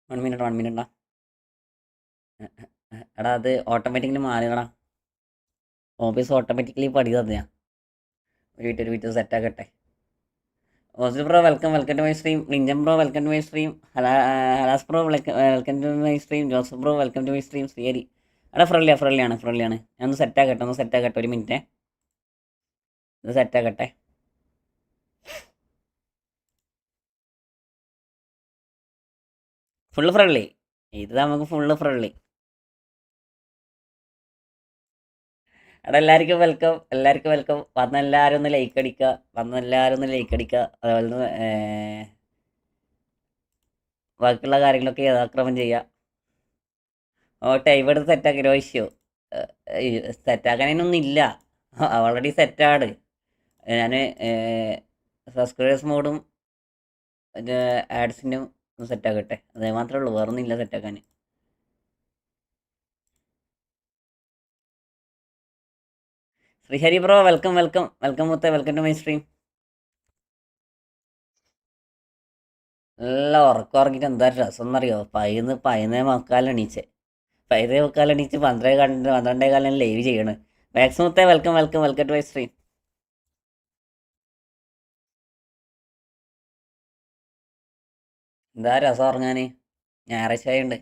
1 minute എടാ അത് automatically മാറിയടാ. Office automatically പടി തന്നെയാ. ഒരു വീട്ടിൽ സെറ്റ് ആക്കട്ടെ. Ozil bro welcome welcome to my stream. നിഞ്ചം bro welcome to my stream. ഹലാസ് bro welcome to my stream. Joseph bro welcome to my stream. Srihari എടാ ഫ്രണ്ട്ലിയാണ്. ഞാൻ ഒന്ന് സെറ്റ് ആക്കട്ടെ ഒരു മിനിറ്റ്. ഇത് സെറ്റ് ആക്കട്ടെ. Full friendly. ഇത് നമുക്ക് ഫുള്ള് ഫ്രണ്ട്ലി. എടാ എല്ലാവർക്കും വെൽക്കം. വന്ന എല്ലാവരും ഒന്ന് ലൈക്ക് അടിക്കുക. അതുപോലെ തന്നെ ബാക്കിയുള്ള കാര്യങ്ങളൊക്കെ യഥാക്രമം ചെയ്യുക. ഓട്ടെ ഇവിടെ സെറ്റാക്കി രോഹിഷ്യോ. സെറ്റാക്കാനൊന്നും ഇല്ല, ഓൾറെഡി സെറ്റാണ്. ഞാൻ സബ്സ്ക്രൈബേഴ്സ് മോഡും ആഡ്സിനും ഒന്ന് സെറ്റാക്കട്ടെ. അതേ മാത്രമേ ഉള്ളൂ, വേറൊന്നും ഇല്ല സെറ്റാക്കാൻ. ശ്രീഹരി ബ്രോ വെൽക്കം മുത്തേ, വെൽക്കം ടു മൈ സ്ട്രീം. നല്ല ഉറക്കം ഉറങ്ങിയിട്ട് എന്താ രസം എന്നറിയോ? പതിനേ മുക്കാലെണീച്ച് 12 കാലം ലൈവ് ചെയ്യണ്. മാക്സിമത്തെ വെൽക്കം ടു മൈ സ്ട്രീം. എന്താ രസം ഉറങ്ങാൻ, ഞായറാഴ്ച ആയതുകൊണ്ട്.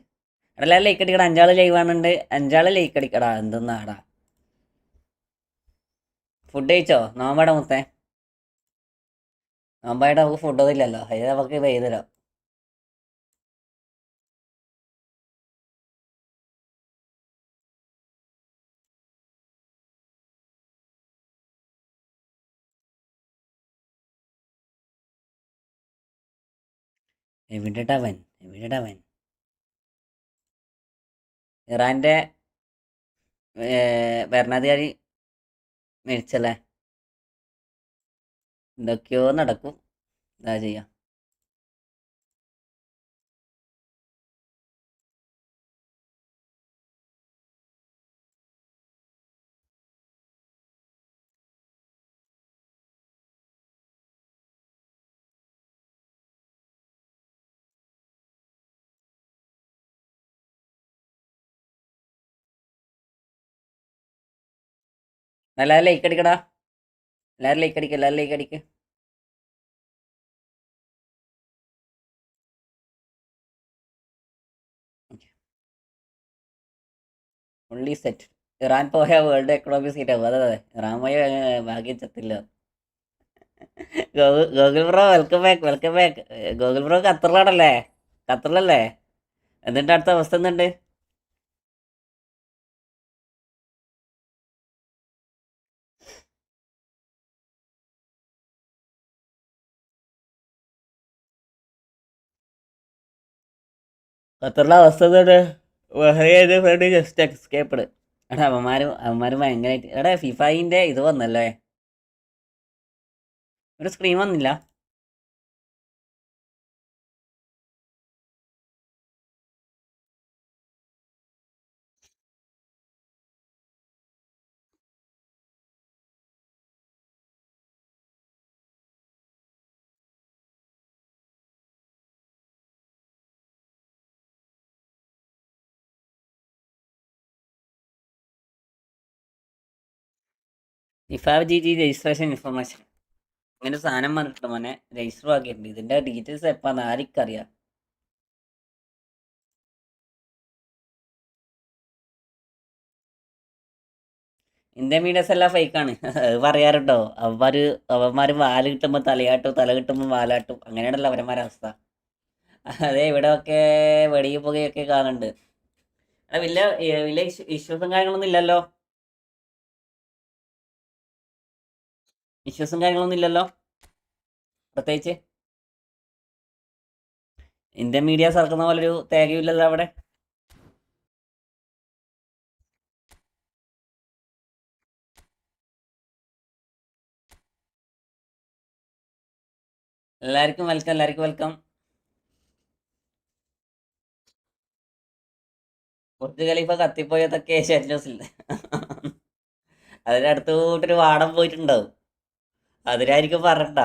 എടാ എല്ലാവരും ലൈക്ക് അടിക്കടാ. 5 ആൾ ലൈവ് ആണുണ്ട്, 5 ആൾ ലൈക്ക് അടിക്കടാ. എന്തെന്നാടാ ഫുഡ് കഴിച്ചോ? നോമ്പാടാ മുത്തേ, നോമ്പായിട്ട് നമുക്ക് ഫുഡൊന്നും ഇല്ലല്ലോ, അത് നമുക്ക് വൈകുന്നേരം. എവിടെടാവൻ ഇറാൻ്റെ ഭരണാധികാരി മരിച്ചല്ലേ? എന്തൊക്കെയോ നടക്കും, എന്താ ചെയ്യാ. എല്ലാവരും ലൈക്ക് അടിക്കടാ. എല്ലാവരും ലൈക്ക് അടിക്ക്. Fully set. ഇറാൻ പോയ വേൾഡ് എക്കണോമി സീറ്റ് ആവും. അതെ അതെ, ഇറാൻ പോയ ഭാഗ്യം ചത്തില്ല. Gokul bro welcome back. Gokul bro ഖത്തറിലല്ലേ? എന്നിട്ട് അടുത്ത അവസ്ഥ എന്തുണ്ട്? ഖത്തറിലെ അവസ്ഥ എന്തുണ്ട്? Bahrain just escaped. എടാ അവന്മാരും ഭയങ്കരമായിട്ട്. എടാ ഫിഫായിൻ്റെ ഇത് വന്നല്ലേ, ഒരു സ്ക്രീൻ വന്നില്ല. ഫിഫ ജി രജിസ്ട്രേഷൻ ഇൻഫർമേഷൻ ഇങ്ങനെ സാധനം വന്നിട്ടുണ്ട് മോനെ. രജിസ്റ്റർ ആക്കിയിട്ടുണ്ട്. ഇതിന്റെ ഡീറ്റെയിൽസ് എപ്പാന്ന് ആർക്കറിയാം. ഇന്ത്യൻ മീഡിയസ് എല്ലാം ഫേക്കാണ്. അത് പറയാറുണ്ടോ? അവന്മാര് വാല് കിട്ടുമ്പോൾ തലയാട്ടും, തല കിട്ടുമ്പോൾ വാലാട്ടും. അങ്ങനെയാണല്ലോ അവന്മാരുടെ അവസ്ഥ. അതെ, ഇവിടെ ഒക്കെ വെടിയും പുകയൊക്കെ കാണുന്നുണ്ട്. വലിയ ഇഷ്യൂസും കാര്യങ്ങളൊന്നും ഇല്ലല്ലോ. പ്രത്യേകിച്ച് ഇന്ത്യൻ മീഡിയാസ് ഇറക്കുന്ന പോലൊരു തേകയില്ലല്ലോ അവിടെ. എല്ലാവർക്കും വെൽക്കം. പോർച്ചുഗൽ ഇപ്പൊ കത്തിപ്പോയതൊക്കെ ഏഷ്യാനെറ്റ് ന്യൂസിൽ. അതിനടുത്ത് കൂട്ടൊരു വാടം പോയിട്ടുണ്ടാവും. അതിനായിരിക്കും പറഞ്ഞ.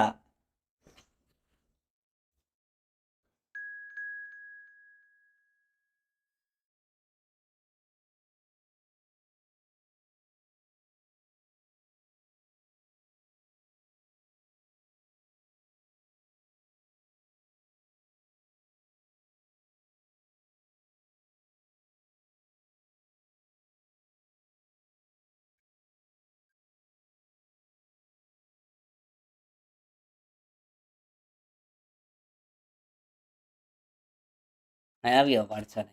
അറിയോ പഠിച്ചോനെ.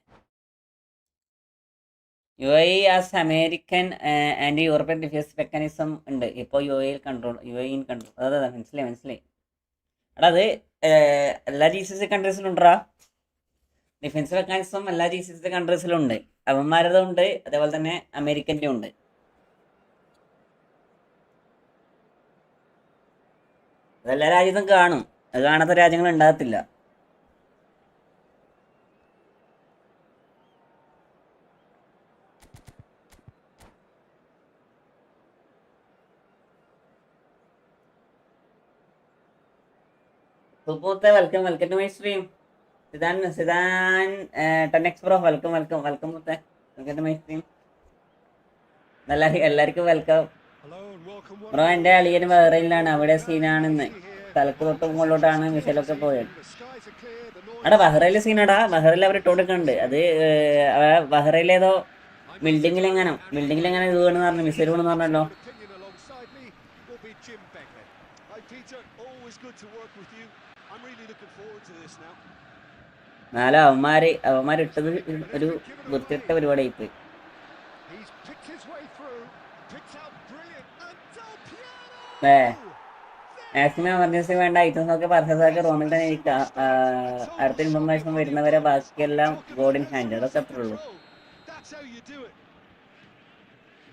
U A as American and European defence mechanism ഉണ്ട് ഇപ്പോൾ യു എയിൽ control, U A in control. അതെ മനസ്സിലായി. എടാ അത് എല്ലാ ജി സി സി കൺട്രീസിലും ഉണ്ടടാ. ഡിഫൻസ് മെക്കാനിസം എല്ലാ ജി സി സി കൺട്രീസിലും ഉണ്ട്. അവന്മാരതും ഉണ്ട്, അതേപോലെ തന്നെ അമേരിക്കൻ്റെ ഉണ്ട്. അതെല്ലാ രാജ്യത്തും കാണും, അത് കാണാത്ത രാജ്യങ്ങൾ ഉണ്ടാകത്തില്ല. സുപ്പൂത്തെ welcome to my stream. Zidane 10x bro welcome മുത്തെ, വെൽക്കം ടു മൈ സ്ട്രീം. എല്ലാവർക്കും വെൽക്കം ബ്രോ. എൻ്റെ അളിയന് ബഹ്റൈനിലാണ്, അവിടെ സീനാണെന്ന്. തലക്ക് തൊട്ട് മുകളിലോട്ടാണ് മിസൈലൊക്കെ പോയത്. അവിടെ ബഹ്റൈനിലെ സീനാടാ, ബഹ്റൈനിൽ അവർ ഇട്ടുകൊടുക്കുന്നുണ്ട്. അത് ബഹ്റൈനിലേതോ ബിൽഡിങ്ങിലെങ്ങനെ ഇത് വീണെന്ന് പറഞ്ഞു, മിസൈൽ വീണെന്ന് പറഞ്ഞല്ലോ. എന്നാലും അവന്മാർ ഇട്ടത് ഒരു വൃത്തിയിട്ട പരിപാടിയായി പോയി. മാക്സിമം എമർജൻസി വേണ്ട ഐറ്റംസ് ഒക്കെ പർച്ചേസ് ആക്കി റൂമിൽ തന്നെ ഇരിക്കാം. അടുത്ത ഇൻഫർമേഷൻ വരുന്നവരെ ബാക്കിയെല്ലാം ഗോഡ് ഇൻ ഹാൻഡ്. അതൊക്കെ അത്രേ ഉള്ളൂ.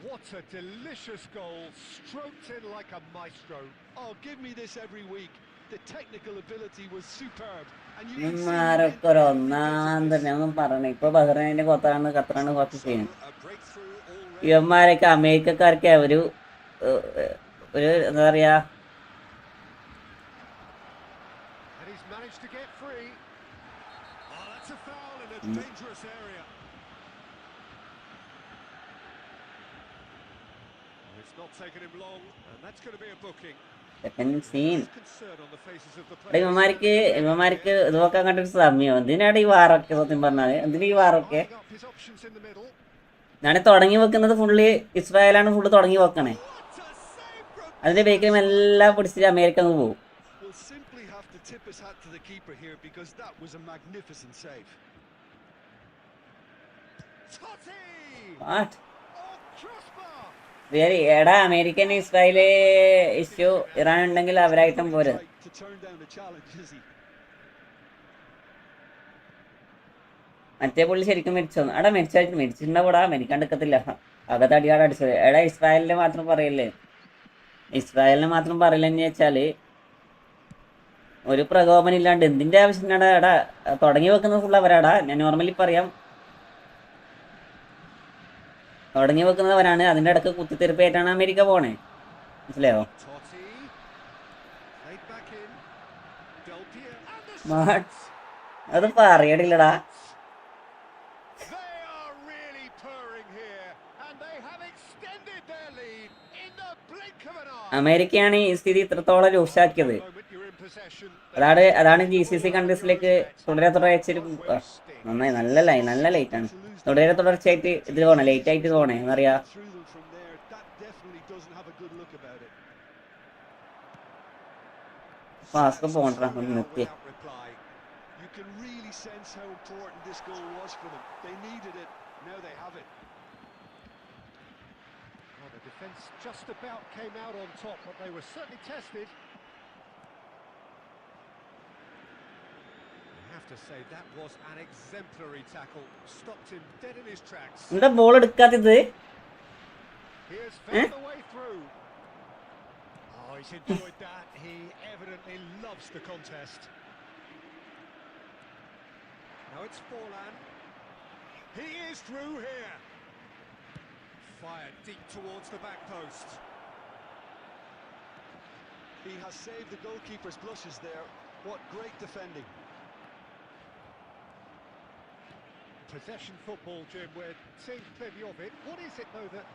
What a delicious goal, stroked in like a maestro. Oh, give me this every week. The technical ability was superb. And you ആരൊക്കെ ഒരു ഒന്നാം തന്നെ ഒന്നും പറയണേ. ഇപ്പൊ ബഹ്റൈനിന്റെ ഖത്തറാണ് കുറച്ച് ചെയ്യുന്നത്. ഇവന്മാരൊക്കെ അമേരിക്കക്കാർക്ക് ഒരു എന്താ പറയാ, ഇവന്മാർക്ക് ഇത് നോക്കാൻ കണ്ടൊരു സമയം. എന്തിനാണ് ഈ വാറൊക്കെ സത്യം പറഞ്ഞാല്? എന്തിനാ ഈ വാറൊക്കെ? ഞാൻ തുടങ്ങി വെക്കുന്നത് ഫുള്ള് ഇസ്രായേലാണ്, ഫുള്ള് തുടങ്ങി വെക്കണേ. അതിന്റെ ബേക്കിലും എല്ലാം പിടിച്ചിട്ട് അമേരിക്ക അങ്ങ് പോകും. എടാ അമേരിക്കൻ ഇസ്രായേല് ഇഷ്യൂ ഇറാൻ ഉണ്ടെങ്കിൽ അവരായിട്ടും പോരെ. മറ്റേ പുള്ളി ശരിക്കും മരിച്ചോ? എടാ മരിച്ചിട്ടുണ്ടാവൂടാ, മരിക്കാണ്ടിക്കത്തില്ല. അകത്തടിയാണ് അടിച്ചത്. എടാ ഇസ്രായേലിനെ മാത്രം പറയില്ലെന്ന് വെച്ചാല് ഒരു പ്രകോപനം ഇല്ലാണ്ട് എന്തിന്റെ ആവശ്യത്തിനാണ്? എടാ തുടങ്ങി വെക്കുന്നത് ഫുള്ള് അവരാടാ. ഞാൻ നോർമലി പറയാം, തുടങ്ങി വെക്കുന്നവരാണ്. അതിന്റെ ഇടക്ക് കുത്തിത്തെരുപ്പായിട്ടാണ് അമേരിക്ക പോണേ. മനസ്സിലായോ? അത് പറയണില്ലടാ. അമേരിക്കയാണ് ഈ സ്ഥിതി ഇത്രത്തോളം രൂക്ഷാക്കിയത്. അതാണ് ജി സി സി കൺട്രീസിലേക്ക് തുടർച്ചയായിട്ട് നന്നായി നല്ല ലൈറ്റാണ്. തുടർച്ചയായിട്ട് ഇത് പോണേ, ലേറ്റ് ആയിട്ട് പോണേ എന്നറിയാ. ഫാസ്റ്റ് പോണ്ടാ നിർത്തി. Defense just about came out on top, but they were certainly tested. I have to say that was an exemplary tackle. Stopped him dead in his tracks. എന്താ ബോൾ എടുക്കാത്തത്? Here's found the way through. Oh, he's enjoyed that. He evidently loves the contest. Now it's Forlan. He is through here. Fired deep towards the back post. He has saved the goalkeeper's blushes there. What great defending. Possession football, Jim, we're seeing plenty of it. What is it, though, that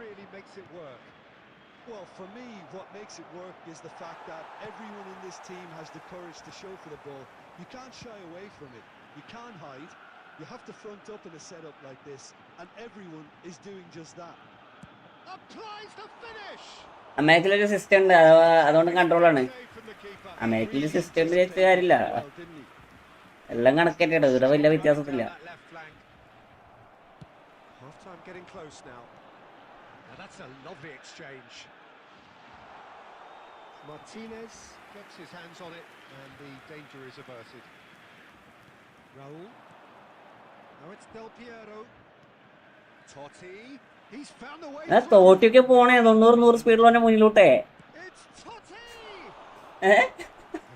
really makes it work? Well, for me, what makes it work is the fact that everyone in this team has the courage to show for the ball. You can't shy away from it. You can't hide. You have to front up in a setup like this, and everyone is doing just that. Applies the finish. അമേരിക്കയിലൊരു system ഉണ്ട്, അതുകൊണ്ട് കൺട്രോളാണ്. അമേരിക്കയിൽ system വെച്ച കാര്യമില്ല. എല്ലാം കണക്കേട്ടോ, ഇവിടെ വലിയ വ്യത്യാസത്തില്ല. Half-time getting close now. Now that's a lovely exchange. Martinez gets his hands on it and the danger is averted. Raul. Now it's Del Piero. Totti. He's found the way. തോട്ടിയൊക്കെ പോണേ 90-100 സ്പീഡിൽ തന്നെ മുന്നിലോട്ടേ. It's Totti.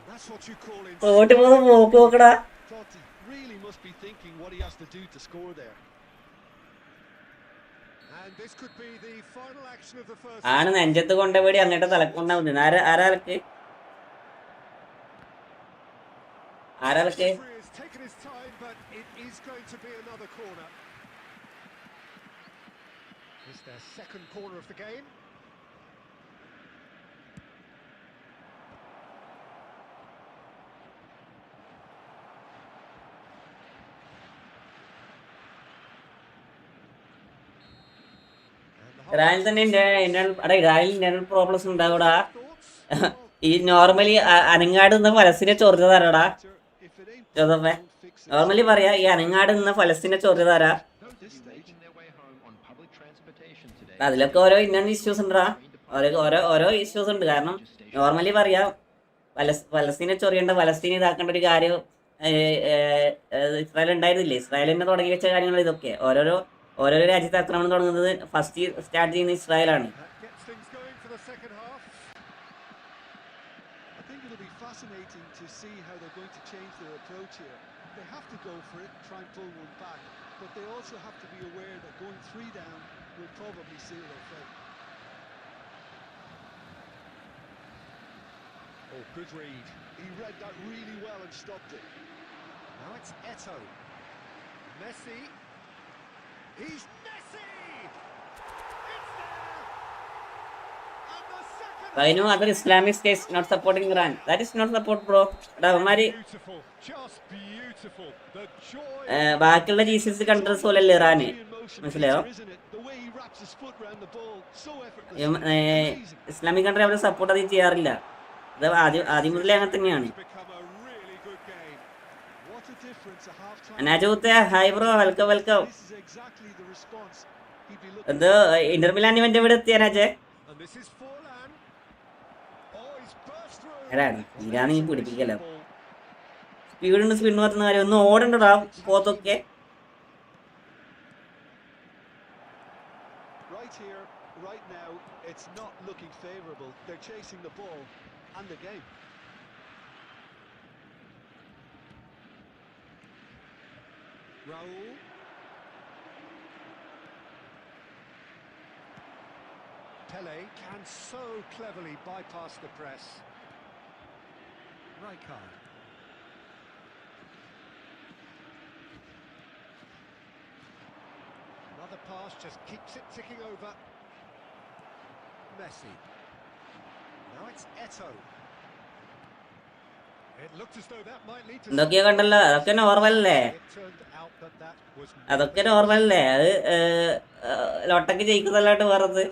That's what you call it. തോട്ടി പോകുന്ന പോക്ക് നോക്കടാ. Totti really must be thinking what he has to do to score there. And this could be the final action of the first. ആണ് നെഞ്ചത്ത് കൊണ്ടുപോയി അങ്ങോട്ട് തലക്കൊണ്ടാവുന്നു. ആരാൾക്ക് Taken his time, but it is going to be another corner. It's their second corner of the game. രാവിലെ തന്നെ internal problems ഉണ്ടാവൂടാ. ഈ normally അനങ്ങാട് നിന്ന ഫലസ്തീനെ ചൊറിഞ്ഞതാരാടാ ജോസഫേ? Normally പറയാ ഈ അനങ്ങാട് നിന്ന ഫലസ്തീനെ ചൊറിഞ്ഞതാരാ? അതിലൊക്കെ ഓരോ ഇന്റർണൽ ഇഷ്യൂസ് ഉണ്ടാ, ഓരോ ഇഷ്യൂസ് ഉണ്ട്. കാരണം നോർമലി പറയാ ഫലസ്തീനെ ചൊറിയേണ്ട, ഫലസ്തീനെ ഇതാക്കേണ്ട ഒരു കാര്യം ഇസ്രായേൽ ഉണ്ടായിരുന്നില്ലേ? ഇസ്രായേൽ തന്നെ തുടങ്ങി വെച്ച കാര്യങ്ങൾ ഇതൊക്കെ. ഓരോരോ രാജ്യത്തെ ആക്രമണം തുടങ്ങുന്നത് ഫസ്റ്റ് സ്റ്റാർട്ട് ചെയ്യുന്ന ഇസ്രായേലാണ്. Fascinating to see how they're going to change their approach here. They have to go for it, try and pull one back, but they also have to be aware that going 3 down will probably seal their fate. Oh, good read. He read that really well and stopped it. Now it's Eto'o. Messi. He's Messi! It's there! And the second... I know other Islamic states not supporting Iran. That is not support, bro. Beautiful, just beautiful. The joy... ബാക്കിയുള്ള GCC countries പോലല്ലേ ഇറാന്, മനസ്സിലായോ? Islamic country അവരെ support അധികം ചെയ്യാറില്ല. അത് ആദ്യം മുതലേ അങ്ങനെ തന്നെയാണ്. അനാജൂത്തെ ഹായ് ബ്രോ, വെൽക്കം. എന്ത് ഇന്റർ മിലാൻ ഇവന്റ് ഇവിടെ എത്തി അനാജെ? ആരാണ് ഇരാണ് ഈ പിടിപ്പിക്കല്ലോ. സ്പീഡ് മാറ്റുന്ന കാര്യം ഒന്ന് ഓടണ്ടടാ പോത്തൊക്കെ. Raul. Pele can so cleverly bypass the press. Rijkaard. Another pass just keeps it ticking over. Messi. Now it's Eto'o. എന്തൊക്കെയാ കണ്ടല്ലോ, അതൊക്കെ നോർമലല്ലേ? അത് ലോട്ടക്ക് ജയിക്കുന്നല്ലാണ്ട് വേറത്.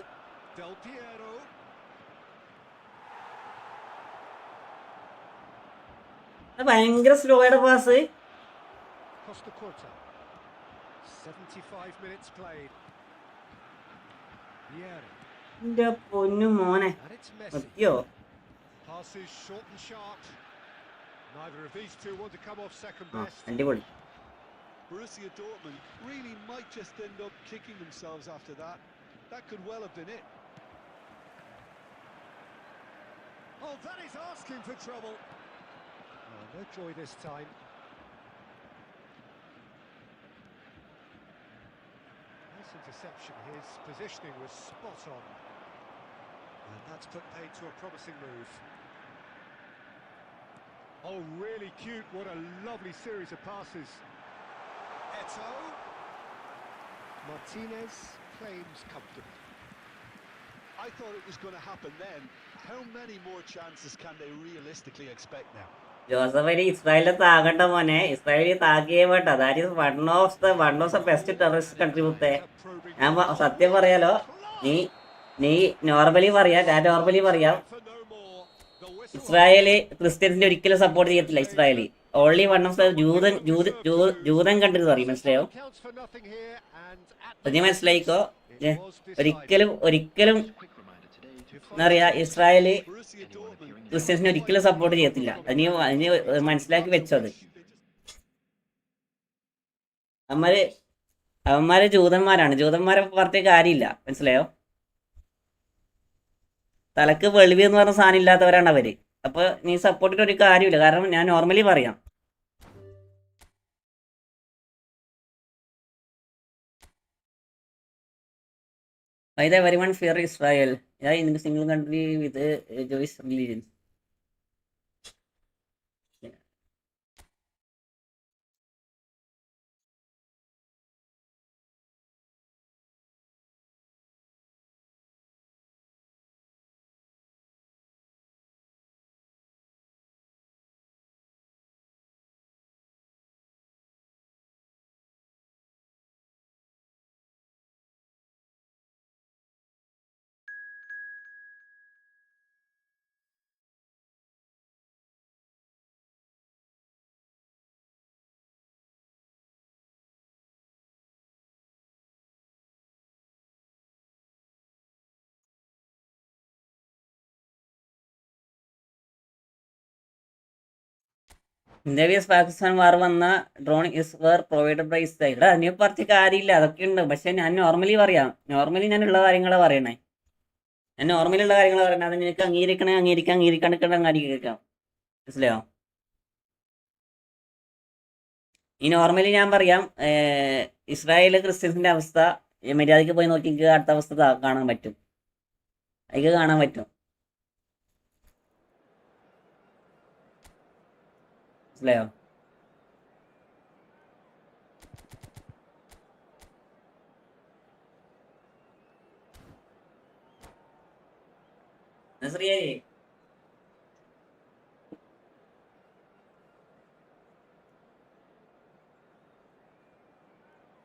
ഭയങ്കര സ്ലോ ആയിട്ട് പാസ്. എന്റെ പൊന്നു മോനെ സത്യോ. Neither of these two want to come off second best. അടിപൊളി. Borussia Dortmund really might just end up kicking themselves after that. That could well have been it. Oh, that is asking for trouble. Oh, no joy this time. Nice interception. His positioning was spot on. And that's put paid to a promising move. Oh, really cute. What a lovely series of passes. Eto'o. Martinez claims comfortably. I thought it was going to happen then. How many more chances can they realistically expect now? ജോസഫിന് ഇസ്രായേലിനെ താകണ്ട മോനെ. ഇസ്രായേലിൽ താകിയേ വേണ്ട. That is one of the best terrorist country മുത്തേ. ഞാൻ സത്യം പറയാലോ, നീ നോർമലി പറയാം ഇസ്രായേല് ക്രിസ്ത്യൻസിനെ ഒരിക്കലും സപ്പോർട്ട് ചെയ്യത്തില്ല. Israeli only one of the ജൂതൻ കൺട്രീസ് പറയും, മനസ്സിലായോ? അത് മനസ്സിലായിക്കോ. ഒരിക്കലും ഒരിക്കലും എന്താ പറയാ, ഇസ്രായേല് ക്രിസ്ത്യൻസിനെ ഒരിക്കലും സപ്പോർട്ട് ചെയ്യത്തില്ല. അതിന് മനസ്സിലാക്കി വെച്ചോ. അത് അവന്മാര് ജൂതന്മാരെ പറഞ്ഞ കാര്യമില്ല, മനസ്സിലായോ? തലക്ക് വെളിവ് എന്ന് പറഞ്ഞ സാധനം ഇല്ലാത്തവരാണ് അവര്. അപ്പൊ നീ സപ്പോർട്ടിട്ട് ഒരു കാര്യമില്ല. കാരണം ഞാൻ നോർമലി പറയാം, why the everyone fear Israel? Yeah, in a single country with a Jewish religion. India vs Pakistan war വന്ന drone is were provided by Israel. അതിനെ പറഞ്ഞ കാര്യമില്ല, അതൊക്കെ ഉണ്ട്. പക്ഷെ ഞാൻ നോർമലി പറയാം, നോർമലി ഞാൻ ഉള്ള കാര്യങ്ങളെ പറയണേ. ഞാൻ നോർമലി ഉള്ള കാര്യങ്ങൾ പറയണേ. അത് നിനക്ക് അംഗീകരിക്കാം, മനസ്സിലായോ? ഈ നോർമലി ഞാൻ പറയാം, ഇസ്രായേൽ ക്രിസ്ത്യൻസിന്റെ അവസ്ഥ മര്യാദയ്ക്ക് പോയി നോക്കി അടുത്ത അവസ്ഥ കാണാൻ പറ്റും. അതിക്ക് കാണാൻ പറ്റും, മനസ്സിലായോ? നസ്രിയേ,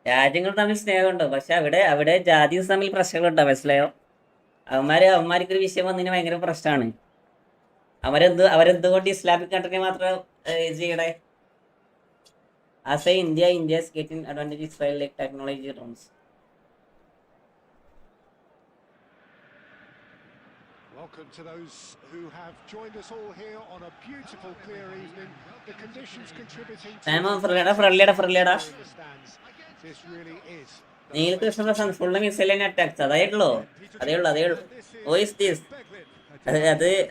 രാജ്യങ്ങൾ തമ്മിൽ സ്നേഹമുണ്ടോ? പക്ഷെ അവിടെ ജാതി തമ്മിൽ പ്രശ്നങ്ങളുണ്ടോ, മനസ്സിലായോ? അവന്മാർക്കൊരു വിഷയം വന്നതിന് ഭയങ്കര പ്രശ്നമാണ്. അവരെന്തുകൊണ്ട് ഇസ്ലാമിക് കൺട്രി മാത്രം ചെയ്യണേ? As A India is getting advantage Israel like technology drones. Welcome to those who have joined us all here on a beautiful clear evening. The conditions contributing to ഫ്രണ്ട്ലിയടാ. this really is. Neelakrishna full മിസൈലിനെ attacks. അതേ ഉള്ളൂ. Voice this.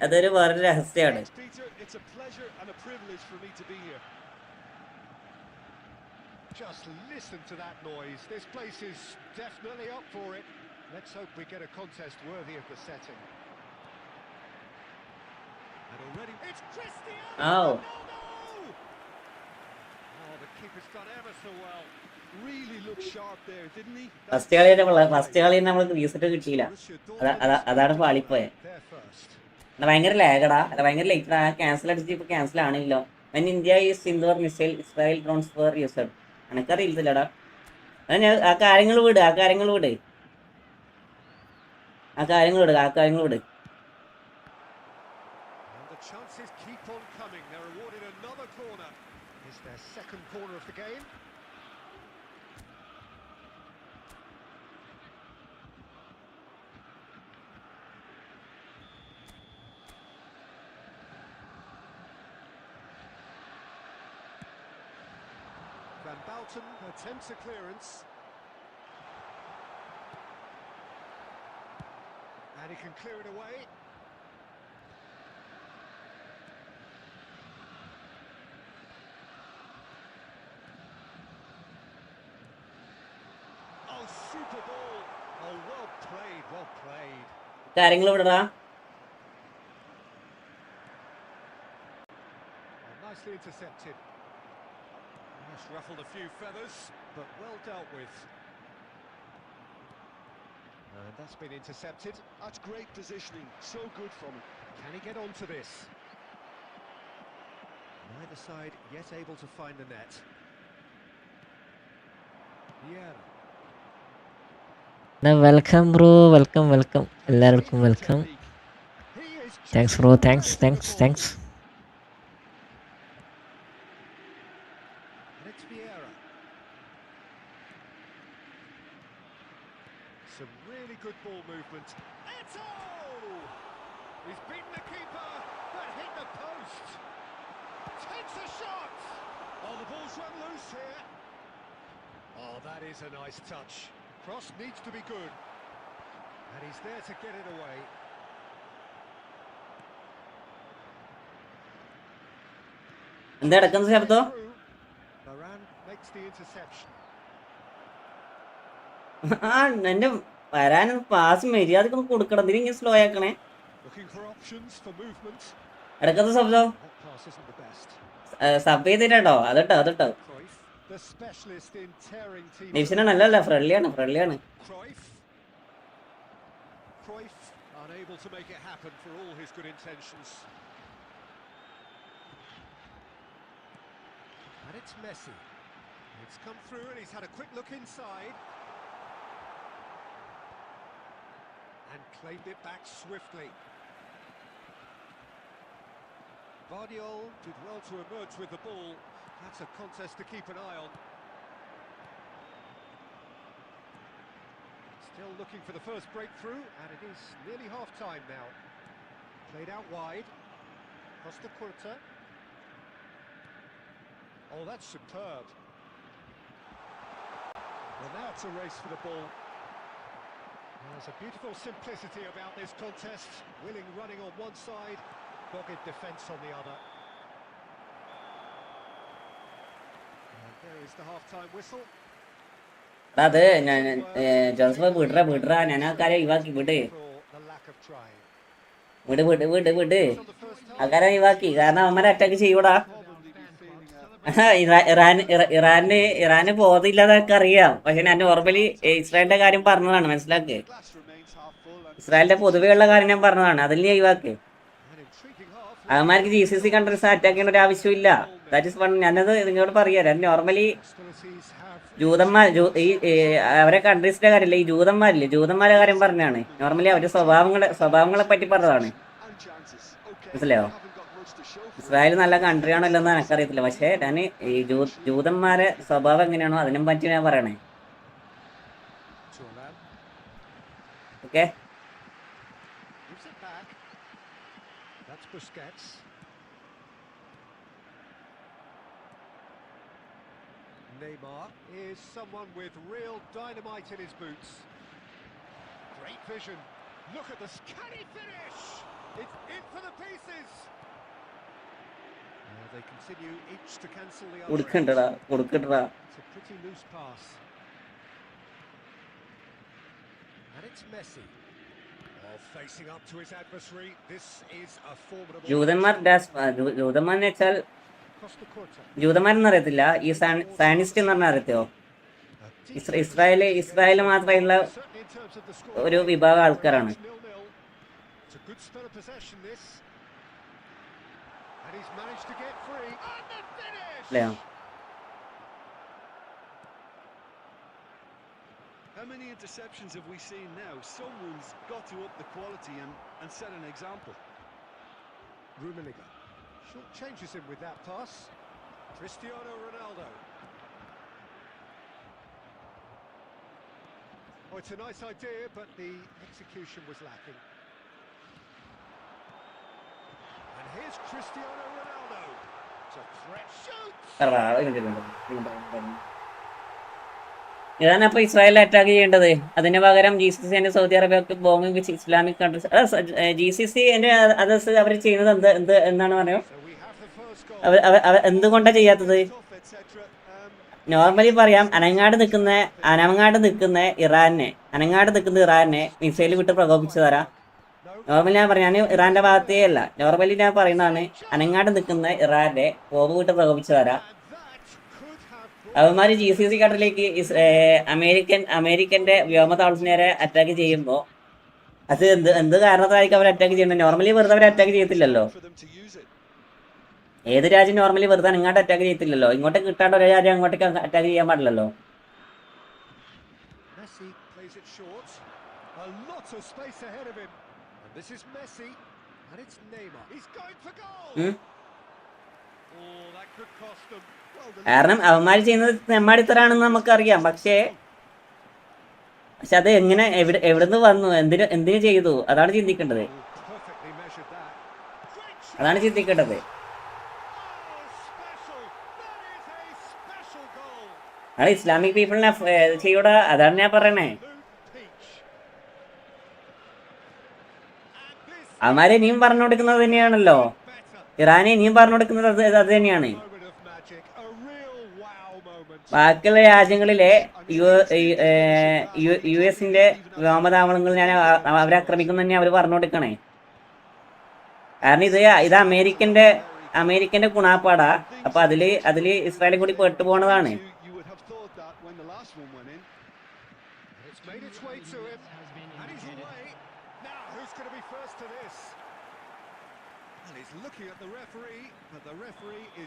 അതൊരു വേറൊരു രഹസ്യമാണ്. It's a pleasure and a privilege for me to be here. Just listen to that noise. This place is definitely up for it. Let's hope we get a contest worthy of the setting. And already it's Cristiano Ronaldo! Oh, the keeper's done ever so well. Really looked sharp there, didn't he? First കളി നമ്മൾക്ക് reset കിട്ടിയില്ല. അതാണ് പാളിപ്പോയെ. ഭയങ്കര ലാഗടാ, ഭയങ്കര ലേറ്റഡാ. Cancel അടിച്ച് ഇപ്പൊ cancel ആണല്ലോ. When India is Sindoor missile Israel drones for used. എനക്കറിയില്ലടാ. ആ കാര്യങ്ങൾ വിട്. Chances keep on coming. They're awarded another corner. It's their second corner of the game. Van Bouten attempts a clearance. And he can clear it away. Oh, super ball. Oh, well played. കാര്യങ്ങൾ വിടടാ. Nicely intercepted. Just ruffled a few feathers, but well dealt with. And that's been intercepted. That's great positioning. So good from him. Can he get onto this? Neither side yet able to find the net. Yeah. Welcome bro, welcome എല്ലാവർക്കും welcome. Thanks bro, thanks. Takes a shot. Oh, the ball's run loose here. Oh, that is a nice touch. Cross needs to be good. And he's there to get it away. എന്താ നടക്കുന്ന ശബ്ദം? Moran makes the interception. ആ എന്റെ വരാൻ pass മര്യാദക്കൊന്ന് കൊടുക്കണം. ഇതിന് ഇങ്ങനെ slow ആക്കണേ. Looking for options for movement. ഇടക്കത്തെ ശബ്ദം That pass isn't the best. Sub ചെയ്തിട്ടോ. അതിട്ടോ. Cruyff, the specialist in tearing teams. ഡിവിഷനാണ്. അല്ലല്ല, ഫ്രണ്ട്ലിയാണ്. Cruyff, unable to make it happen for all his good intentions. And it's Messi. It's come through and he's had a quick look inside. And claimed it back swiftly. Guardiola did well to emerge with the ball. That's a contest to keep an eye on. Still looking for the first breakthrough, and it is nearly half-time now. Played out wide. Costa Curta. Oh, that's superb. Well, now it's a race for the ball. There's a beautiful simplicity about this contest. Willing running on one side, dogged defence on the other. And there is the half-time whistle. അത് ഞാൻ Joseph വിടറാ ഞാൻ ആ കാര്യം ഒഴിവാക്കി. For the lack of trying. വിട് ആ കാര്യം ഒഴിവാക്കി. കാരണം അവന്മാരെ അറ്റാക്ക് ചെയ്യൂടാ. ഇറാന് ബോധമില്ലാതൊക്കെ അറിയാം. പക്ഷെ ഞാൻ നോർമലി ഇസ്രായേലിന്റെ കാര്യം പറഞ്ഞതാണ്, മനസ്സിലാക്ക്. ഇസ്രായേലിന്റെ പൊതുവെയുള്ള കാര്യം ഞാൻ പറഞ്ഞതാണ്, അതിൽ നീ ഒഴിവാക്ക്. അവന്മാർക്ക് GCC കൺട്രീസ് അറ്റാക്ക് ചെയ്യേണ്ട ഒരു ആവശ്യമില്ല. That is one. ഞാനത് നിങ്ങളോട് പറയാം. ഞാൻ നോർമലി അവരെ കൺട്രീസിന്റെ കാര്യമില്ല, ഈ ജൂതന്മാരുടെ കാര്യം പറഞ്ഞാണ്. നോർമലി അവരുടെ സ്വഭാവങ്ങളെ പറ്റി പറഞ്ഞതാണ്, മനസ്സിലായോ? ഇസ്രായേൽ നല്ല കൺട്രി ആണല്ലോ എന്ന് എനിക്കറിയത്തില്ല. പക്ഷെ ഞാൻ ഈ ജൂതന്മാരെ സ്വഭാവം എങ്ങനെയാണോ അതിനെ പറ്റി ഞാൻ പറയണേ. Okay, Neymar is someone with real dynamite in his boots. Great vision. Look at this. Can he finish? It's in for the pieces. They continue each to cancel the other. കൊടുക്കണ്ടടാ. It's a pretty loose pass. And it's Messi. Facing up to his adversary. This is a formidable. ജൂതന്മാരെന്ന് വെച്ചാൽ ജൂതന്മാരെന്ന് അറിയത്തില്ല, ഈ Zionist എന്ന് പറഞ്ഞാൽ അറിയത്തോ? Israel മാത്രമുള്ള ഒരു വിഭാഗം ആൾക്കാരാണ്. അല്ലേ? How many interceptions have we seen now? Someone's got to up the quality and set an example. Rummenigge short changes him with that pass. Cristiano Ronaldo. Oh, it's a nice idea, but the execution was lacking. And here's Cristiano Ronaldo. It's a threat. Shoots! ഇതാണ് അപ്പോൾ Israel attack ചെയ്യേണ്ടത്. അതിന് പകരം GCC Saudi Arabia bombing which Islamic countries. GCC others അവർ ചെയ്യുന്നത് എന്താണ് പറയുക? എന്തുകൊണ്ടാണ് ചെയ്യാത്തത്? നോർമലി പറയാം, അനങ്ങാട് നിൽക്കുന്ന ഇറാനെ മിസൈൽ വിട്ട് പ്രകോപിച്ചു തരാം. നോർമലി ഞാൻ പറയാം, ഞാൻ ഇറാന്റെ ഭാഗത്തേ അല്ല, നോർമലി ഞാൻ പറയുന്നതാണ് അനങ്ങാട് നിൽക്കുന്ന ഇറാനെ ബോംബ് വിട്ട് പ്രകോപിച്ചു തരാം. അവന്മാർ GCC കൺട്രിയിലേക്ക് അമേരിക്കന്റെ വ്യോമതാവളത്തിന് നേരെ അറ്റാക്ക് ചെയ്യുമ്പോൾ അത് എന്ത് കാരണത്തായിരിക്കും അവർ അറ്റാക്ക് ചെയ്യുന്നത്? നോർമലി വെറുതെ അവർ അറ്റാക്ക് ചെയ്യത്തില്ലല്ലോ. ഏത് രാജ്യം നോർമലി വെറുതെ ഇങ്ങോട്ട് അറ്റാക്ക് ചെയ്യത്തില്ലല്ലോ. ഇങ്ങോട്ട് കിട്ടാണ്ട് ഒരു രാജ്യം അങ്ങോട്ടേക്ക് അറ്റാക്ക് ചെയ്യാൻ പാടില്ലല്ലോ. കാരണം അവന്മാർ ചെയ്യുന്നത് തെമ്മാടിത്തരാണെന്ന് നമുക്കറിയാം. പക്ഷേ അത് എങ്ങനെ എവിടുന്ന് വന്നു, എന്തിനു ചെയ്തു, അതാണ് ചിന്തിക്കേണ്ടത്. അവിടെ ഇസ്ലാമിക് പീപ്പിളിനെ ചെയ്യൂടാ, അതാണ് ഞാൻ പറയണേ. അവന്മാരെ ഇനിയും പറഞ്ഞു കൊടുക്കുന്നത് തന്നെയാണല്ലോ, ഇറാനെ ഇനിയും പറഞ്ഞു കൊടുക്കുന്നത് അത് തന്നെയാണ്. ബാക്കിയുള്ള രാജ്യങ്ങളിലെ യു എസിന്റെ വ്യോമതാവളങ്ങൾ ഞാൻ അവരെ ആക്രമിക്കുന്ന തന്നെ അവർ പറഞ്ഞു കൊടുക്കണേ. കാരണം ഇത് അമേരിക്കന്റെ ഗുണാപ്പാടാ. അപ്പൊ അതില് ഇസ്രായേലും കൂടി പെട്ടു പോണതാണ്.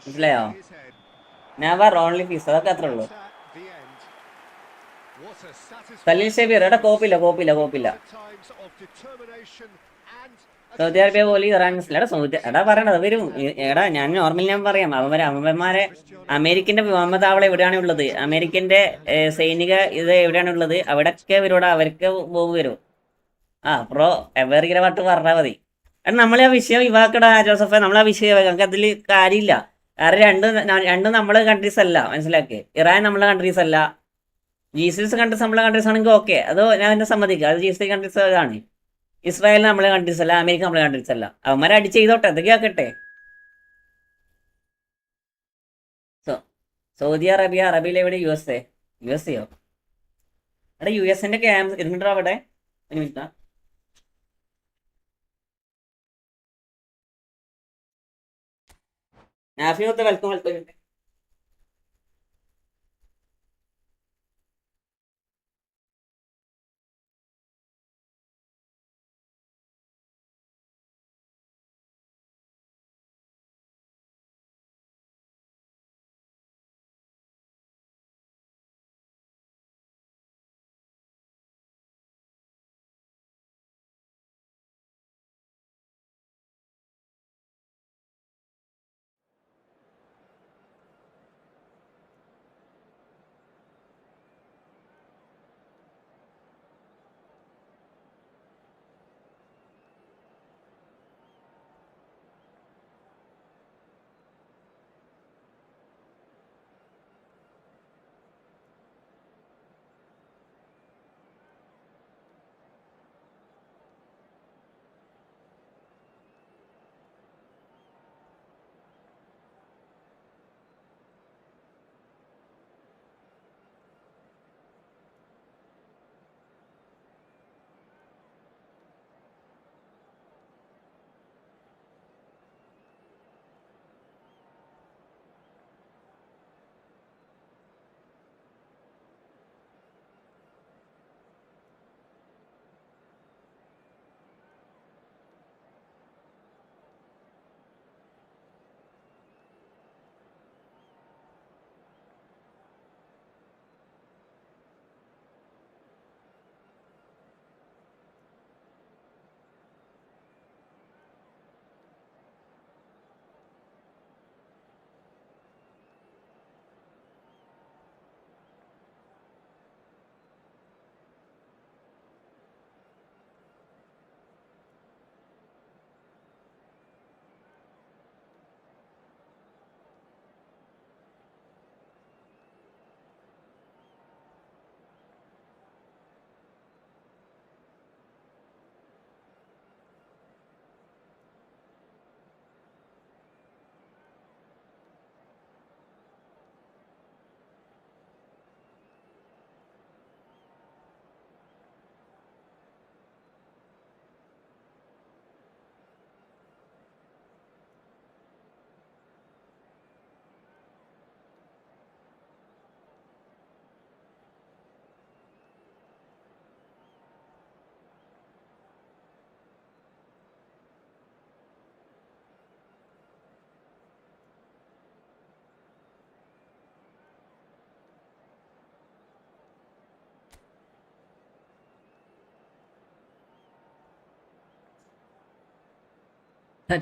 മനസ്സിലായോ? നെവർ ഓൺലി പീസ്, അതൊക്കെ അത്രേ ഉള്ളൂ. സലീൽ ഷബീർ എടാ, കോപ്പില്ല. സൗദി അറേബ്യ പോലെ ഇറാൻ മിസൈൽ എടാ, എടാ പറയണത് വരും. എടാ ഞാൻ നോർമലി ഞാൻ പറയാം, അവന്മാരെ അമേരിക്കന്റെ വ്യോമതാവളം എവിടെയാണ് ഉള്ളത്, അമേരിക്കന്റെ സൈനിക ഇത് എവിടെയാണ് ഉള്ളത്, അവിടെയൊക്കെ ഇവരോട് അവർക്ക് ബോംബ് വരും. പ്രോ എവറിങ്ങനെ പാട്ട് പറഞ്ഞാൽ മതി. എടാ നമ്മളെ ആ വിഷയം ഇവാക്കടാ ജോസഫെ, നമ്മളാ വിഷയം നമുക്ക് അതിൽ കാര്യമില്ല. കാരണം രണ്ടും നമ്മളെ കൺട്രീസ് അല്ല, മനസ്സിലാക്കി. ഇറാൻ നമ്മളെ കൺട്രീസ് അല്ല, G6 കൺട്രീസ് നമ്മളെ കൺട്രീസ് ആണെങ്കിൽ ഓക്കെ, അത് ഞാൻ എന്നെ സമ്മതിക്കുക. അത് G6 കൺട്രീസ് ആണ്. ഇസ്രായേൽ നമ്മളെ കൺട്രീസ് അല്ല, അമേരിക്ക നമ്മളെ കൺട്രീസ് അല്ല. അവന്മാരെ അടിച്ച് ചെയ്തോട്ടെ, എന്തൊക്കെ ആക്കട്ടെ. സൗദി അറേബ്യ, അറേബ്യയിൽ എവിടെ? യു എസ് എയോ? എടാ US ക്യാമ്പ് ഇരുന്നിട്ടോ അവിടെ. ഒരു മിനിറ്റ്. നാഫിയൊത്ത് വെൽക്കം.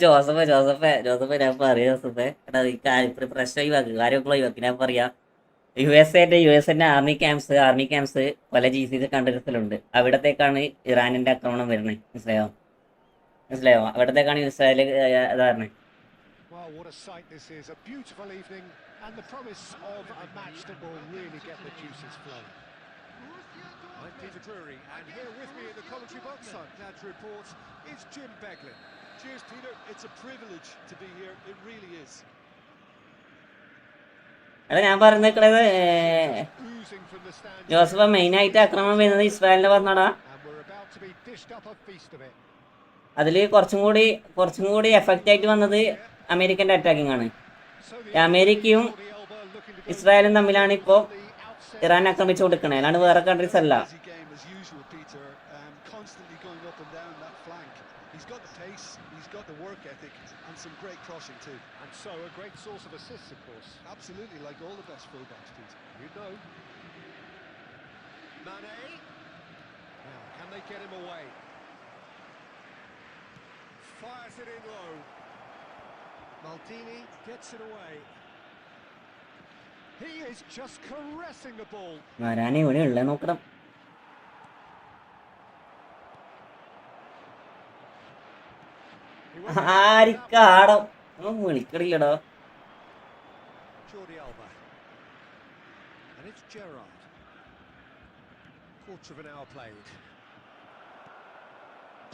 ജോസഫ് ഞാൻ പറയാം. ജോസഫേ എടാ, ഈ കാര്യം പ്രശ്നം ഒഴിവാക്ക്, കാര്യമൊക്കെ ഒഴിവാക്കി. ഞാൻ പറയാം, യു എസ് എന്റെ ആർമി ക്യാമ്പ്സ് പല GCC കൺട്രീസിലുണ്ട്. അവിടത്തേക്കാണ് ഇറാനിന്റെ ആക്രമണം വരുന്നത്. അവിടത്തേക്കാണ് ഇസ്രായേൽ ഇതാ പറഞ്ഞത്. Well, what a sight this is. A beautiful evening And the promise of a match that will really get the juices flowing. I'm Peter Drury, and here with me in the commentary box, I'm glad to report, is Jim Beglin. Cheers, Peter. It's a privilege to be here. It really is. എടാ ഞാൻ പറഞ്ഞേക്കണത് Joseph മെയിനായിട്ട് ആക്രമണം വരുന്നത് ഇസ്രായേലിന്റെ പറഞ്ഞടാ. അതിൽ കുറച്ചും കൂടി effect ആയിട്ട് വന്നത് അമേരിക്കൻ്റെ അറ്റാക്കിംഗ് ആണ്. അമേരിക്കയും ഇസ്രായേലും തമ്മിലാണ് ഇപ്പോൾ ഇറാൻ ആക്രമിച്ചു കൊടുക്കണേ, അല്ലാണ്ട് വേറെ കൺട്രീസ് അല്ല. Some great crossing too, and so a great source of assists, of course. Absolutely, like all the best fullbacks, Peter. You know. Mane. Now, can they get him away? Fires it in low. Maldini gets it away. He is just caressing the ball. വരാനേ ഇവിടെ ഉള്ള നോക്കണം. ആരിക്കാടോ വിളിക്കണില്ലടോ. Jordi Alba. And it's Gerrard. Quarter of an hour played.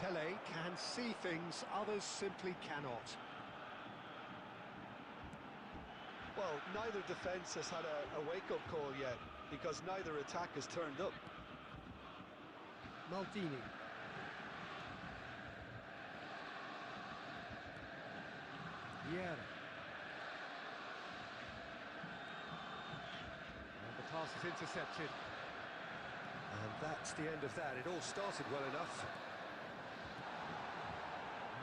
Pele can see things others simply cannot. Well, neither defence has had a wake-up call yet, because neither attack has turned up. Maldini. Yeah. And the pass is intercepted. And that's the end of that. It all started well enough.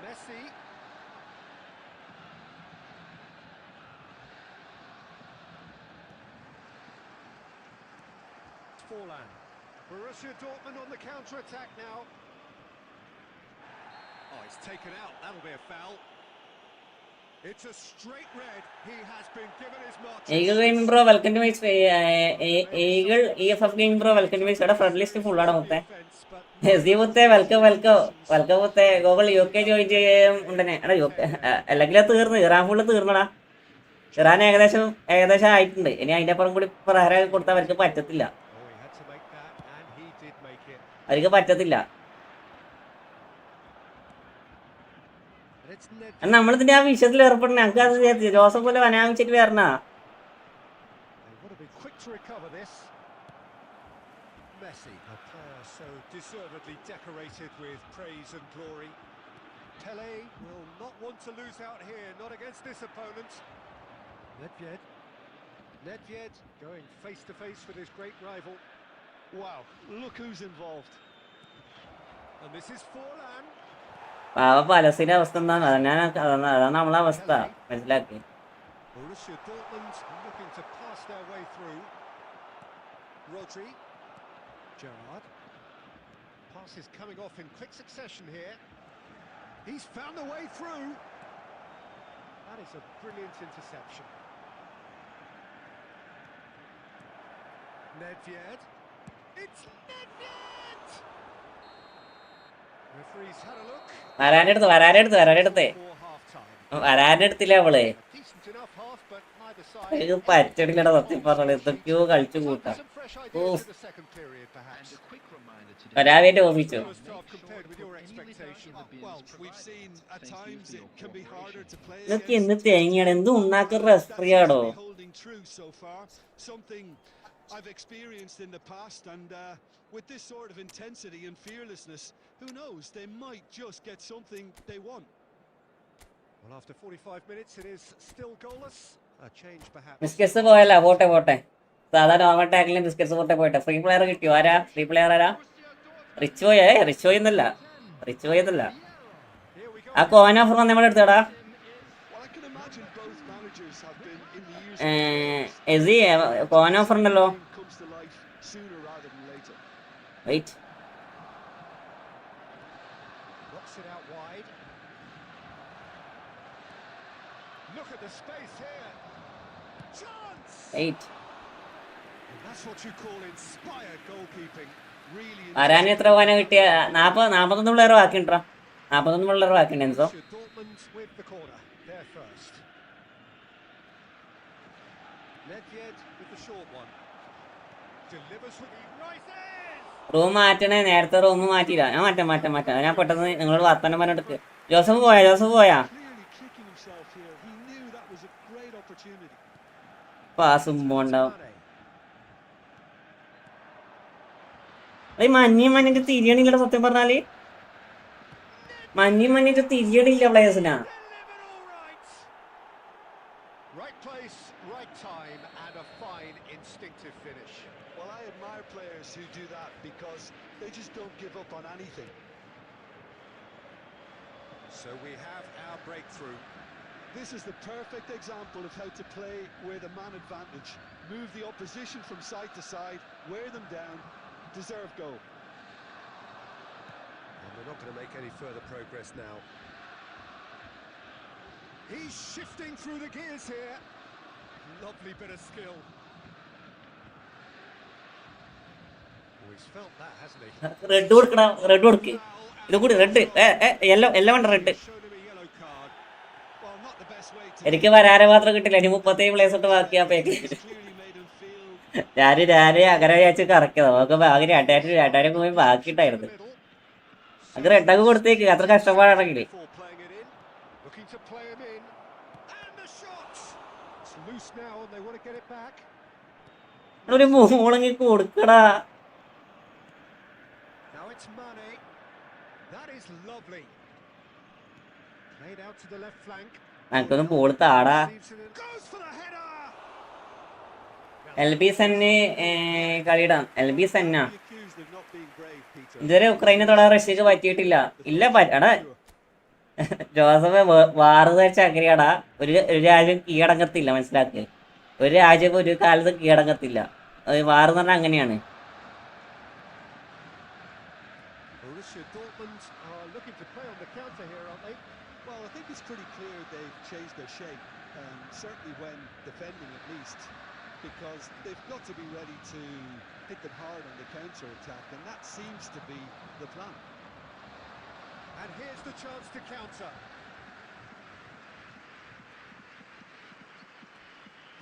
Messi. Forlan. Borussia Dortmund on the counter-attack now. Oh, it's taken out. That'll be a foul. It's a straight red. He has been given his mark. Eagle Gaming Pro, welcome to my Eagle EFF Gaming Pro, welcome to my sort of front list full out of that. See what they welcome with the Google UK join undane. Like Raffle to Irma. Run Agasha item. Any idea for Hara Kurta Patilla? Oh, he had to make that, and he did make it. Ariga Patilla. നമ്മളതിന്റെ ആ വിഷയത്തിൽ ഏർപ്പെടുന്ന ഞങ്ങൾക്ക് Joseph പോലെ വനാമിച്ചിട്ട് വരണ. Messi, a player so deservedly decorated with praise and glory. Pele will not want to lose out here, not against this opponent. Nedved going face to face with his great rival. Wow, look who's involved. And this is Forlan. പലസ്തീൻ്റെ അവസ്ഥ എന്താണ്? അതാണ് നമ്മളെ അവസ്ഥ മനസ്സിലാക്കി. Borussia Dortmund looking to pass their way through. Rodri, Gerrard. Pass is coming off in quick succession here. He's found a way through. That is a brilliant interception. Nedved. It's Nedved. Referee's had a look. വരാനെടുത്തില്ല അവള്. പറ്റടില്ലട സത്യം പറഞ്ഞത് എന്തൊക്കെയോ കളിച്ചു കൂട്ടാം. വരാവേന്റെ ഓഫീസോ ഇതൊക്കെ എന്ത് തേങ്ങയാണ്? എന്തും ഉണ്ടാക്കുന്ന റെഫറിയാടോ. I've experienced in the past, and with this sort of intensity and fearlessness, who knows, they might just get something they want. Well, after 45 minutes it is still goalless. A change perhaps. Biscuits പോയല്ല, പോട്ടെ സാധാ normal ടാക്കിലും biscuits പോട്ടെ. Free player കിട്ടിയോ? ആരാ free player? ആരാ? Rich boy എന്നല്ല ആ കോൻ ഓഫർ വന്ന് നമ്മൾ എടുത്തടാ. എസി കോൻ ഓഫർ ഉണ്ടല്ലോ. വെയിറ്റ്, വരാൻ എത്ര പോകാനാ കിട്ടിയ? 41 പിള്ളേർ ബാക്കിണ്ടോ? 41 പിള്ളേർ ബാക്കിണ്ട്. Enzo Ledfjed with the short one. Delivers with the rises. Room മാറ്റണേ, നേരത്തെ റൂം മാറ്റിയില്ല. ഞാൻ മാറ്റാം. ഞാൻ പെട്ടെന്ന് നിങ്ങളോട് വർത്തമാനം പറഞ്ഞെടുക്ക്. ജോസഫ് പോയാ Clearly kicking himself here. He knew that was a great opportunity. പാസും പോണ്ടാവും. മഞ്ഞിട്ട് തിരിയണില്ല, സത്യം പറഞ്ഞാല് മഞ്ഞിട്ട് തിരിയണില്ല പ്ലേയേഴ്സിനാ. Right place, right time, and a fine instinctive finish. Well, I admire players who do that because they just don't give up on anything. So we have our breakthrough. This is the perfect example of how to play with a man advantage. Move the opposition from side to side, wear them down, deserve goal. And they're not going to make any further progress now. He's shifting through the gears here. Lovely bit of skill. Oh, he's felt that, hasn't he? Red കൊടുക്കണം, red കൊടുക്ക്. ഇത് കൂടി red, എല്ലാം വേണ്ട red. എനിക്ക് വരാരെ മാത്രം കിട്ടില്ല. ഇനി 37 പ്ലേസ് തൊട്ട് ബാക്കിയാപ്പേക്ക് ഞാൻ അങ്ങനെ വിചാരിച്ച് കറക്കിയത്. നമുക്ക് ബാക്കി രണ്ടായിരം പോയി ബാക്കിയിട്ടായിരുന്നു. അത് റെഡൊക്കെ കൊടുത്തേക്ക്, അത്ര കഷ്ടപ്പാടാണെങ്കിൽ. ഒരു മൂളങ്ങി കൊടുക്കടാ. നമുക്കൊന്ന് ബോൾ താടാ. LB സെന്ന് കളിയിടാം. LB സെന്നാ ഇതുവരെ ഉക്രൈനെ തൊടാൻ റഷ്യക്ക് പറ്റിയിട്ടില്ല. ഇല്ല എടാ ജോസഫ് വാറ് വെച്ച അങ്ങനെയാടാ. ഒരു രാജ്യം കീഴടങ്ങത്തില്ല, മനസ്സിലാക്ക്. ഒരു രാജ്യം ഒരു കാലത്ത് കീഴടങ്ങത്തില്ല. വാറ് എന്ന് പറഞ്ഞാൽ അങ്ങനെയാണ്. Well, I think it's pretty clear they've changed their shape, certainly when defending at least, because they've got to be ready to hit them hard on the counter-attack, and that seems to be the plan. And here's the chance to counter.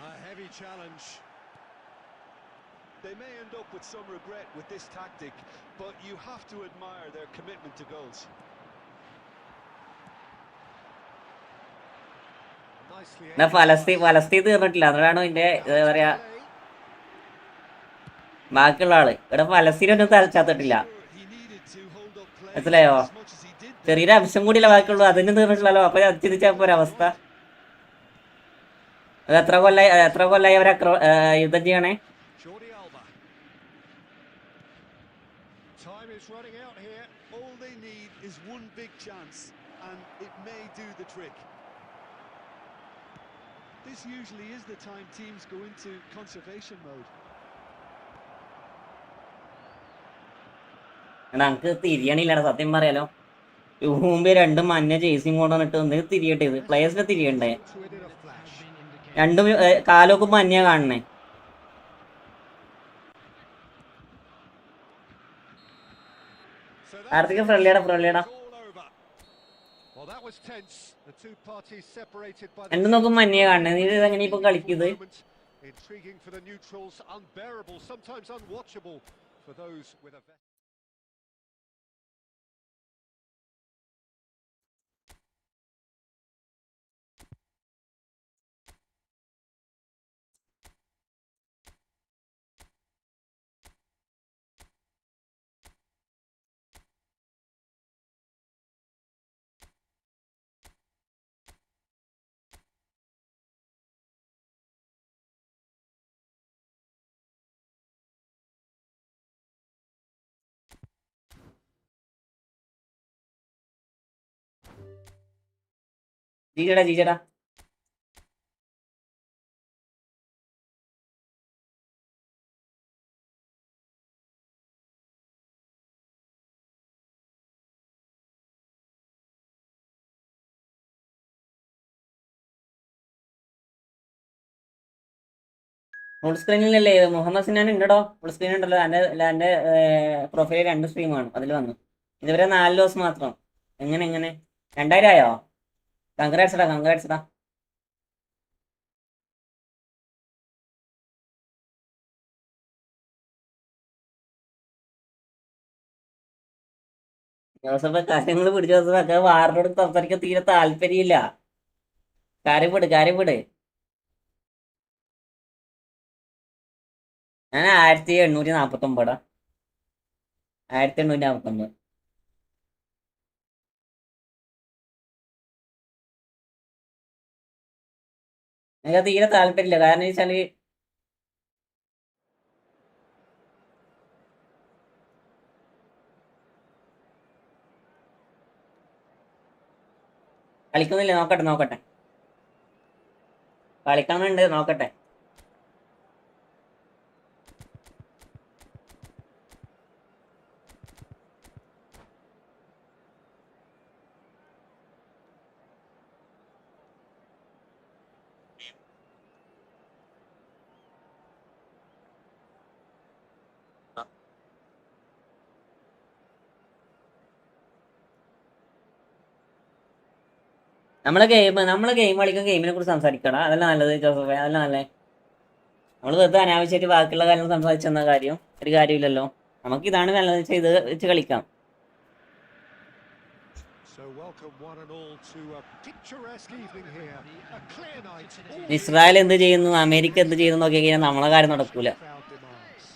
A heavy challenge. They may end up with some regret with this tactic, but you have to admire their commitment to goals. ഫലസ്തീൻ തീർന്നിട്ടില്ല. അതാണ് ഇതിന്റെ എന്താ പറയാ, ബാക്കിയുള്ള ആള് ഇവിടെ ഫലസ്തീനൊന്നും തലച്ചാത്തിട്ടില്ല, മനസ്സിലായോ? ചെറിയൊരു അംശം കൂടിയല്ല ബാക്കിയുള്ളൂ, അതിനും തീർന്നിട്ടില്ലല്ലോ. അപ്പൊ ചിന്തിച്ചാ പോരവസ്ഥ. അത് എത്ര കൊല്ലായി അവരെ യുദ്ധം ചെയ്യണേ. This usually is the time teams go into conservation mode. നമുക്ക് തിരിയണില്ലടാ, സത്യം പറയാലോ. മുമ്പ് 2 മഞ്ഞ ചേസിങ് കൊണ്ടുവന്നിട്ട് ഒന്ന് തിരിയട്ടെ. ഇത് പ്ലേയേഴ്സിനെ തിരിയണ്ടേ? രണ്ടും കാലൊക്കെ മഞ്ഞ കാണണേ. ആർത്തിക്ക് ഫ്രണ്ട്ലിയാടാ. രണ്ടും നോക്കും മഞ്ഞ കാണണേ. നീ ഇതെങ്ങനെ ഇപ്പൊ കളിക്കുന്നത്? Intriguing for the neutrals, unbearable, sometimes unwatchable for those with a ജീജടാ. ഫുൾ സ്ക്രീനിലല്ലേ മുഹമ്മദ് സിനാൻ ഉണ്ടോ? ഫുൾ സ്ക്രീൻ ഉണ്ടല്ലോ. എൻ്റെ പ്രൊഫൈൽ 2 സ്ട്രീമാണ്, അതിൽ വന്നു. ഇതുവരെ 4 ദിവസം മാത്രം. എങ്ങനെ 2000 ആയോ? കൺഗ്രാറ്റ്സ്ടാ. ജോസഫ് കാര്യങ്ങൾ പിടിച്ചു ജോസഫൊക്കെ വാറിനോട് സംസാരിക്കാൻ തീരെ താല്പര്യമില്ല. കാര്യപ്പെട് കാര്യപ്പെട്. ഞാൻ 1849. 1849. എനിക്ക് തീരെ താല്പര്യമില്ല. കാരണം വെച്ചാല് കളിക്കുന്നില്ല. നോക്കട്ടെ നോക്കട്ടെ, കളിക്കണമെന്നുണ്ട്, നോക്കട്ടെ. നമ്മളെ ഗെയിം കളിക്കാൻ ഗെയിമിനെ കുറിച്ച് സംസാരിക്കണം. അതല്ല നല്ലത് ജോസഫേ, അതല്ല നല്ലത്. നമ്മൾ വെറുതെ അനാവശ്യമായിട്ട് ബാക്കിയുള്ള കാര്യങ്ങൾ സംസാരിച്ചെന്ന ഒരു കാര്യമില്ലല്ലോ. നമുക്ക് ഇതാണ് നല്ലത് വെച്ചാൽ ഇത് വെച്ച് കളിക്കാം. So welcome one and all to a picturesque evening here. A clear night. Israel എന്ത് ചെയ്യുന്നു, അമേരിക്ക എന്ത് ചെയ്യുന്നു നോക്കി കഴിഞ്ഞാൽ നമ്മളെ കാര്യം നടക്കൂല. Crowd demands.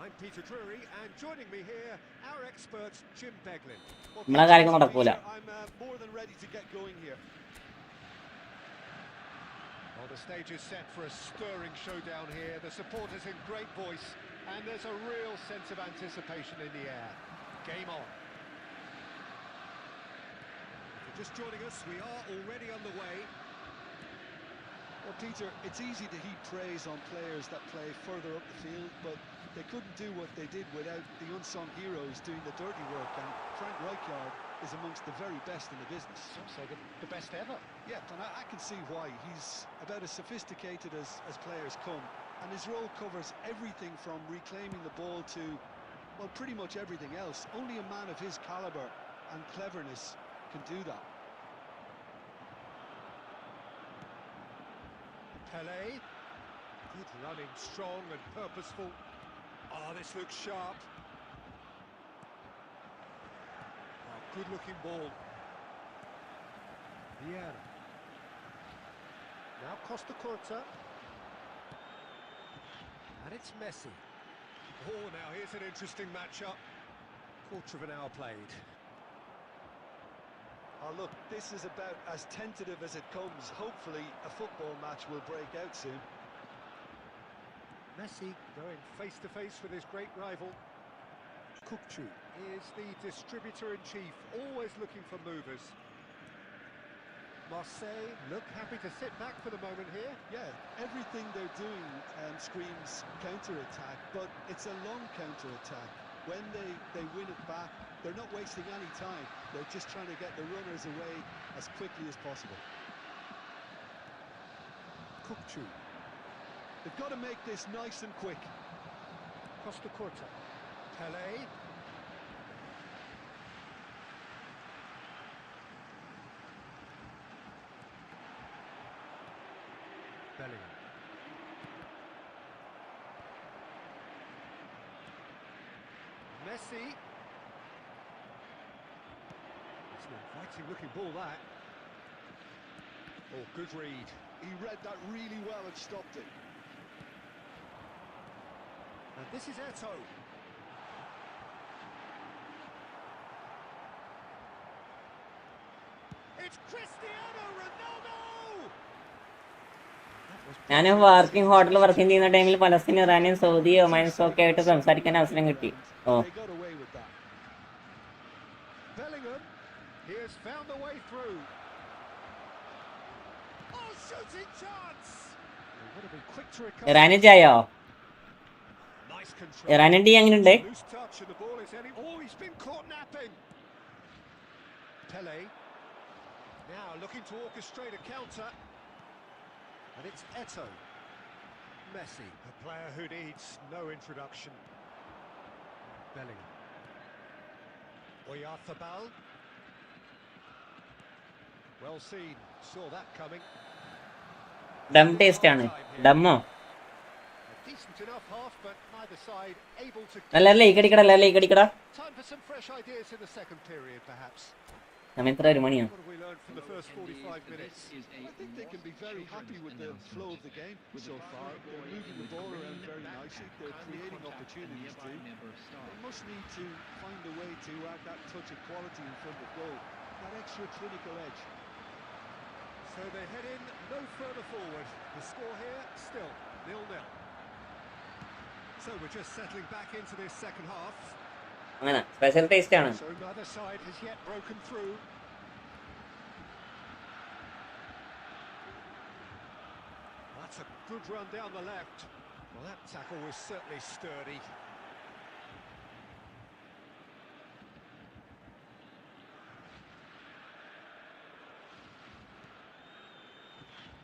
I'm Peter Drury, and joining me here, our expert Jim Beglin. നമ്മളെ കാര്യങ്ങൾ നടക്കൂല. I'm more than ready to get going here. Well, the stage is set for a stirring showdown here. The supporters in great voice, and there's a real sense of anticipation in the air. Game on. If you're just joining us, we are already underway. Well, Peter, it's easy to heap praise on players that play further up the field, but they couldn't do what they did without the unsung heroes doing the dirty work, and Frank Rijkaard is amongst the very best in the business. Some say the best ever. Yeah, and I can see why. He's about as sophisticated as players come, and his role covers everything from reclaiming the ball to, well, pretty much everything else. Only a man of his calibre and cleverness can do that. Pele, good running, strong and purposeful. Oh, this looks sharp. Oh, good looking ball. Vieira. Now Costa Curta. And it's Messi. Oh, now here's an interesting matchup. Quarter of an hour played. Oh, look, this is about as tentative as it comes. Hopefully a football match will break out soon. Messi going face-to-face with his great rival. Kukçu is the distributor-in-chief, always looking for movers. Marseille look happy to sit back for the moment here. Yeah, everything they're doing screams counter-attack, but it's a long counter-attack. When they win it back, they're not wasting any time. They're just trying to get the runners away as quickly as possible. Kukçu. They've got to make this nice and quick. Costa Curta. Pele. Bellingham. Messi. It's an inviting looking ball, that. Oh, good read. He read that really well and stopped it. And this is Eto'o. It's Cristiano Ronaldo! ഞാൻ working ഹോട്ടലിൽ working ചെയ്യുന്ന ടൈമിൽ Palestine, Iranian, Saudi, ഒമാൻസും ഒക്കെ ആയിട്ട് സംസാരിക്കാൻ അവസരം കിട്ടി. ഓ, They got away with that. Bellingham, he has found the way through. Oh, shooting chance! They would have been quick to recover. Iranian ചായോ? Nice control. ഇറാനിയൻ ടീ എങ്ങനെയുണ്ട്? Loose touch and the ball is heading. Oh, he's been caught napping. Pele. Now looking to orchestrate a counter. And it's Eto'o. Messi, a player who needs no introduction. Bellingham. Oyarzabal. Well seen. Saw that coming. Dum taste ആണ്. ഡമ്മോ? A decent enough half, but neither side able to. എല്ലാവരും like അടിക്കടാ, എല്ലാവരും like അടിക്കടാ. Time for some fresh ideas in the second period, perhaps. സമയം എത്ര 1 മണിയാണ്? What have we learned from the first 45 minutes? I think they can be very happy with the flow of the game so far. They're moving the ball around very nicely. They're creating opportunities too. They must need to find a way to add that touch of quality in front of goal, that extra clinical edge. So they head in no further forward. The score here still 0-0. So we're just settling back into this second half. അങ്ങനെ special taste ആണ്. So neither side has yet broken through. That's a good run down the left. Well, that tackle was certainly sturdy.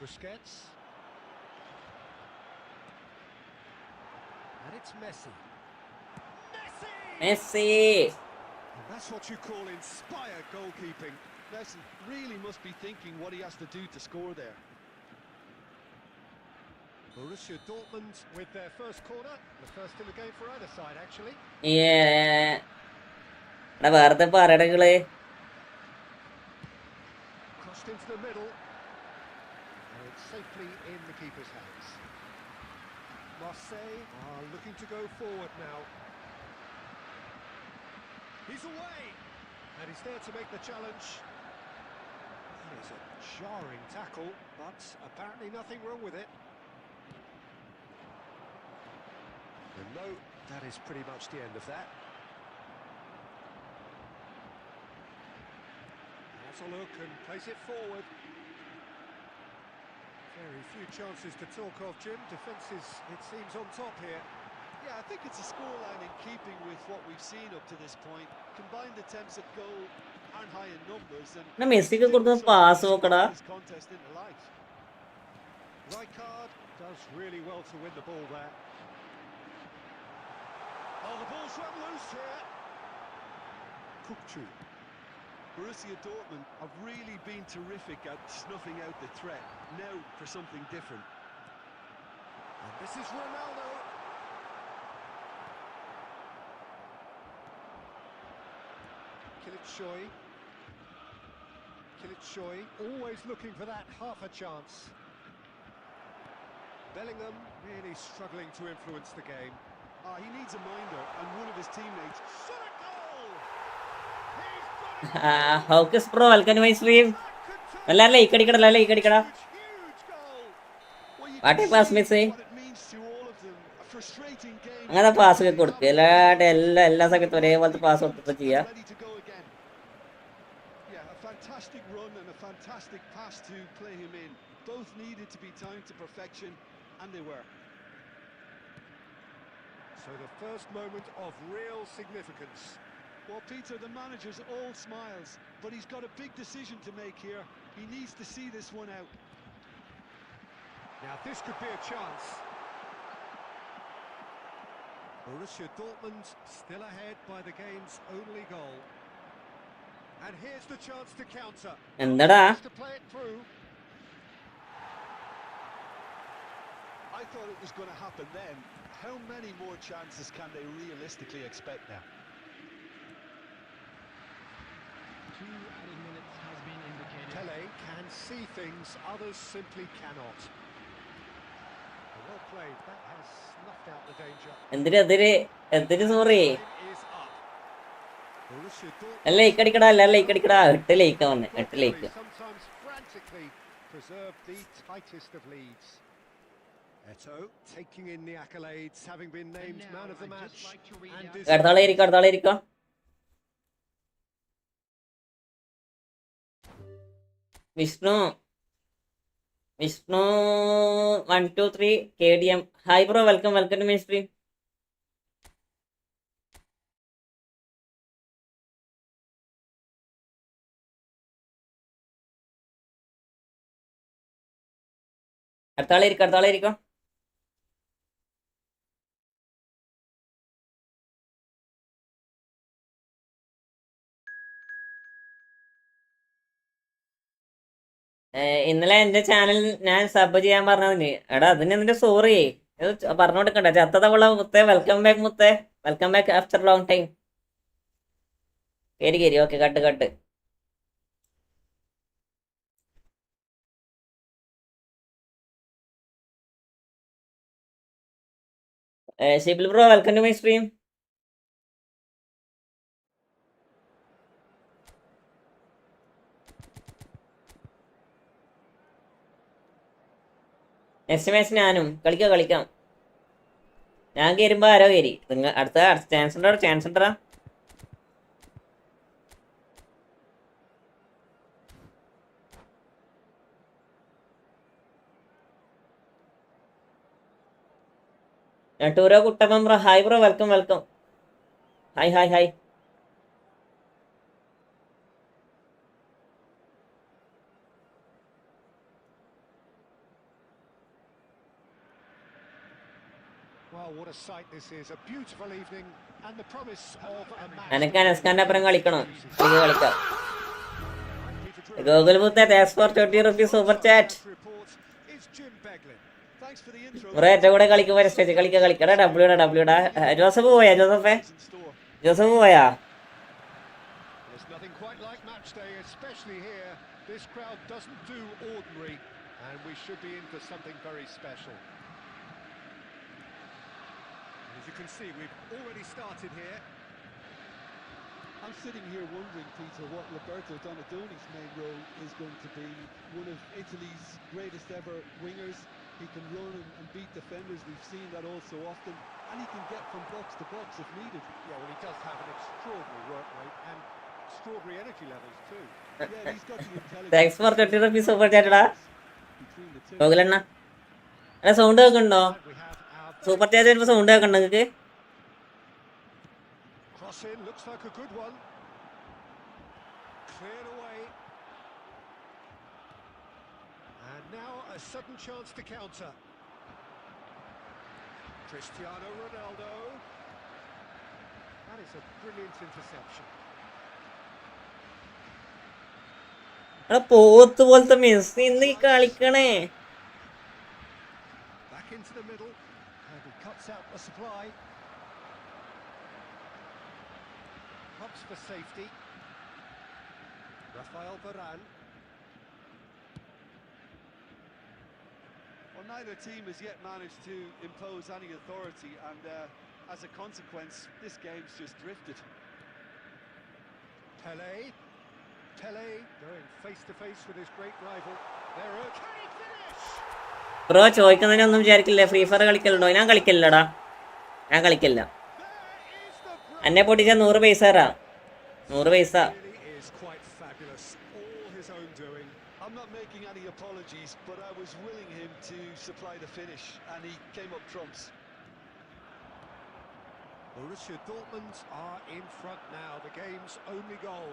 Busquets. And it's Messi. Messi. And that's what you call inspired goalkeeping. Messi really must be thinking what he has to do to score there. Borussia Dortmund with their first corner, the first in the game for either side, actually. എടാ വെറുതെ പറയടകള്. Crossed into the middle, and it's safely in the keeper's hands. Marseille are looking to go forward now. He's away, and he's there to make the challenge. That is a jarring tackle, but apparently nothing wrong with it. And no, that is pretty much the end of that. Has a look and plays it forward. Very few chances to talk of, Jim. Defence is, it seems, on top here. Yeah, I think it's a scoreline in keeping with what we've seen up to this point. Combined attempts at goal aren't high in numbers, and മെസ്സിക്ക് കൊടുക്കുന്ന pass നോക്കടാ. this contest into life. Rijkaard does really well to win the ball there. Oh, the ball's run loose here. Kukçu. Borussia Dortmund have really been terrific at snuffing out the threat. Now for something different. And this is Ronaldo. Kılıçsoy, always looking for that half a chance. Bellingham really struggling to influence the game. He needs a minder, and one of his teammates. Shot a goal! He's ഹൗക്കസ് bro welcome to my stream. എല്ലാവരും like അടിക്കടാ, എല്ലാവരും like അടിക്കടാ. What a pass miss. അങ്ങനെ pass ഒക്കെ കൊടുക്കുക. എല്ലാ സമയത്തും ഒരേപോലത്തെ പാസ് കൊടുത്തിട്ട് ചെയ്യാ. Fantastic run and a fantastic pass to play him in. Both needed to be timed to perfection, and they were. So the first moment of real significance. Well, Peter, the manager's all smiles, but he's got a big decision to make here. He needs to see this one out. Now this could be a chance. Borussia Dortmund still ahead by the game's only goal. And here's the chance to counter. എന്താടാ? To play it through. I thought it was going to happen then. How many more chances can they realistically expect now? 2 added minutes has been indicated. Pele can see things others simply cannot. Well played. That has snuffed out the danger. എന്തിന് sorry. Time is up. Borussia Dortmund എല്ലാം like അടിക്കടാ, എല്ലാവരും like അടിക്കടാ. 8 Lyca വന്നെ, 8 like. sometimes frantically preserve the tightest of leads. Eto taking in the accolades, having been named man of the match. അടുത്താളെ ഇരിക്കാം. Vishnu 1 2 3 KDM. Hi bro, welcome to my stream. അടുത്താളെ ഇരിക്കാം. ഇന്നലെ എന്റെ ചാനൽ ഞാൻ സബ് ചെയ്യാൻ പറഞ്ഞതിന് എടാ അതിന് നിന്റെ സോറി. ഇത് പറഞ്ഞോണ്ടിരിക്കണ്ട ചത്തതവള മുത്തേ, വെൽക്കം ബാക്ക് മുത്തേ, welcome back after long time. കേരി കേരി, okay, cut cut. Shibil bro, welcome to my stream. Next match ഞാനും കളിക്കാം. ഞാൻ കയറുമ്പോ ആരോ കയറി. നിങ്ങൾ അടുത്ത ചാൻസ് ഉണ്ടോ? ടൂരോ Kuttappan bro, hi bro, welcome. Hi. Well, what a sight this is. A beautiful evening and the promise of a match. എനിക്ക് അനസ്കാന്റെ അപ്പുറം കളിക്കണം. കളിക്കാം. ഗൂഗിൾ മുത്തേ, thanks for 20 rupees super chat. Bro ഏറ്റവും കൂടെ കളിക്കുമ്പോൾ സ്റ്റേജ് കളിക്കടാ. ഡബ്ല്യൂടാ. ജോസഫ് പോയാ? ജോസഫ് പോയാ? There's nothing quite like match day, especially here. This crowd doesn't do ordinary, and we should be in for something very special. As you can see, we've already started here. I'm sitting here wondering, Peter, what Roberto Donadoni's main role is going to be. One of Italy's greatest ever wingers. He can run and beat defenders. We've seen that all so often. And he can get from box to box if needed. Yeah, well, he does have an extraordinary work rate and extraordinary energy levels too. Yeah, he's got the intelligence. Thanks for 20 rupees super ചാറ്റടാ. Between the two. ഗൂഗിളണ്ണ അല്ല, sound കേൾക്കണ്ടോ? We have our super chat വരുമ്പോ sound കേൾക്കണ്ടോ നിങ്ങൾക്ക്? cross in, looks like a good one. Cleared away. And now a sudden chance to counter. Cristiano Ronaldo. That is a brilliant interception. പോത്ത് പോലത്തെ Messi ഇന്ന് കളിക്കണേ. Back into the middle. And he cuts out the supply. Hubs for safety. Rafael Varane. Well, neither team has yet managed to impose any authority, and as a consequence, this game's just drifted. Pele going face to face with his great rival. Can he finish? Bro ചോദിക്കുന്നതിനൊന്നും വിചാരിക്കില്ല. Free fire കളിക്കലുണ്ടോ? ഞാൻ കളിക്കില്ലടാ. There is the എന്നെ പൊട്ടിച്ച 100 പൈസ തരാ. 100 പൈസ. really is quite fabulous. All his own doing. I'm not making any apologies, but I was willing him to supply the finish, and he came up trumps. Borussia Dortmund are in front now. The game's only goal.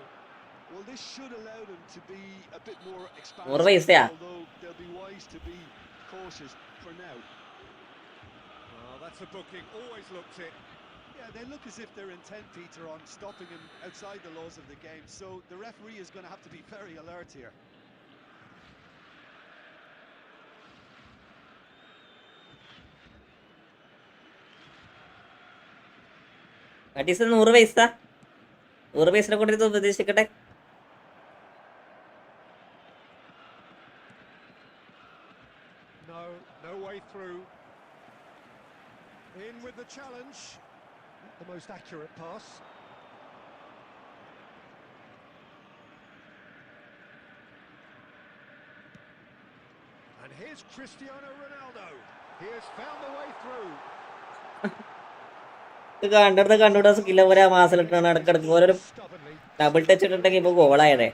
Well, this should allow them to be a bit more 100 expansive, പൈസയാ? although they'll be wise to be cautious for now. Well, that's a booking. Always looked it. Yeah, they look as if they're intent, Peter, on stopping him outside the laws of the game, so the referee is going to have to be very alert here. അറ്റീസ് 100 പൈസ. 100 പൈസനെ കൊണ്ടിട്ട് ഉപദേശിക്കട്ടെ. No way through. In with the challenge. Not the most accurate pass. And here's Cristiano Ronaldo. He has found the way through. കണ്ടുകൂടാ സ്കില്ല പോലെ മാസിലിട്ടാണ് ഇടക്കിടക്ക് ഓരോ Stubbornly. Double touch ഇട്ടിട്ടെങ്കിൽ ഇപ്പൊ ഗോളായതേ.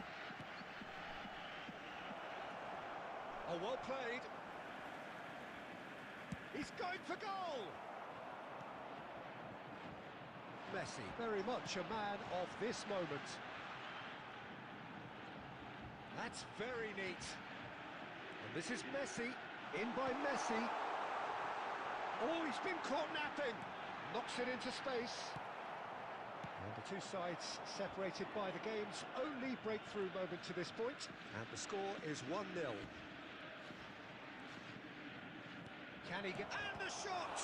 Oh, well played. He's going for goal. Messi, very much a man of this moment. That's very neat. And this is Messi, in by Messi. Oh, he's been caught napping. Knocks it into space. And the two sides separated by the game's only breakthrough moment to this point. And the score is 1-0. Can he get and the shots?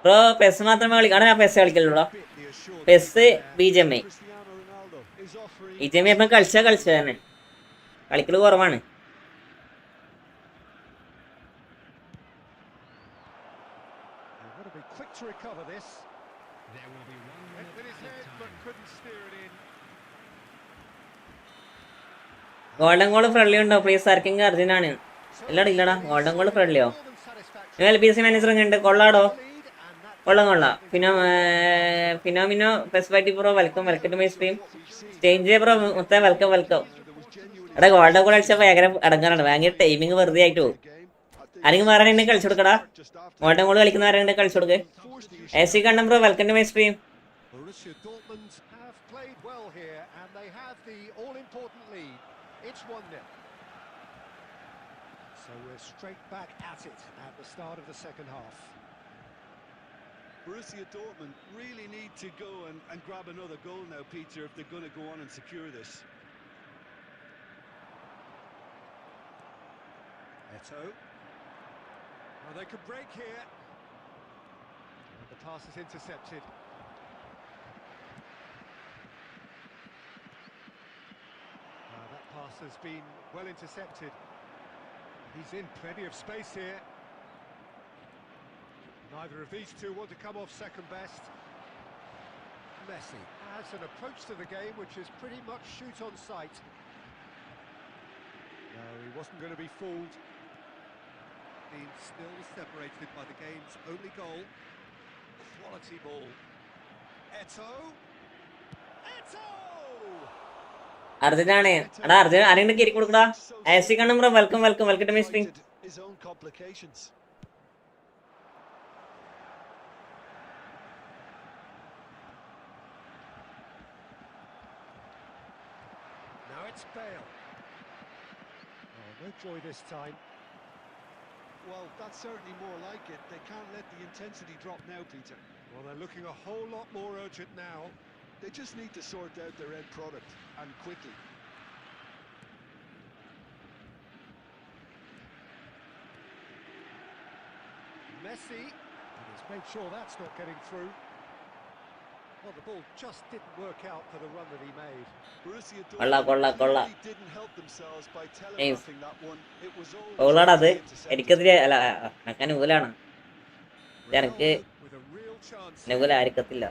Bro PES മാത്രമേ കളിക്കാണ് ഞാൻ PES കളിക്കലുള്ളൂ Bit the assured PES keeper there. BGMI Cristiano Ronaldo is offering BGMI അപ്പം കളിച്ച തന്നെ കളിക്കൽ കുറവാണ് They've got to be quick to recover this. There will be 1 Hit minute with his head added but time. couldn't steer it in. Golden goal friendly ഉണ്ടോ please ആർക്കെങ്കിലും അർജന്റാണ് എല്ലാടും ഇല്ലടാ golden goal ഫ്രണ്ട്ലിയോ LPC മാനേജർ ഉണ്ട് കൊള്ളാടോ കൊള്ളാം ഫിനോമിനോ പെസ്പാറ്റി bro welcome to my stream strange bro മുത്ത വെൽക്കം എടാ ഗോൾഡൻ ഗോൾ അടിച്ചപ്പോൾ ഭയങ്കര അടങ്ങാറാണ് ഭയങ്കര ടൈമിങ് വെറുതെ ആയിട്ട് പോകും ആരെങ്കിലും വേറെ ഉണ്ടെങ്കിൽ കളിച്ചു കൊടുക്കടാ ഗോൾഡൻ ഗോൾ കളിക്കുന്ന ആരെങ്കിലും കളിച്ചു കൊടുക്ക് AC കണ്ണം bro welcome to my stream Borussia Dortmund have played well here and they have the all-important lead. It's 1-0. So we're straight back at it at the start of the second half. Borussia Dortmund really need to go and grab another goal now, Peter, if they're going to go on and secure this. Eto. Well, they could break here. And the pass is intercepted. That pass has been well intercepted. He's in plenty of space here. Neither of these two want to come off second best. Messi has an approach to the game which is pretty much shoot on sight. No, he wasn't going to be fooled. Being still separated by the game's only goal. Quality ball. Eto. Eto! അർജന്റാണ് എടാ urgent ആരെങ്കിലും കയറി കൊടുക്കടാ AC കണ്ണം bro welcome to my stream His own complications. Now it's Bale. Oh, no joy this time. Well, that's certainly more like it. They can't let the intensity drop now, Peter. Well, they're looking a whole lot more urgent now. They just need to sort out their end product, and quickly. Messi, and he's made sure that's not getting through. Well, the ball just didn't work out for the run that he made. Borussia കൊള്ളാം Dortmund കൊള്ളാം really didn't help themselves by James. telegraphing that one. It was all കൊള്ളാടാ അത് intercepted. എനിക്കെതിരെ അല്ല ഞാൻ നുകൂലാണ് എനിക്ക് Ronaldo with a real chance. നുകൂലായിരിക്കത്തില്ല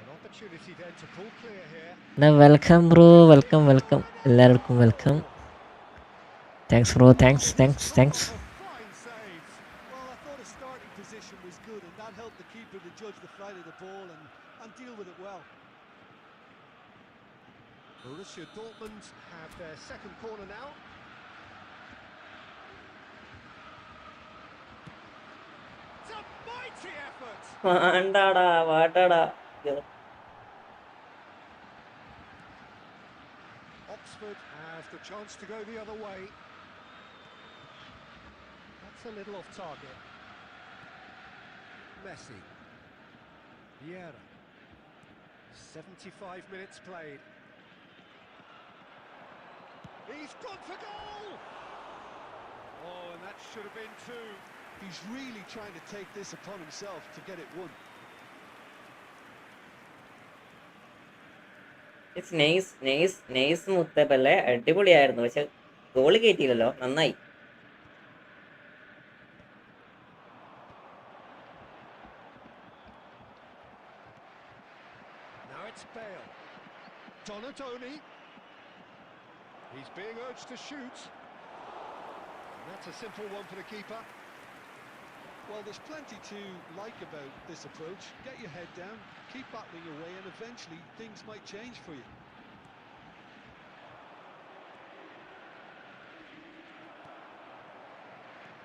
An opportunity then to pull clear here. എന്നാ welcome bro welcome എല്ലാവർക്കും welcome thanks bro thanks A fine save. Well, I thought his starting position was good, and that helped the keeper to judge the flight of the ball and deal with it well. Borussia Dortmund have their second corner now. It's a mighty effort. വേണ്ടാടാ വാട്ടാടാ Oxford has the chance to go the other way. That's a little off target. Messi. Vieira. 75 minutes played. He's gone for goal! Oh, and that should have been two. He's really trying to take this upon himself to get it won. Nice മുത്തപ്പല്ലേ അടിപൊളിയായിരുന്നു പക്ഷെ goal കയറ്റിയില്ലല്ലോ നന്നായി Now it's Bale. Donatoni. He's being urged to shoot. And that's a simple one for the keeper. Well, there's plenty to like about this approach. Get your head down, keep battling away, and eventually things might change for you.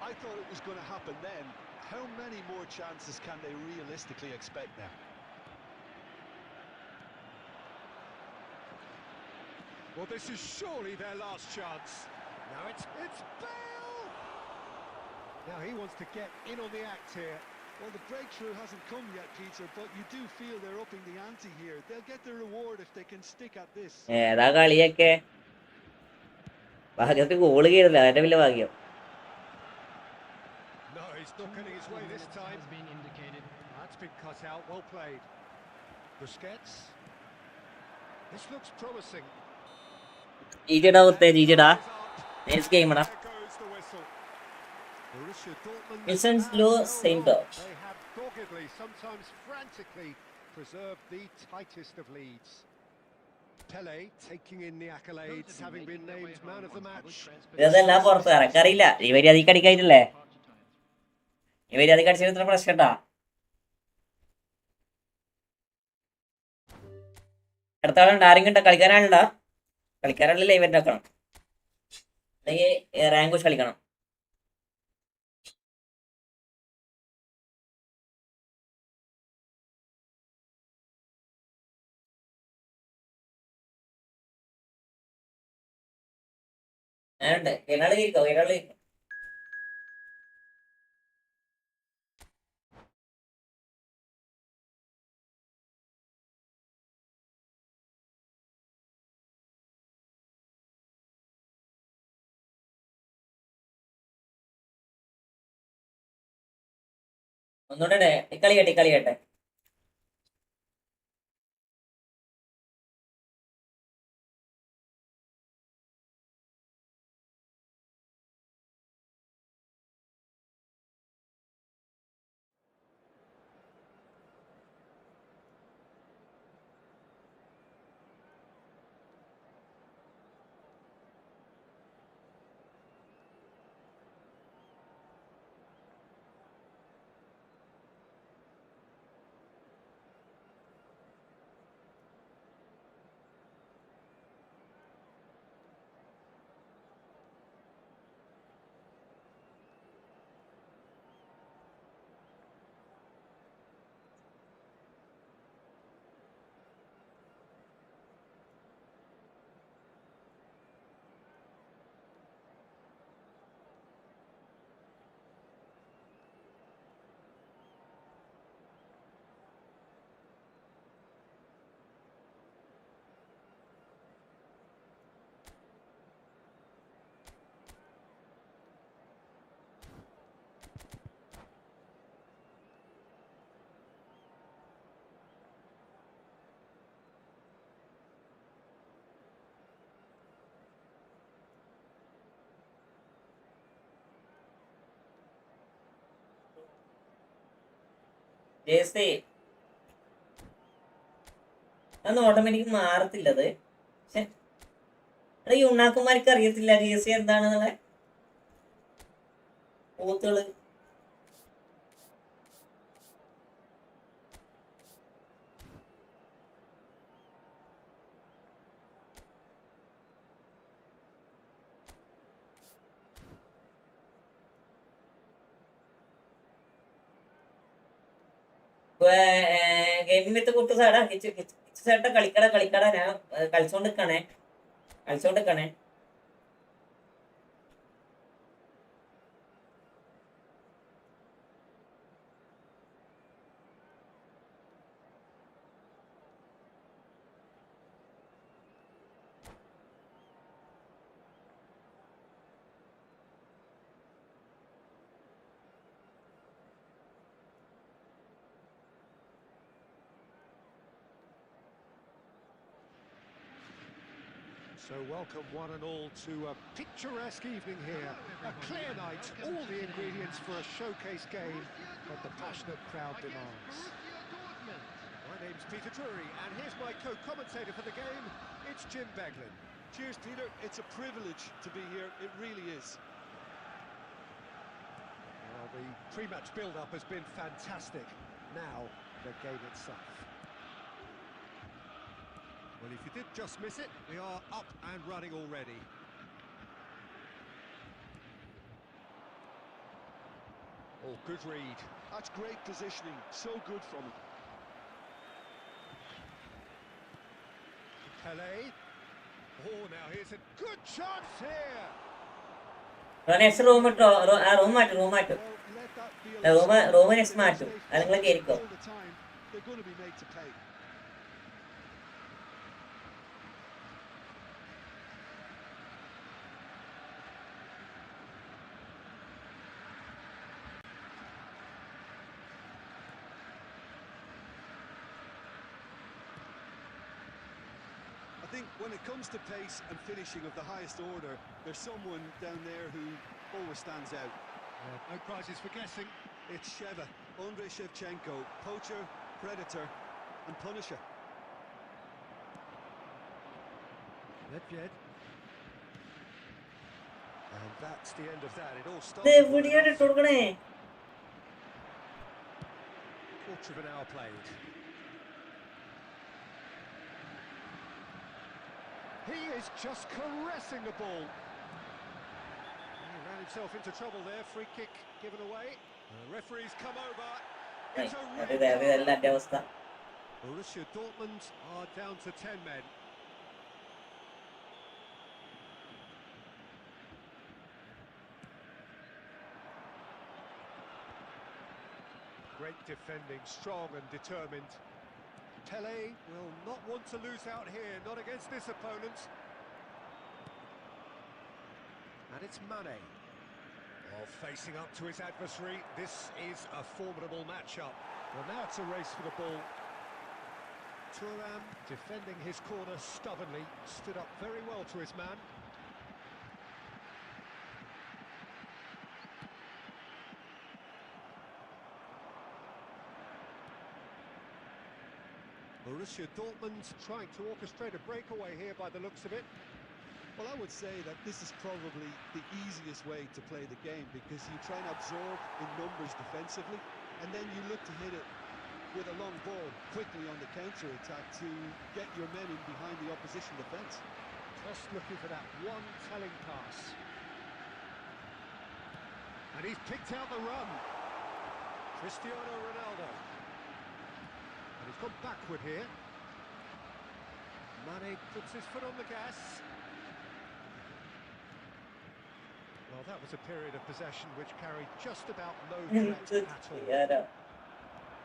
I thought it was going to happen then. How many more chances can they realistically expect now? Well, this is surely their last chance. Now it's Bale! Now he wants to get in on the act here. Well, the breakthrough hasn't come yet, Peter, but you do feel they're upping the ante here. They'll get their reward if they can stick at this. ഏതാ കളിയൊക്കെ ഭാഗ്യത്തിൽ goal കയറില്ല അതിന്റെ വലിയ ഭാഗ്യം No, he's he's not getting his way this time. Has been indicated. That's been cut out, well played. Busquets. This looks promising. ഈജിടാ കുത്തേ ഈജിടാ next game എടാ There goes the whistle. Borussia Dortmund Wilson's have low, no same hope. dodge. They have doggedly, sometimes frantically, preserved the tightest of leads. Pele taking in the accolades, having been named man of the match. ഇതെല്ലാം പുറത്ത് ഇറക്കറിയില്ല ഈ വരി അധികം അടിക്കായിട്ടില്ലേ ഈ വരി അധികം അടിച്ചിട്ട് ഇത്ര പ്രശ്നം ഉണ്ടാ അടുത്ത ആളുണ്ട് ആരെങ്കിലും കളിക്കാനാളുണ്ടാ കളിക്കാനാണല്ലേ ഇവന്റ് ആക്കണം അല്ലെങ്കിൽ റാങ്ക് വെച്ച് കളിക്കണം ഞാനുണ്ട് ഏനാള് കേൾക്കോ ഏനാള് കേൾക്കോ ഒന്നുകൂടെ കളി കേട്ടെ ജേസി അതൊന്നും ഓട്ടോമാറ്റിക് മാറത്തില്ലത് പക്ഷെ ഈ ഉണ്ണാക്കുമാർക്ക് അറിയത്തില്ല ജേസി എന്താണെന്നുള്ള പോത്തുകള് ഗെയിമിംഗ് വിത്ത് കുട്ടു സാടാ ചേട്ടാ കളിക്കട ഞാൻ കളിച്ചോണ്ടിരിക്കണേ So welcome one and all to a picturesque evening here. A clear night, all the ingredients for a showcase game that the passionate crowd demands. My name's Peter Drury, and here's my co-commentator for the game. It's Jim Beglin. Cheers, Peter. It's a privilege to be here. It really is. Well, the pre-match build-up has been fantastic. Now, the game itself. Well, if you did just miss it, we are up and running already. Oh, good read. That's great positioning. So good from him. Pele. Oh, now here's a good chance here. Next room ഇട്ടോ room മാറ്റും Well, let that be a room next മാറ്റും അത് നിങ്ങൾ കേൾക്കോ all the time. They're going to be made to pay. think when it comes to pace and finishing of the highest order, there's someone down there who always stands out. No prizes for guessing. It's Sheva, Andrei Shevchenko, poacher, predator, and punisher. Nedved. And that's the end of that. It all ഇത് started well എവിടെയാണ് ഇട്ട് enough. കൊടുക്കണേ? Quarter of an hour played. He is just caressing the ball. He ran himself into trouble there. Free kick given away. Referees come over. It's a red അതല്ല card. എന്റെ അവസ്ഥ. Borussia Dortmund are down to 10 men. Great defending, strong and determined. Pele will not want to lose out here, not against this opponent. And it's Mane. Well, facing up to his adversary, this is a formidable matchup. Well, now it's a race for the ball. Thuram defending his corner stubbornly, stood up very well to his man. Borussia Dortmund trying to orchestrate a breakaway here by the looks of it. Well, I would say that this is probably the easiest way to play the game because you try and absorb in numbers defensively and then you look to hit it with a long ball quickly on the counter-attack to get your men in behind the opposition defence. Just looking for that one telling pass. And he's picked out the run. Cristiano Ronaldo. And he's gone backward here. Mane puts his foot on the gas. Well, that was a period of possession which carried just about no threat at all. ചെയ്യാനോ?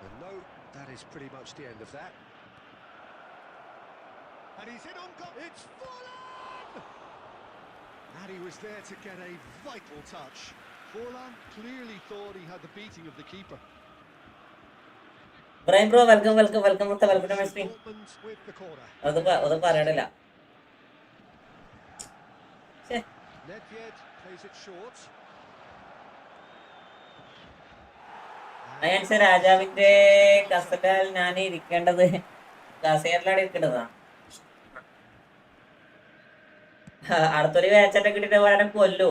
And no, that is pretty much the end of that. And he's in on goal. It's Forlan! And he was there to get a vital touch. Forlan clearly thought he had the beating of the keeper. Brian bro, welcome to my stream. Dortmund with the corner. അത് പറയണില്ല. ശ്ശേ. Nedved plays it short. Ayan's രാജാവിന്റെ കസേരയിൽ ഞാൻ ഇരിക്കേണ്ടത് കസേരയിലാണ് ഇരിക്കേണ്ടതാ. അടുത്തൊരു മാച്ചൊക്കെ കിട്ടിട്ട് പറയാൻ കൊല്ലു.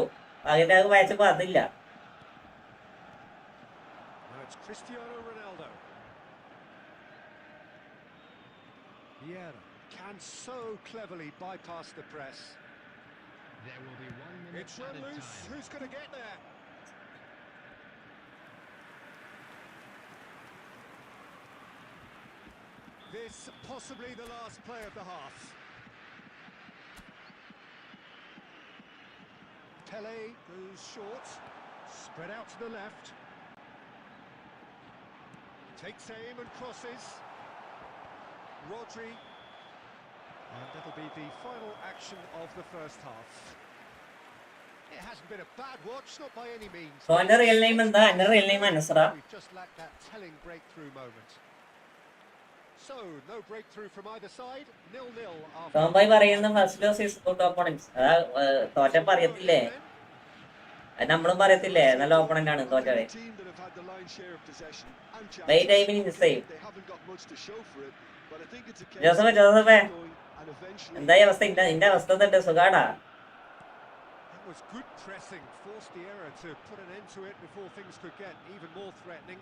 അതിന്റെ മാച്ചപ്പോ അതില്ല. Now it's Cristiano Ronaldo. Vieira can so cleverly bypass the press. There will be 1 minute It's run added loose. time. Who's going to get there? This possibly the last play of the half. Pele goes short, spread out to the left. Takes aim and crosses. Rodri. And that'll be the final action of the first half. It hasn't been a bad watch, not by any means. So എന്റെ real name എന്താ? എന്റെ real name അനസ്ര. We've just lacked that telling breakthrough moment. So, no breakthrough from either side. 0-0 after. സോംബായി പറയുന്ന first loss is good opponents. അതാ തോറ്റപ്പോ അറിയത്തില്ലേ? അത് നമ്മളും പറയത്തില്ലേ നല്ല ഓപ്പണന്റ് ആണ് തോറ്റവരെ. Team that have had the lion's share of possession and Late chances. evening is safe. They haven't got much to show for it, but I think it's a case ജോസഫേ, of ജോസഫേ. going and eventually എന്തായി അവസ്ഥ? നിന്റെ അവസ്ഥ എന്തുണ്ട്? സുഖാടാ? That was good pressing, forced the error to put an end to it before things could get even more threatening.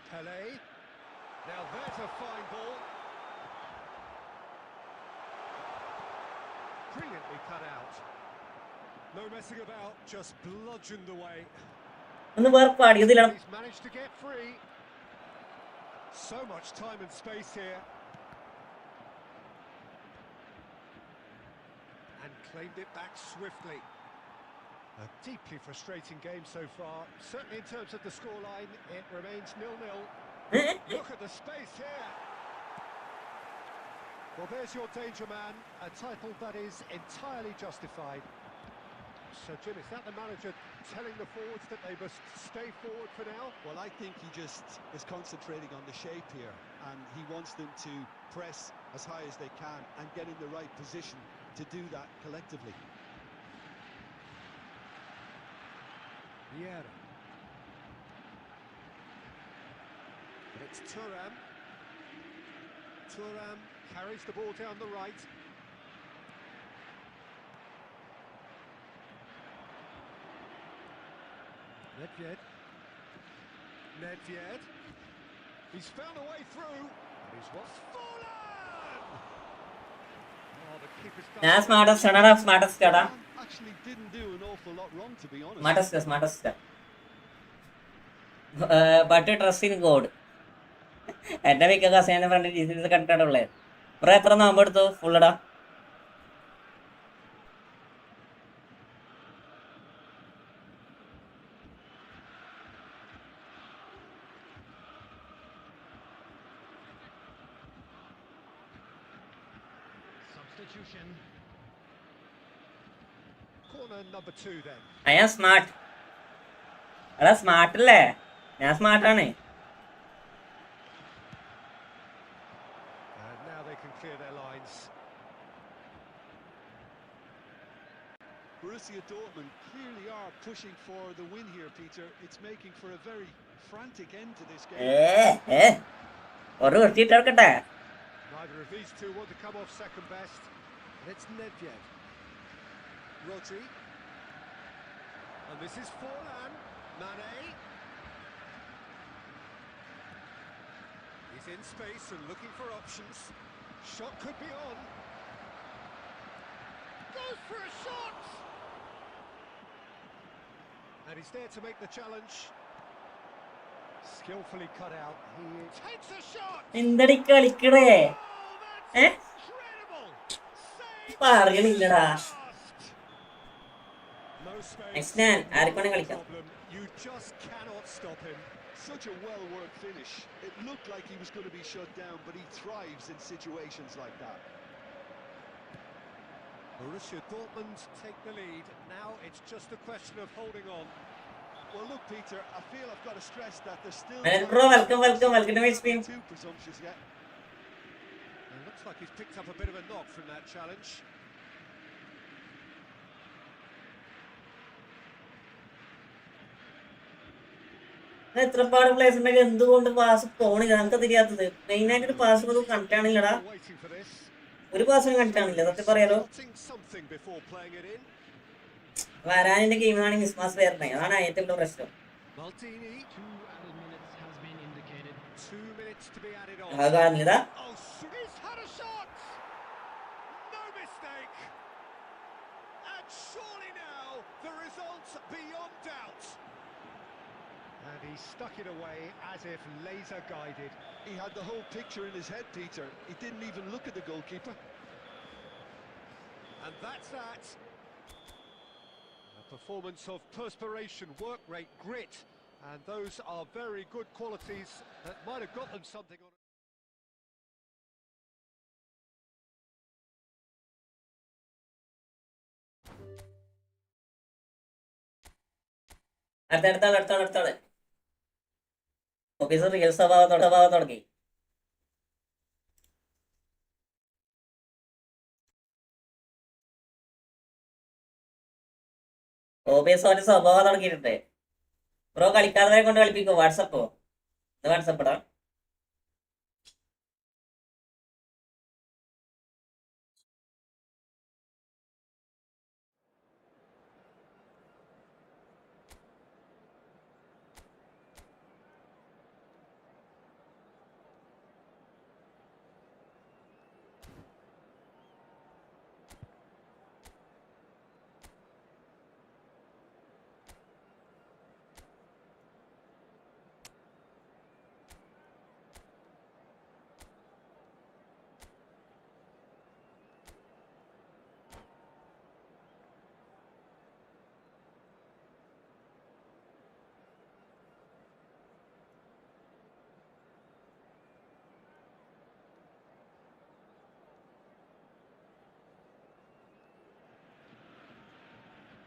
Pele. Now there's a fine ball. Brilliantly cut out. No messing about, just bludgeoned away. ഒന്ന് വേറെ പാടിയതിലാണ്. He's managed to get free. So much time and space here. And claimed it back swiftly. A deeply frustrating game so far. Certainly in terms of the scoreline, it remains 0-0. Look at the space here. Well, there's your danger man, a title that is entirely justified. So, Jim, is that the manager telling the forwards that they must stay forward for now? Well, I think he just is concentrating on the shape here, and he wants them to press as high as they can and get in the right position to do that collectively. Vieira. It's Thuram. Thuram carries the ball down the right. Nedved. He's found a way through. And he's what's fallen! Oh, the keeper's done. ഞാൻ smartest ആടാ, smartest ആടാ, Actually didn't do an awful lot wrong, to be honest. Smartest but trust in God. എന്റെ മിക്ക കസേനെ front രീതിയിൽ കണ്ടിട്ടുള്ളത്. Bro എത്ര നോമ്പ് എടുത്തു ഫുള്ളടാ? Substitution. Corner number 2 then. I am smart. എടാ സ്മാർട്ട് അല്ലേ? ഞാൻ സ്മാർട്ടാണ്. And now they can clear their lines. Borussia Dortmund clearly are pushing for the win here, Peter. It's making for a very frantic end to this game. ഒരു വൃത്തിയിട്ടെടുക്കട്ടെ. Neither of these two want to come off second best. And it's Nedved. Rodri. And this is Forlan. Mane. He's in space and looking for options. Shot could be on. Goes for a shot! And he's there to make the challenge. Skillfully cut out. He takes a shot! എന്തടി കളിക്കണേ? Oh, Eh? that's incredible! Save പറയണില്ലടാ. fast! No space. Next man, ആർക്കാണ് കളിക്കാം? Problem. You just cannot stop him. Such a well-worked finish. It looked like he was going to be shut down, but he thrives in situations like that. Borussia Dortmund take the lead. Now it's just a question of holding on. Well, look, Peter, I feel I've got to stress that there's still... Bro, welcome to my stream. Too presumptuous yet. It looks like he's picked up a bit of a knock from that challenge. എത്രപാട് place ഉണ്ടെങ്കിൽ എന്തുകൊണ്ട് pass പോണില്ല? നമുക്ക് തിരിയാത്തത് മെയിനായിട്ട് pass connect ആണില്ലടാ. Waiting for this. ഒരു പാസിനും connect ആണില്ല സത്യം പറയാലോ. Spotting something before playing it in. വരാനിന്റെ ഗെയിമാണ് മിസ്മാസ് വരുന്നത്. അതാണ് ഏറ്റവും വലിയ പ്രശ്നം. Maldini. 2 added minutes has been indicated. 2 minutes to be added on. അത് കാണില്ലടാ. Oh, he's had a shot. No mistake. And surely now the result's beyond doubt. And he stuck it away as if laser guided. He had the whole picture in his head, Peter. He didn't even look at the goalkeeper. And that's that. A performance of perspiration, work rate, grit. And those are very good qualities that might have got them something on. അടുത്താള് officer real സ്വഭാവം തുടങ്ങി. Obvious അവന്റെ സ്വഭാവം തുടങ്ങിയിട്ടുണ്ട്. Bro കളിക്കാതെ കൊണ്ട് കളിപ്പിക്കോ? വാട്സപ്പോ? ഇത് വാട്സപ്പടാ.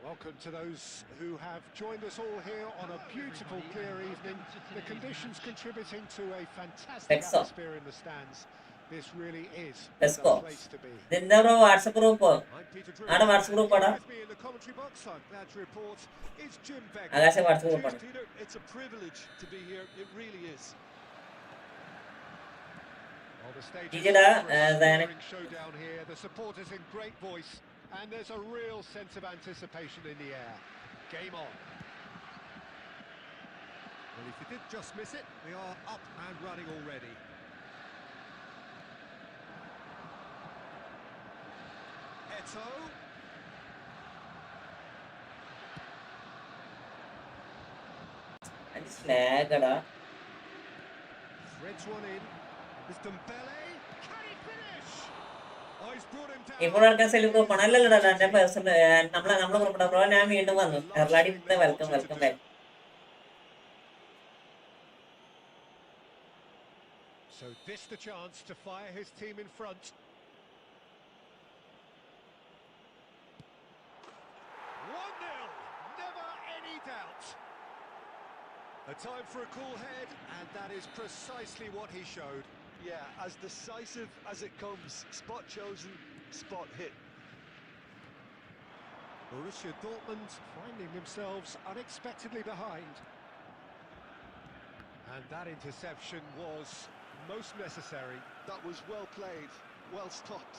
Welcome to those who have joined us all here on a beautiful, clear evening. The conditions contributing to a fantastic atmosphere in the stands. This really is the place to be. Then bro WhatsApp group. I'm Peter Drew. Ada WhatsApp group ada. With me in the commentary box, I'm glad to report it's Jim Beck. Agase WhatsApp group ada. Peter, it's a privilege to be here. It really is. On the stage, showdown here. The supporters in great voice, and there's a real sense of anticipation in the air. Game on. Well, if you did just miss it, we are up and running already. Eto. And flag ada. Threads one in. It's Dembele. Can he finish? Oh, he's brought him down. ഇപ്പോൾ ആൾക്കാർ Selu group ആണ് അല്ലല്ലോ എൻ്റെ personal നമ്മളെ group bro ഞാൻ വീണ്ടും വന്നു എർലാടി welcome back. So this the chance to fire his team in front. Never any doubt. A time for a cool head, and that is precisely what he showed. Yeah, as decisive as it comes. Spot chosen, spot hit. Borussia Dortmund finding themselves unexpectedly behind. And that interception was most necessary. That was well played, well stopped.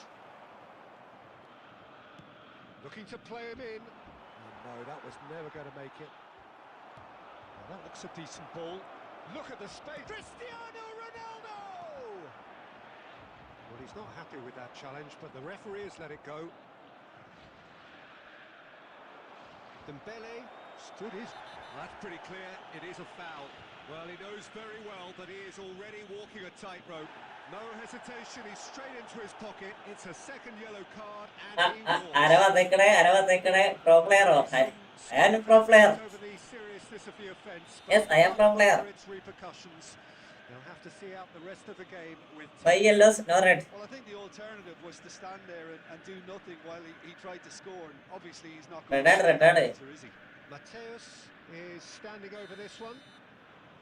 Looking to play him in. Oh, no, that was never going to make it. Well, that looks a decent ball. Look at the space. Cristiano Ronaldo! Well, he's not happy with that challenge, but the referee has let it go. Dembele stood his... Well, that's pretty clear. It is a foul. Well, he knows very well that he is already walking a tightrope. No hesitation, he's straight into his pocket. It's a second yellow card, and he was. Arava pro player. I am pro player. Over the seriousness of the offence. Yes, I am pro player. Its repercussions. They'll have to see out the rest of the game with 5 yellows, no red. Well, I think the alternative was to stand there and do nothing while he tried to score. And obviously, he's not going Red. is he? Mateus is standing over this one.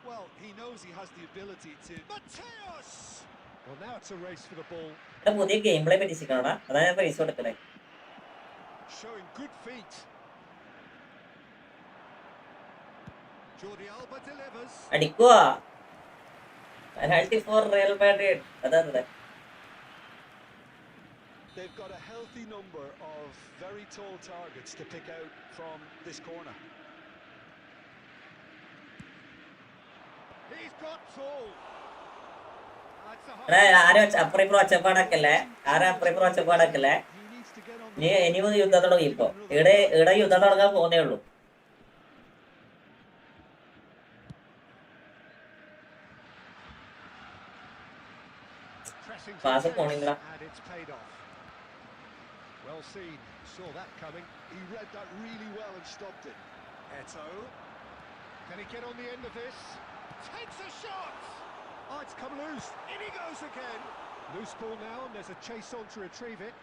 Well, he knows he has the ability to. Mateus! Well, now it's a race for the ball. പുതിയ game play പറ്റിച്ചിട്ടാണ് അതാണ് ഞാൻ പൈസ കൊടുക്കണേ. Showing good feet. Jordi Alba delivers. അടിക്കുവാ. Penalty for Real Madrid. അതാണ്. They've got a healthy number of very tall targets to pick out from this corner. He's got tall. ആരും അപ്പുറം ഒച്ചപ്പാടൊക്കെയല്ലേ ആരും അപ്പുറം ഒച്ചപ്പാടൊക്കെയല്ലേ ഇനി യുദ്ധം തുടങ്ങി ഇപ്പൊ ഇവിടെ യുദ്ധം തുടങ്ങാൻ പോകുന്നേ ഉള്ളൂ. പാസ് പോണില്ല. Well seen, saw that coming. He read that really well and stopped it. Eto, can he get on the end of this? Takes a shot! Oh, it's come loose. In he goes again. Loose ball now, and there's a chase on to retrieve it.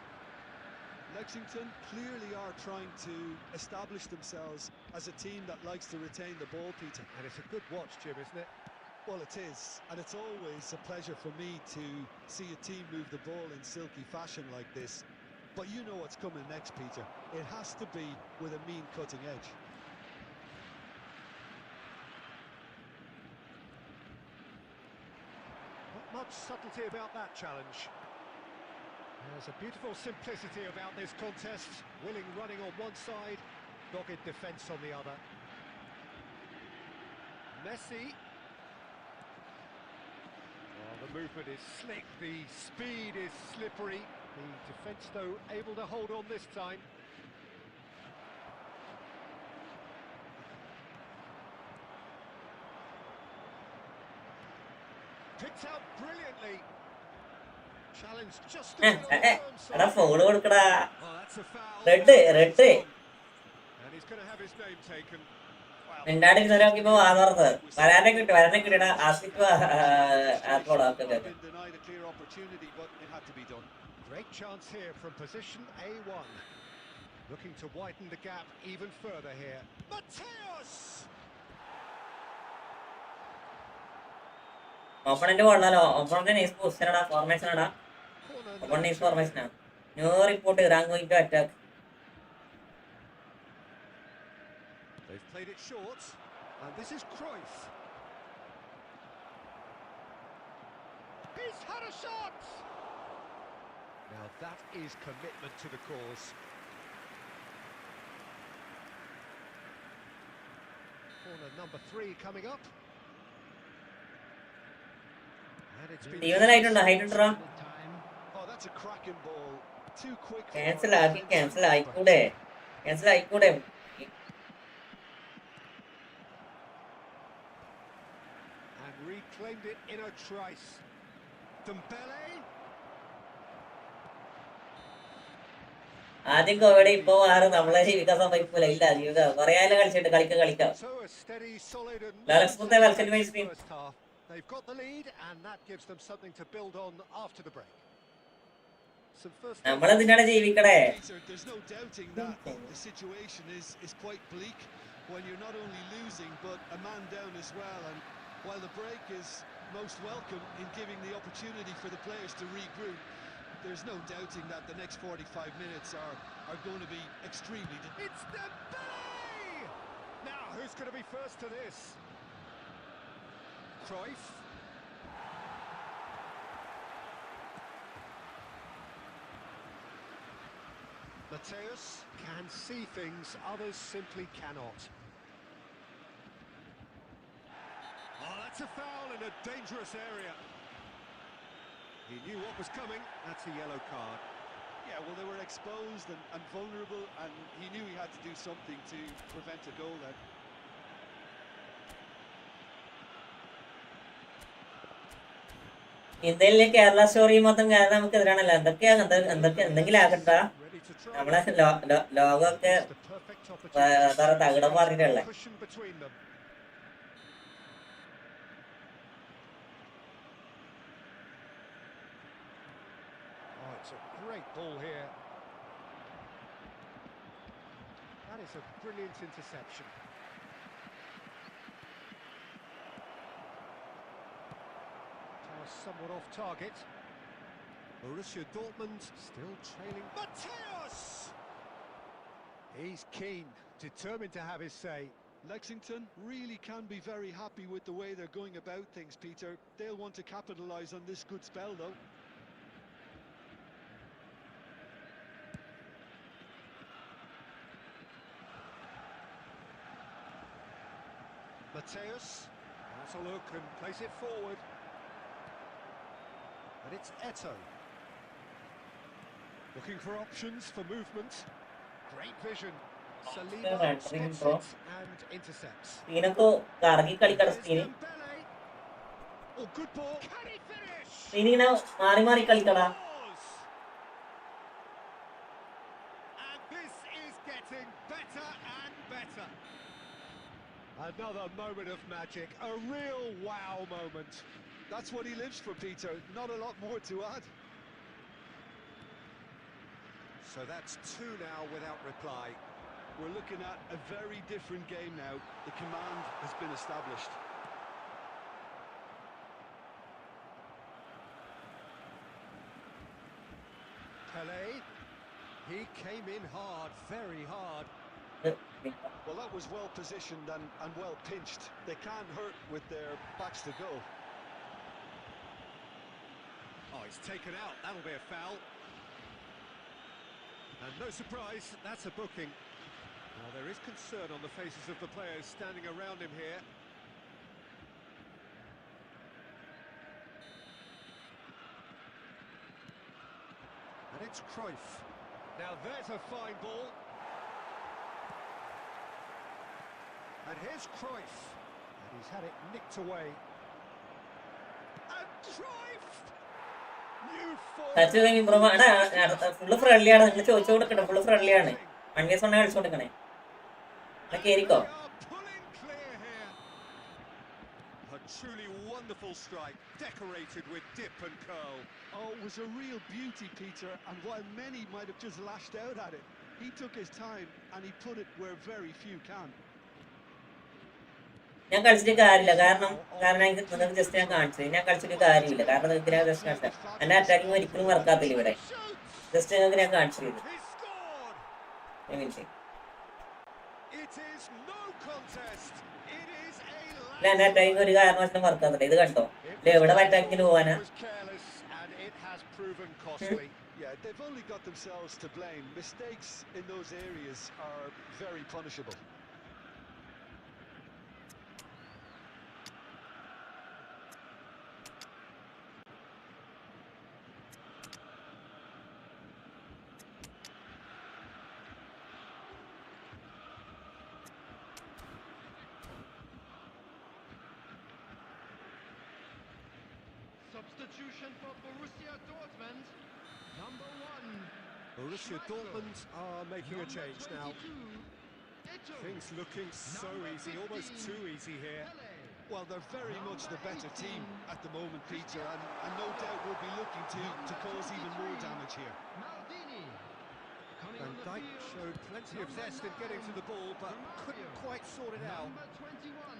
Lexington clearly are trying to establish themselves as a team that likes to retain the ball, Peter. And it's a good watch, Jim, isn't it? Well, it is, and it's always a pleasure for me to see a team move the ball in silky fashion like this. But you know what's coming next, Peter. It has to be with a mean cutting edge. Not much subtlety about that challenge. There's a beautiful simplicity about this contest. Willing running on one side, dogged defence on the other. Messi. Oh, the movement is slick, the speed is slippery. The defence, though, able to hold on this time. Picked out brilliantly. Challenge just a bit on the firm side. എടാ phone കൊടുക്കടാ. Oh, that's a foul. Red. And he's going to have his name taken. മിണ്ടാടി ഇപ്പൊ വാർന്നത് വരാനെ കിട്ടിയടാ ആസിഫ് ആർക്കോടാ Been denied a clear opportunity, but it had to be done. Great chance here from position A1. Looking to widen the gap even further here. Mateus! Opponent കൊള്ളാലോ. Opponent nice പൊസിഷനാടാ, ഫോർമേഷനാടാ. Corner open number nice 2. ഫോർമേഷനാ. New report Iran going to attack. They've played it short, and this is Cruyff. He's had a shot! Now that is commitment to the cause. Corner number 3 coming up. And it's been... ടീമിന് height ഉണ്ടോ? Height ഉണ്ടോ? Time. Oh, that's a cracking ball. Too quick for cancel our ആക്കി, defensive cancel keeper. ആയിക്കൂടെ? Cancel ആയിക്കൂടെ? And reclaimed it in a trice. Dembele. ആദ്യം Covid, ഇപ്പൊ ആരും നമ്മളെ ജീവിക്കാൻ സമ്മതിക്കൂല. ഇല്ല, ജീവിതം കുറേ ആയാലും കളിച്ചിട്ട് കളിക്കാം. So a steady, solid and Alex, put that welcome to my stream. first half. They've got the lead and that gives them something to build on after the break. Some first നമ്മളെന്തിനാണ് ജീവിക്കണേ? Peter, there's no doubting that the situation is quite bleak when you're not only losing but a man down as well. And while the break is most welcome in giving the opportunity for the players to regroup, there's no doubting that the next 45 minutes are going to be extremely difficult. It's Dembele! Now, who's going to be first to this? Cruyff. Mateus can see things others simply cannot. Oh, that's a foul in a dangerous area. He knew what was coming. That's a yellow card. Yeah, well, they were exposed and vulnerable, and he knew he had to do something to prevent a goal then. ഇന്ത്യയിലെ Kerala story മൊത്തം കാരണം നമുക്ക് എതിരാണല്ലോ. എന്തെങ്കിലും ആകട്ടാ. Ready to try. നമ്മളെ ലോകമൊക്കെ It's the perfect opportunity. തകിടം പറഞ്ഞിട്ടുള്ളേ. Cushion between them. Oh, it's a great ball here. That is a brilliant interception. Toss somewhat off target. Borussia Dortmund still trailing. Mateus! He's keen, determined to have his say. Lexington really can be very happy with the way they're going about things, Peter. They'll want to capitalise on this good spell, though. Mateus has a look and plays it forward. And it's Eto. Looking for options for movement. Great vision. Saliba right, spots bro. it and intercepts. സീനൊക്കെ കറങ്ങി കളിക്കണ There's scene. Dembele. Oh, good ball. Can he finish? സീനിങ്ങനെ മാറി കളിക്കടാ. Scores! And this is getting better and better. Another moment of magic, a real wow moment. That's what he lives for, Peter. Not a lot more to add. So that's 2 now without reply. We're looking at a very different game now. The command has been established. Pele, he came in hard, very hard. Well, that was well positioned and well pinched. They can't hurt with their backs to goal. Oh, he's taken out, that'll be a foul. And no surprise, that's a booking. Now there is concern on the faces of the players standing around him here. And it's Cruyff. Now there's a fine ball. And here's Cruyff. And he's had it nicked away. And Cruyff! New form. Touch improve full ഫ്രണ്ട്ലിയാണ്. നിങ്ങൾ ചോദിച്ചു കൊടുക്കണേ. Full ഫ്രണ്ട്ലിയാണ്. 1v1 കളിച്ചു കൊടുക്കണേ. കേറിക്കോ. They are pulling clear here. A truly wonderful strike, decorated with dip and curl. Oh, it was a real beauty, Peter, and while many might have just lashed out at it, He took his time and he put it where very few can. ഞാൻ കളിച്ചിട്ട് കാര്യമില്ല കാരണം നിങ്ങൾക്ക് just ഞാൻ കാണിച്ചത് ഞാൻ കളിച്ചിട്ട് കാര്യമില്ല കാരണം നിങ്ങൾക്ക് ഞാൻ ജസ്റ്റ് കാണിച്ച എന്റെ അറ്റാക്കിങ് ഒരിക്കലും വർക്കാത്തില്ല ഇവിടെ ജസ്റ്റ് നിങ്ങൾക്ക് ഞാൻ കാണിച്ചു ചെയ്തു എന്റെ അറ്റാക്കിങ് ഒരു കാരണവശാലും വർക്കാത്തില്ല ഇത് കണ്ടോ എവിടെ അറ്റാക്കിന് പോവാനാ Yeah, they've only got themselves to blame. Mistakes in those areas are very punishable. Substitution for Borussia Dortmund. Number 1. Borussia Dortmund are making a change now. Things looking so easy, almost too easy here. Well, they're very much the better team at the moment, Peter, and no doubt will be looking to cause even more damage here. Van Dijk showed plenty of zest in getting to the ball, but couldn't quite sort it out. Number 21.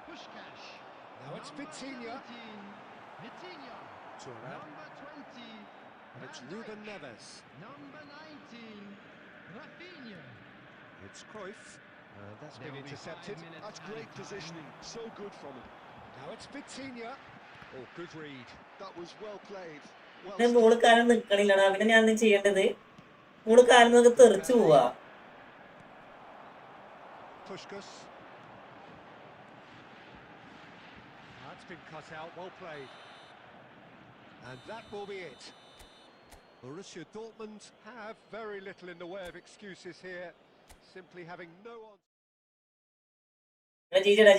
Pushkash. Now it's Vitinha. Vitinha. Thuram. Number 20. And it's Ruben Neves. Number 19. Rafinha. It's Cruyff. And that's been intercepted. That's great positioning, so good from him. Now it's Vitinha. Oh, good read. That was well played. മോള് കാലം നിക്കണില്ലടാ പിന്നെ ഞാൻ എന്ത് ചെയ്യേണ്ടത് മോള് കാലം നമുക്ക് തെറിച്ചു പോവാ Pushkas. That's been cut out, well played. And that will be it. Borussia Dortmund have very little in the way of excuses here, simply having no answer. ജീജടാ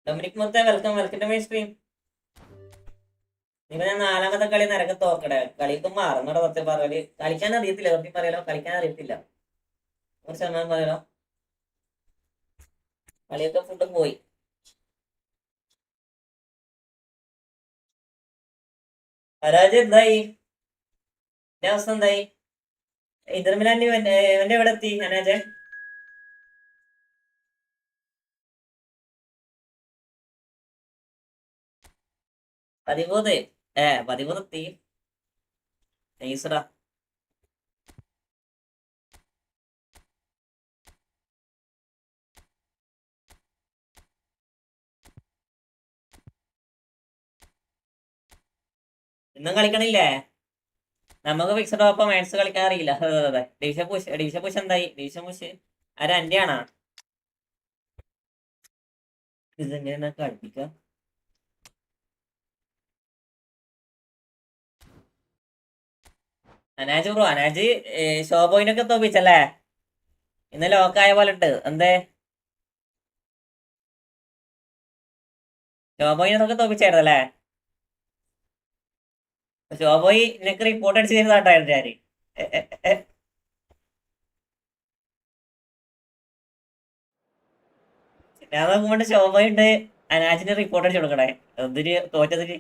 ഡൊമിനിക് മുത്ത വെൽക്കം ടു മൈ സ്ട്രീം ഇപ്പൊ ഞാൻ 4ാമത്തെ കളി നിരക്ക് തോക്കടേ കളിക്ക് മാറുന്നോടെ സത്യം പറയല് കളിക്കാൻ അറിയത്തില്ല സത്യം പറയാലോ കളിക്കാൻ അറിയത്തില്ല 100% പറയാലോ കളിയൊക്കെ ഫുഡ് പോയി പരാജയം എന്തായി എന്റെ അവസ്ഥ എന്തായി ഇന്റർമിലാൻഡ് എവന്റെ എവിടെ എത്തി അനാജെ പതിമൂന്നെത്തി നൈസറാ ഇന്നും കളിക്കണില്ലേ നമുക്ക് ഫിക്സഡ് ഒപ്പം മാത്സ് കളിക്കാൻ അറിയില്ല അതെ ഡിവിഷൻ പുഷ് എന്തായി ഡിവിഷൻ പുഷ് ആരാ എന്റെ ആണോ ഇതെങ്ങനെ കളിപ്പിക്ക അനാജ് ബ്രോ അനാജ് ഷോബോയിനൊക്കെ തോപ്പിച്ചല്ലേ ഇന്ന് ലോക്കായ പോലെ ഉണ്ട് എന്തേ ഷോബോയിനൊക്കെ തോപ്പിച്ചായിരുന്നല്ലേ ഷോബോയി നിനക്ക് റിപ്പോർട്ട് അടിച്ച് തരുന്നതാട്ടായിരുന്നു ഞാന് ഞാൻ നോക്കുമ്പോണ്ട് ഷോബോയി ഉണ്ട് അനാജിന് റിപ്പോർട്ട് അടിച്ച് കൊടുക്കണേ എന്തിന് തോറ്റതിന്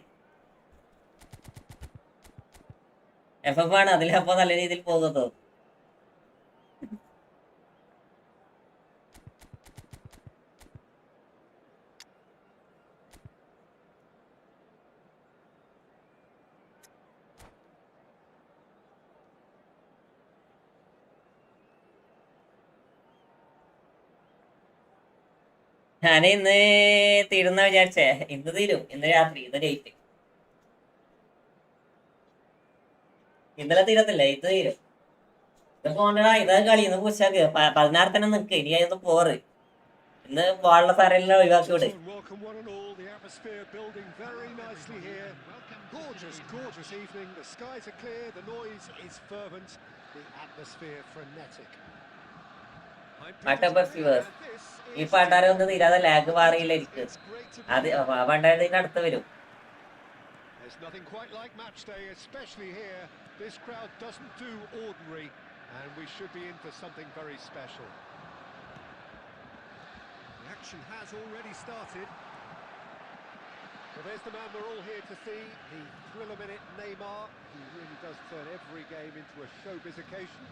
FF ആണ് അതിലപ്പോ നല്ല രീതിയിൽ പോകുന്നത് ഞാൻ ഇന്ന് തീരുന്ന വിചാരിച്ചേ ഇന്ന് തീരും ഇന്ന് രാത്രി ഇന്ന് ലേറ്റ് ഇന്നലെ തീരത്തില്ല ഇത് തീരും ഇത് പോണ്ടടാ ഇതാ കളി ഇന്ന് പുഷാക്ക് 16 തന്നെ നിക്ക് ഇനി അതൊന്ന് പോറ് ഇന്ന് ബോളുള്ള സാരെല്ലാം ഒഴിവാക്കി വിട് ഈ പാട്ടാരെ ഒന്ന് തീരാതെ ലാഗ് മാറിയില്ല എനിക്ക് അത് പണ്ടാരത്തിന് അടുത്ത് വരും There's nothing quite like match day, especially here. This crowd doesn't do ordinary, and we should be in for something very special. The action has already started. Well, there's the man we're all here to see, the thrill-a-minute Neymar. He really does turn every game into a showbiz occasion.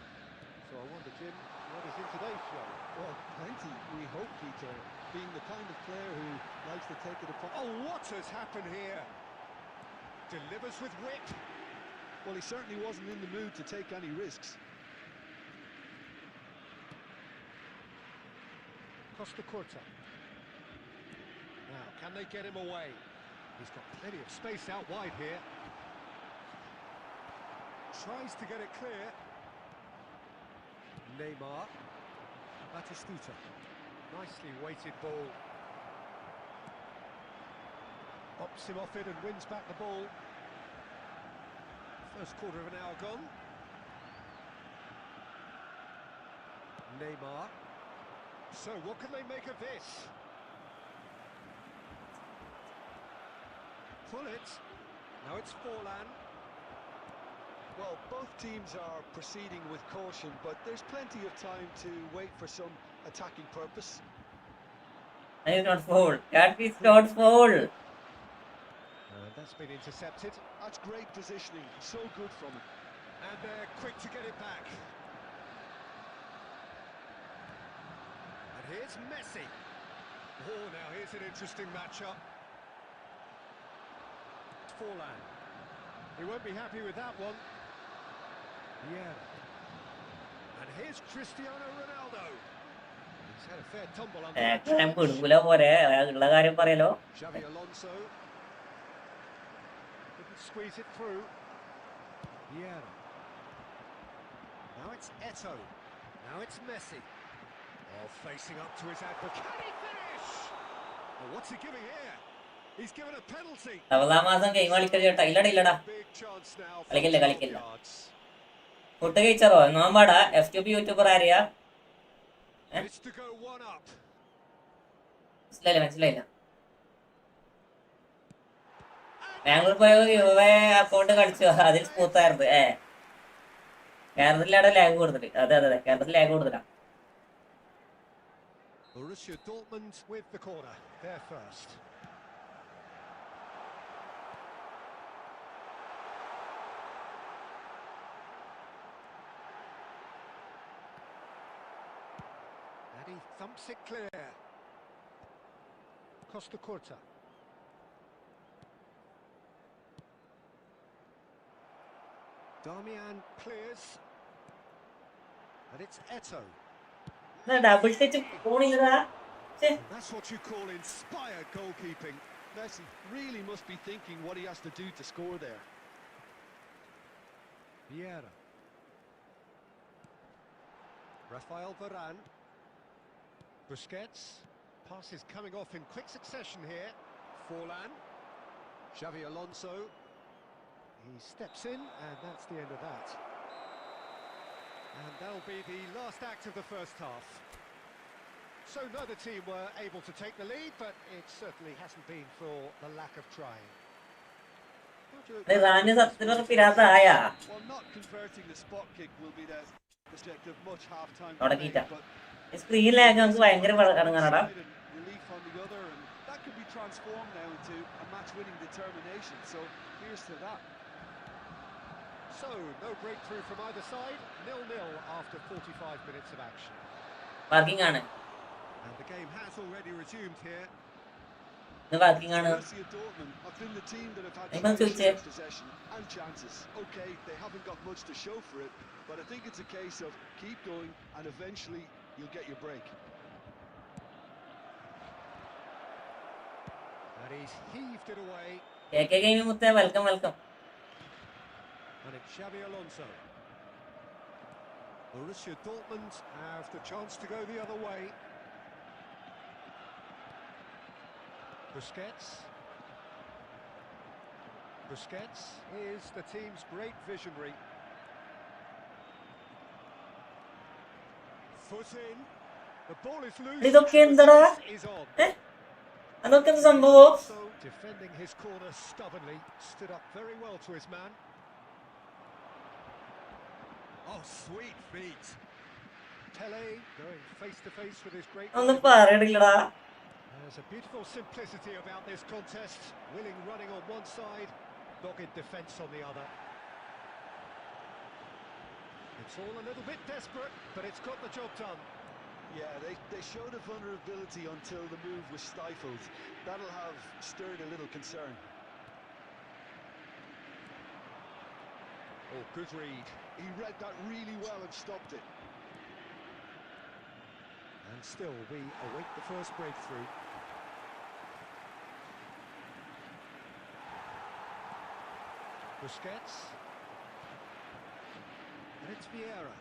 So I wonder, Jim, what is in today's show? Well, plenty, we hope, Peter. Being the kind of player who likes to take it upon... Oh, what has happened here? Delivers with wit. Well, he certainly wasn't in the mood to take any risks. Costa Curta. Now, can they get him away? He's got plenty of space out wide here. Tries to get it clear. Neymar. Batistuta. Nicely weighted ball. Bops him off it and wins back the ball. First quarter of an hour gone. Neymar. So what can they make of this? Pull it. Now it's Forlan. Well, both teams are proceeding with caution, but there's plenty of time to wait for some attacking purpose. That is not foul. That is not foul. And that's been intercepted. That's great positioning, so good from him. And they're quick to get it back. And here's Messi. Oh, now here's an interesting matchup. Forlan. He won't be happy with that one. Yeah. And here's Cristiano Ronaldo. He's had a fair tumble on that. Xavi Alonso. Couldn't squeeze it through. Yeah. Now it's Eto'o. Now it's Messi. Oh, facing up to his advocate. Can he finish? Well, what's he giving here? He's given a penalty. Big chance now for yards. It's to go one up. Bangalore പോയ account കളിച്ചു അതിൽ സ്മൂത്തായിരുന്നു കേരളത്തിലാണ് lag കൊടുത്തിട്ട് അതെ കേരളത്തിൽ lag കൊടുത്തില്ല. Borussia Dortmund with the corner. They're first. And he thumps it clear. Costa Curta. Darmian clears. And it's Eto'o. Double touch പോണില്ലടാ. That's what you call inspired goalkeeping. Messi really must be thinking what he has to do to score there. Vieira. Rafael Varane. Busquets. Passes coming off in quick succession here. Forlan. Xavi Alonso. He steps in, and that's the end of that. And that'll be the last act of the first half. So neither team were able to take the lead, but it certainly hasn't been for the lack of trying. റാന് സത്യത്തിൽ പിരാതായ Well, not converting the spot kick will be the subject of much half-time തുടങ്ങിയിട്ട debate, but സ്ക്രീനിലാകെ നമുക്ക് ഭയങ്കര ഇറങ്ങാനാടാ. relief on the other, and that could be transformed now into a match-winning determination. So here's to that. So, no breakthrough from either side, 0-0 after 45 minutes of action. Working ആണ് And the game has already resumed here. ഇത് working ആണ്. Borussia Dortmund have been the team that have had Hey, man, most switch. possession and chances. Okay, they haven't got much to show for it, but I think it's a case of keep going and eventually you'll get your break. And he's heaved it away. Game മുത്തേ welcome. And it's Xavi Alonso. Borussia Dortmund have the chance to go the other way. Busquets is the team's great visionary. Foot in. The ball is loose. ഇതൊക്കെ എന്താടാ? Is on. അതൊക്കെ എന്ത് സംഭവം? So defending his corner stubbornly, stood up very well to his man. Oh, sweet feet. Pele going face to face with his great ഒന്നും rival. പറയണില്ലടാ. There's a beautiful simplicity about this contest. Willing running on one side, dogged defence on the other. It's all a little bit desperate, but it's got the job done. Yeah, they showed a vulnerability until the move was stifled. That'll have stirred a little concern. Oh, good read. He read that really well and stopped it. And still, we await the first breakthrough. Busquets. And it's Vieira.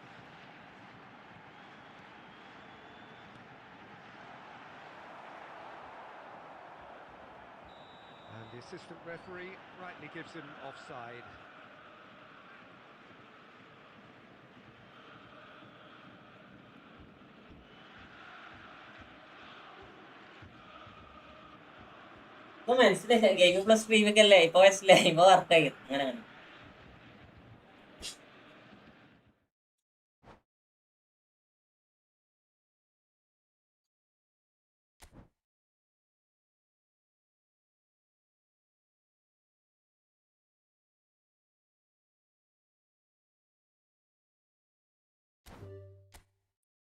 And the assistant referee rightly gives him offside. ഇപ്പൊ മനസ്സിലായി. Game plus സ്ട്രീമൊക്കെ അല്ലേ ഇപ്പൊ മനസ്സിലായി. ഇപ്പൊ വർക്കായി അങ്ങനെ അങ്ങനെ.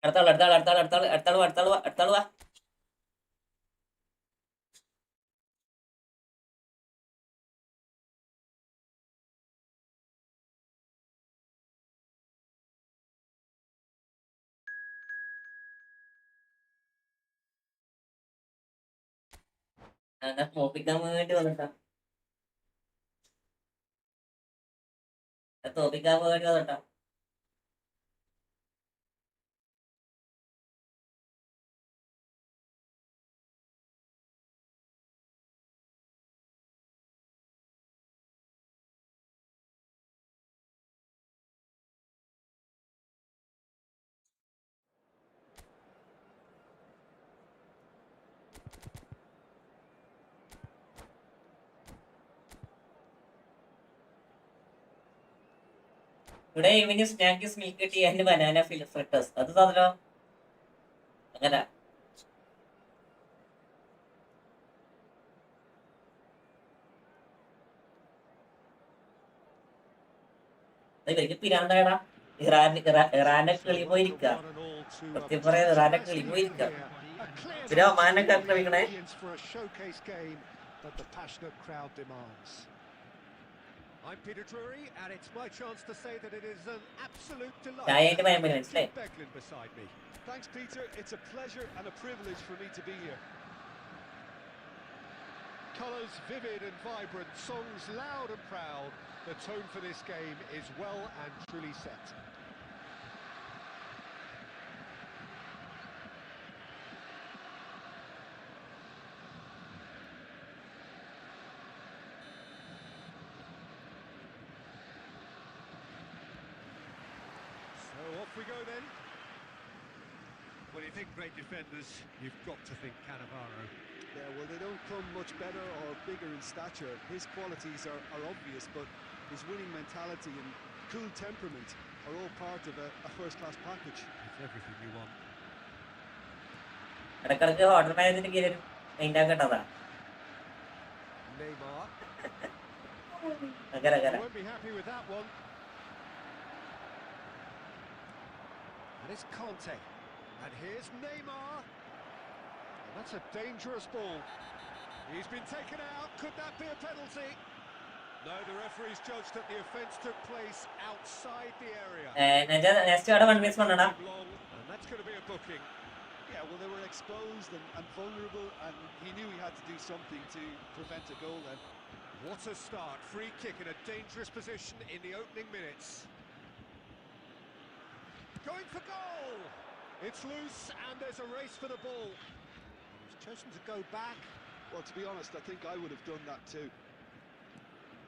അടുത്താള് അടുത്താള് അടുത്താള് അടുത്താള് അടുത്താള് അടുത്താള് അടുത്താള് വാ. അങ്ങനെ തോപ്പിക്കാൻ വേണ്ടി വന്നിട്ടാ. തോപ്പിക്കാൻ വേണ്ടി വന്നിട്ടാ. ഇവിടെ ഇവന് snacks milk tea and banana fritters അത് തന്നല്ലോ. അങ്ങനെ ഇവർക്ക് പിരാന്തായടാ. ഇറാന്റെ കിളി പോയിരിക്ക. സത്യം പറയാ ഇറാന്റെ കിളി പോയിരിക്ക. പിന്നെ ഒമാനൊക്കെ ആക്രമിക്കണേ. I'm Peter Drury, and it's my chance to say that it is an absolute delight ചായന്റെ ഭയം to മനസ്സിലായി. have Becklin beside me. Thanks, Peter. It's a pleasure and a privilege for me to be here. Colours vivid and vibrant, songs loud and proud. The tone for this game is well and truly set. So off we go then. When you think great defenders, you've got to think Cannavaro. Yeah, well, they don't come much better or bigger in stature. His qualities are obvious, but his winning mentality and cool temperament are all part of a first-class package. It's everything you want. ഇടക്കിടക്ക് hotel മാനേജിന് കീഴിൽ മെയിൻ്റെ ആക്കേണ്ടതാ. Neymar. അങ്ങനെ അങ്ങനെ. Won't be happy with that one. And it's Conte. And here's Neymar. And that's a dangerous ball. He's been taken out. Could that be a penalty? No, the referee's judged that the offence took place outside the area. Next അവിടെ 1 minute കൊണ്ടാ. Long, and that's going to be a booking. Yeah, well, they were exposed and vulnerable, and he knew he had to do something to prevent a goal then. What a start. Free kick in a dangerous position in the opening minutes. Going for goal. It's loose and there's a race for the ball. He's chosen to go back. Well, to be honest, I think I would have done that too.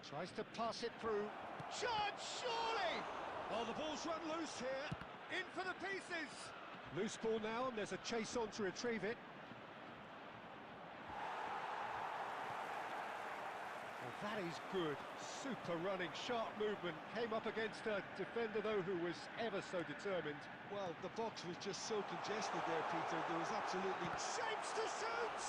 Tries to pass it through. Shot, surely! Oh, the ball's run loose here. In for the pieces. Loose ball now and there's a chase on to retrieve it. That is good. Super running, sharp movement. Came up against a defender, though, who was ever so determined. Well, the box was just so congested there, Peter. There was absolutely Shapes to suit!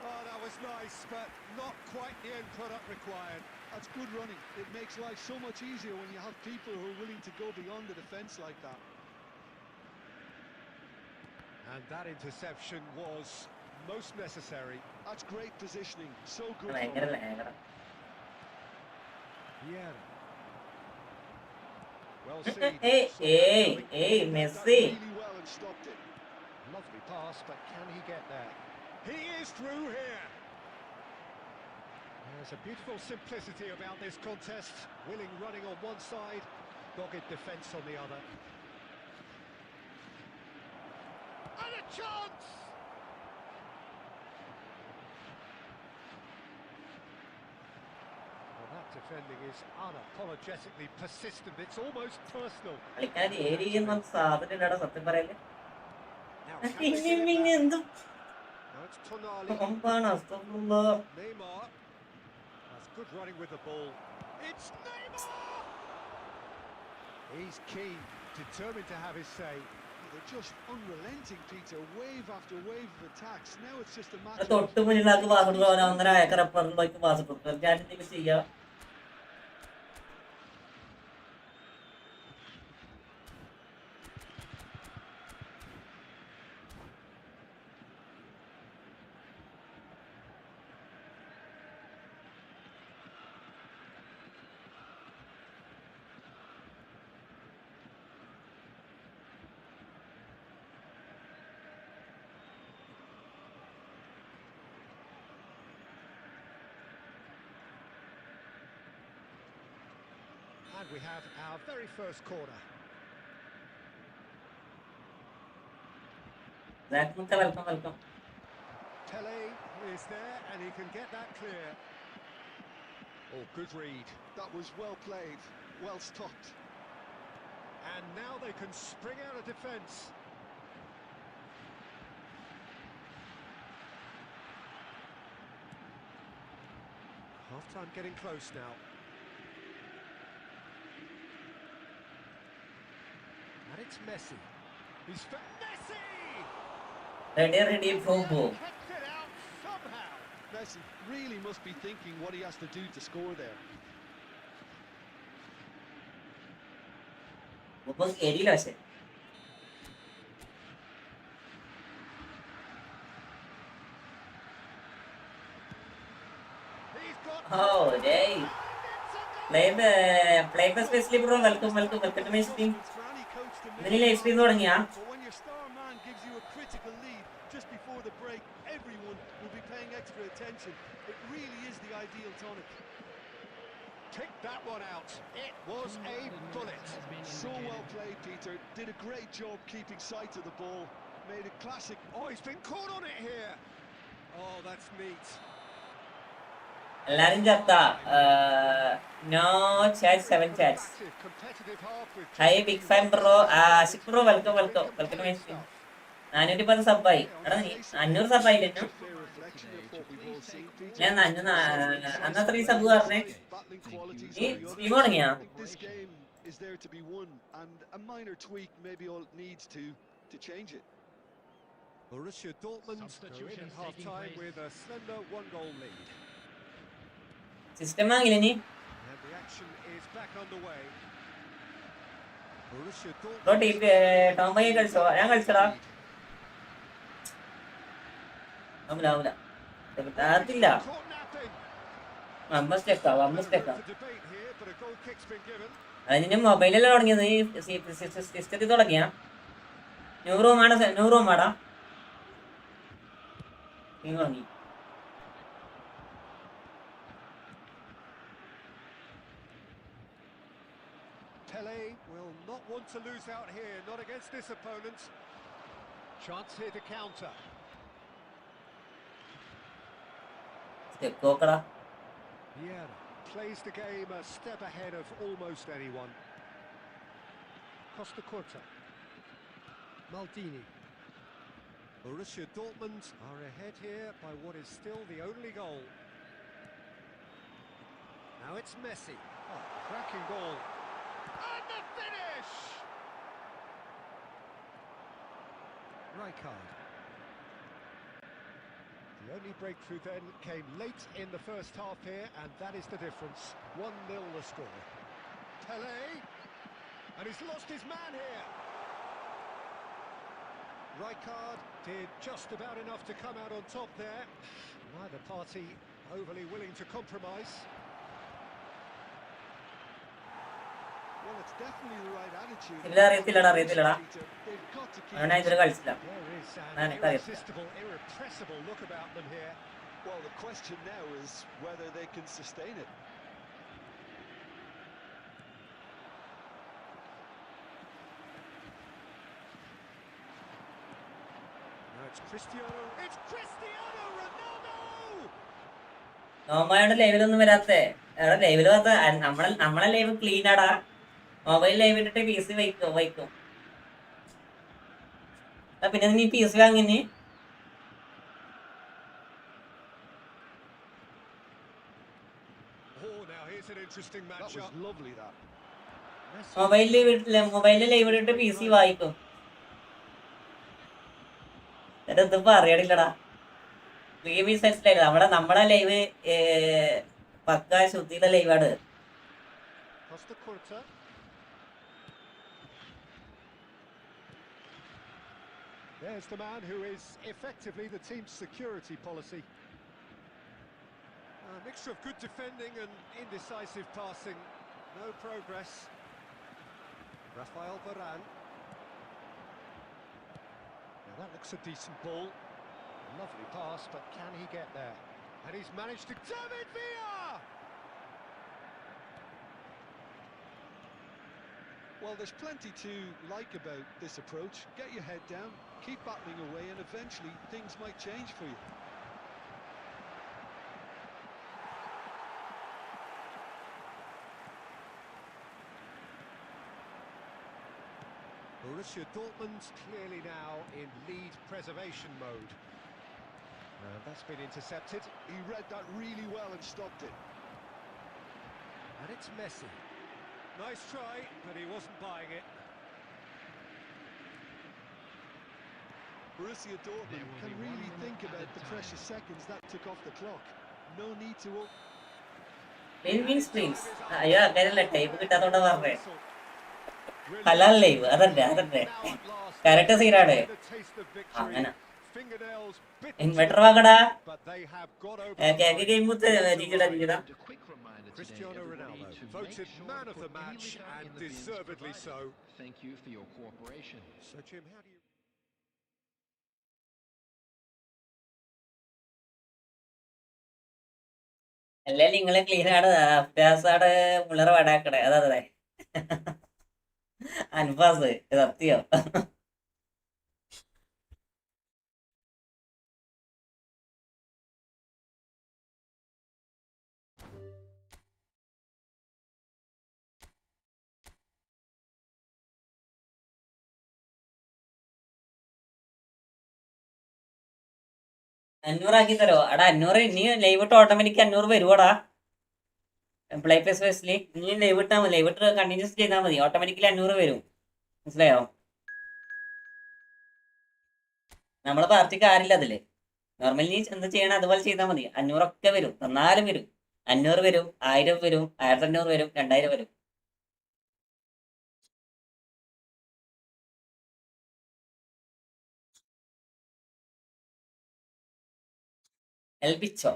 Oh, that was nice, but not quite the end product required. That's good running. It makes life so much easier when you have people who are willing to go beyond the defence like that. And that interception was most necessary. That's great positioning. So good. ഭയങ്കര ലാഗടാ. Yeah. Well seen. Hey, Saw that hey, coming. hey, Read that Messi. Really well and stopped it. Lovely pass, but can he get there? He is through here. There's a beautiful simplicity about this contest. Willing running on one side, dogged defence on the other. And a chance! Well, that defending is unapologetically persistent. It's almost personal. കളിക്കാൻ ഏരി ചെയ്യുന്ന സാധനം ഇല്ലടാ സത്യം പറയല്ലേ. Now, can they പിന്നെ get it പിന്നെ back? എന്തും Now it's Tonali. കൊമ്പാണ് അസ്തമുള്ള. Neymar. That's good running with the ball. It's Neymar! He's keen, determined to have his say. They're just unrelenting, Peter. Wave after wave of attacks. Now it's just a match of തൊട്ട് മുന്നിലാക്ക് pass കൊടുക്കുക, അവൻ 1.5 acre അപ്പുറത്തേക്ക് pass കൊടുക്കുക. Chatting ചെയ്യുക. And we have our very first corner. Welcome. Pele is there and he can get that clear. Oh, good read. that was well played, well stopped. And now they can spring out of defence. Half-time getting close now. And it's Messi. He's for Messi! Ready പോകും. Kept it out somehow. Messi really must be thinking what he has to do to score there. ഒപ്പം എരിയില്ല പക്ഷെ. He's got Oh, hey. Play the specially bro. Welcome to my stream. For any coach to ഇന്നലെ live stream തുടങ്ങിയാ? But when your star man gives you a critical lead just before the break, everyone will be paying extra attention. It really is the ideal tonic. picked that one out. It was a bullet. So well played, Peter. Did a great job keeping sight of the ball. Made a classic. Oh, he's been caught on it here. Oh, that's neat. എല്ലാരും ചത്ത. No chat 7 chats. Active, competitive half with hi big fan bro. Ashik bro welcome to my stream. 410 സബ്ബായി. എടാ നീ 500 സബ്ബായില്ലേ? Fair reflection of what we've all seen, Peter. ഞാൻ അന്നത്തെ 3 sub പറഞ്ഞേ. Battling qualities ഈ of the stream തുടങ്ങിയാ? I think this game is there to be won, and a minor tweak maybe all it needs to change it. Borussia Dortmund go in Substitutions at half-time taking with a slender one-goal lead. System വാങ്ങില്ല നീ? And the action is back underway. Borussia bro Dortmund ടോംബൈ കളിച്ചോ? ഞാൻ കളിച്ചടാ. ആവൂല അതില്ല. caught napping. വമ്മസ്റ്റേക്കാ. The debate here, but a goal kick's been given. അത് നിന്റെ മൊബൈലിലല്ല തുടങ്ങിയത്. ഈ സിസ്റ്റത്തിൽ തുടങ്ങിയ ന്യൂ റൂമാടാ നീ തുടങ്ങി. Pele will not want to lose out here, not against this opponent. Chance here to counter. നോക്കടാ. Vieira plays the game a step ahead of almost anyone. Costa Curta. Maldini. Borussia Dortmund are ahead here by what is still the only goal. Now it's Messi. Oh, cracking ball. And the finish! Rijkaard. The only breakthrough then came late in the first half here, and that is the difference. 1-0 the score. Pelé, and he's lost his man here. Rijkaard did just about enough to come out on top there. Neither party overly willing to compromise. Well, it's definitely the right attitude. അറിയത്തില്ലടാ They've got to keep അവനാ ഇതിൽ കളിച്ചില്ല There is Ah, an എനിക്കറിയത്തില്ല. irresistible, irrepressible look about them here. Well, the question now is whether they can sustain it. Now it's Cristiano. It's Cristiano Ronaldo! നോമായുടെ ലൈവിലൊന്നും വരാത്തേ എടാ ലൈവിൽ വന്ന നമ്മളെ live clean ആടാ mobile live ഇട്ടിട്ട് P C വയ്ക്കും പിന്നെ നീ പി സി വാങ്ങിനി Oh, now here's an interesting That was matchup. lovely, that. മൊബൈലിൽ ലൈവ് ഇട്ടിട്ട് പി സി വായിക്കും എന്നിട്ട് പറയണില്ലടാ മനസ്സിലായില്ല നമ്മളെ live pucca ശുദ്ധിയുടെ ലൈവാണ് Costa Curta. There's the man who is effectively the team's security policy. A mixture of good defending and indecisive passing. No progress. Rafael Varane. Now that looks a decent ball. Lovely pass, but can he get there? And he's managed to... David Villa! Well, there's plenty to like about this approach. Get your head down, keep battling away, and eventually things might change for you. Borussia Dortmund clearly now in lead preservation mode. That's been intercepted. He read that really well and stopped it. And it's Messi. Nice try, but he wasn't buying it. Borussia Dortmund can really think about the precious seconds that took off the clock. No need to... അയ്യോ അങ്ങനെയല്ല type കിട്ടാത്തോണ്ടാ പറഞ്ഞേ ഹലാൽ live അതന്നെ correct സീനാണ് അങ്ങനെ inverter വാങ്ങടാ cake game ജിജിടാ Cristiano Ronaldo voted man of the match and deservedly so. Thank you for your cooperation. So Jim, how do you... അല്ലേ നിങ്ങള് ക്ലീൻ ആണ് അഭ്യാസാണ് പിള്ളേർ വടാക്കണേ അതെ അൻഫാസ് സത്യം അഞ്ഞൂറാക്കി തരോ എടാ അഞ്ഞൂറ് ഇനി ലൈവ് ഇട്ട് ഓട്ടോമാറ്റിക് 500 വരുവാടാ പ്ലേ പ്ലസ് ബേസില് ഇനി ലൈവ് ഇട്ടാൽ മതി ലൈവ് ഇട്ട് കണ്ടിന്യൂസ് ചെയ്താൽ മതി ഓട്ടോമാറ്റിക്കലി 500 വരും മനസ്സിലായോ നമ്മളെ പാർട്ടിക്ക് ആരില്ല അതില് നോർമലി നീ എന്ത് ചെയ്യണം അതുപോലെ ചെയ്താൽ മതി 500 ഒക്കെ വരും തന്നാലും വരും 500 വരും 1000 വരും 1500 വരും 2000 വരും ഏൽപ്പിച്ചോ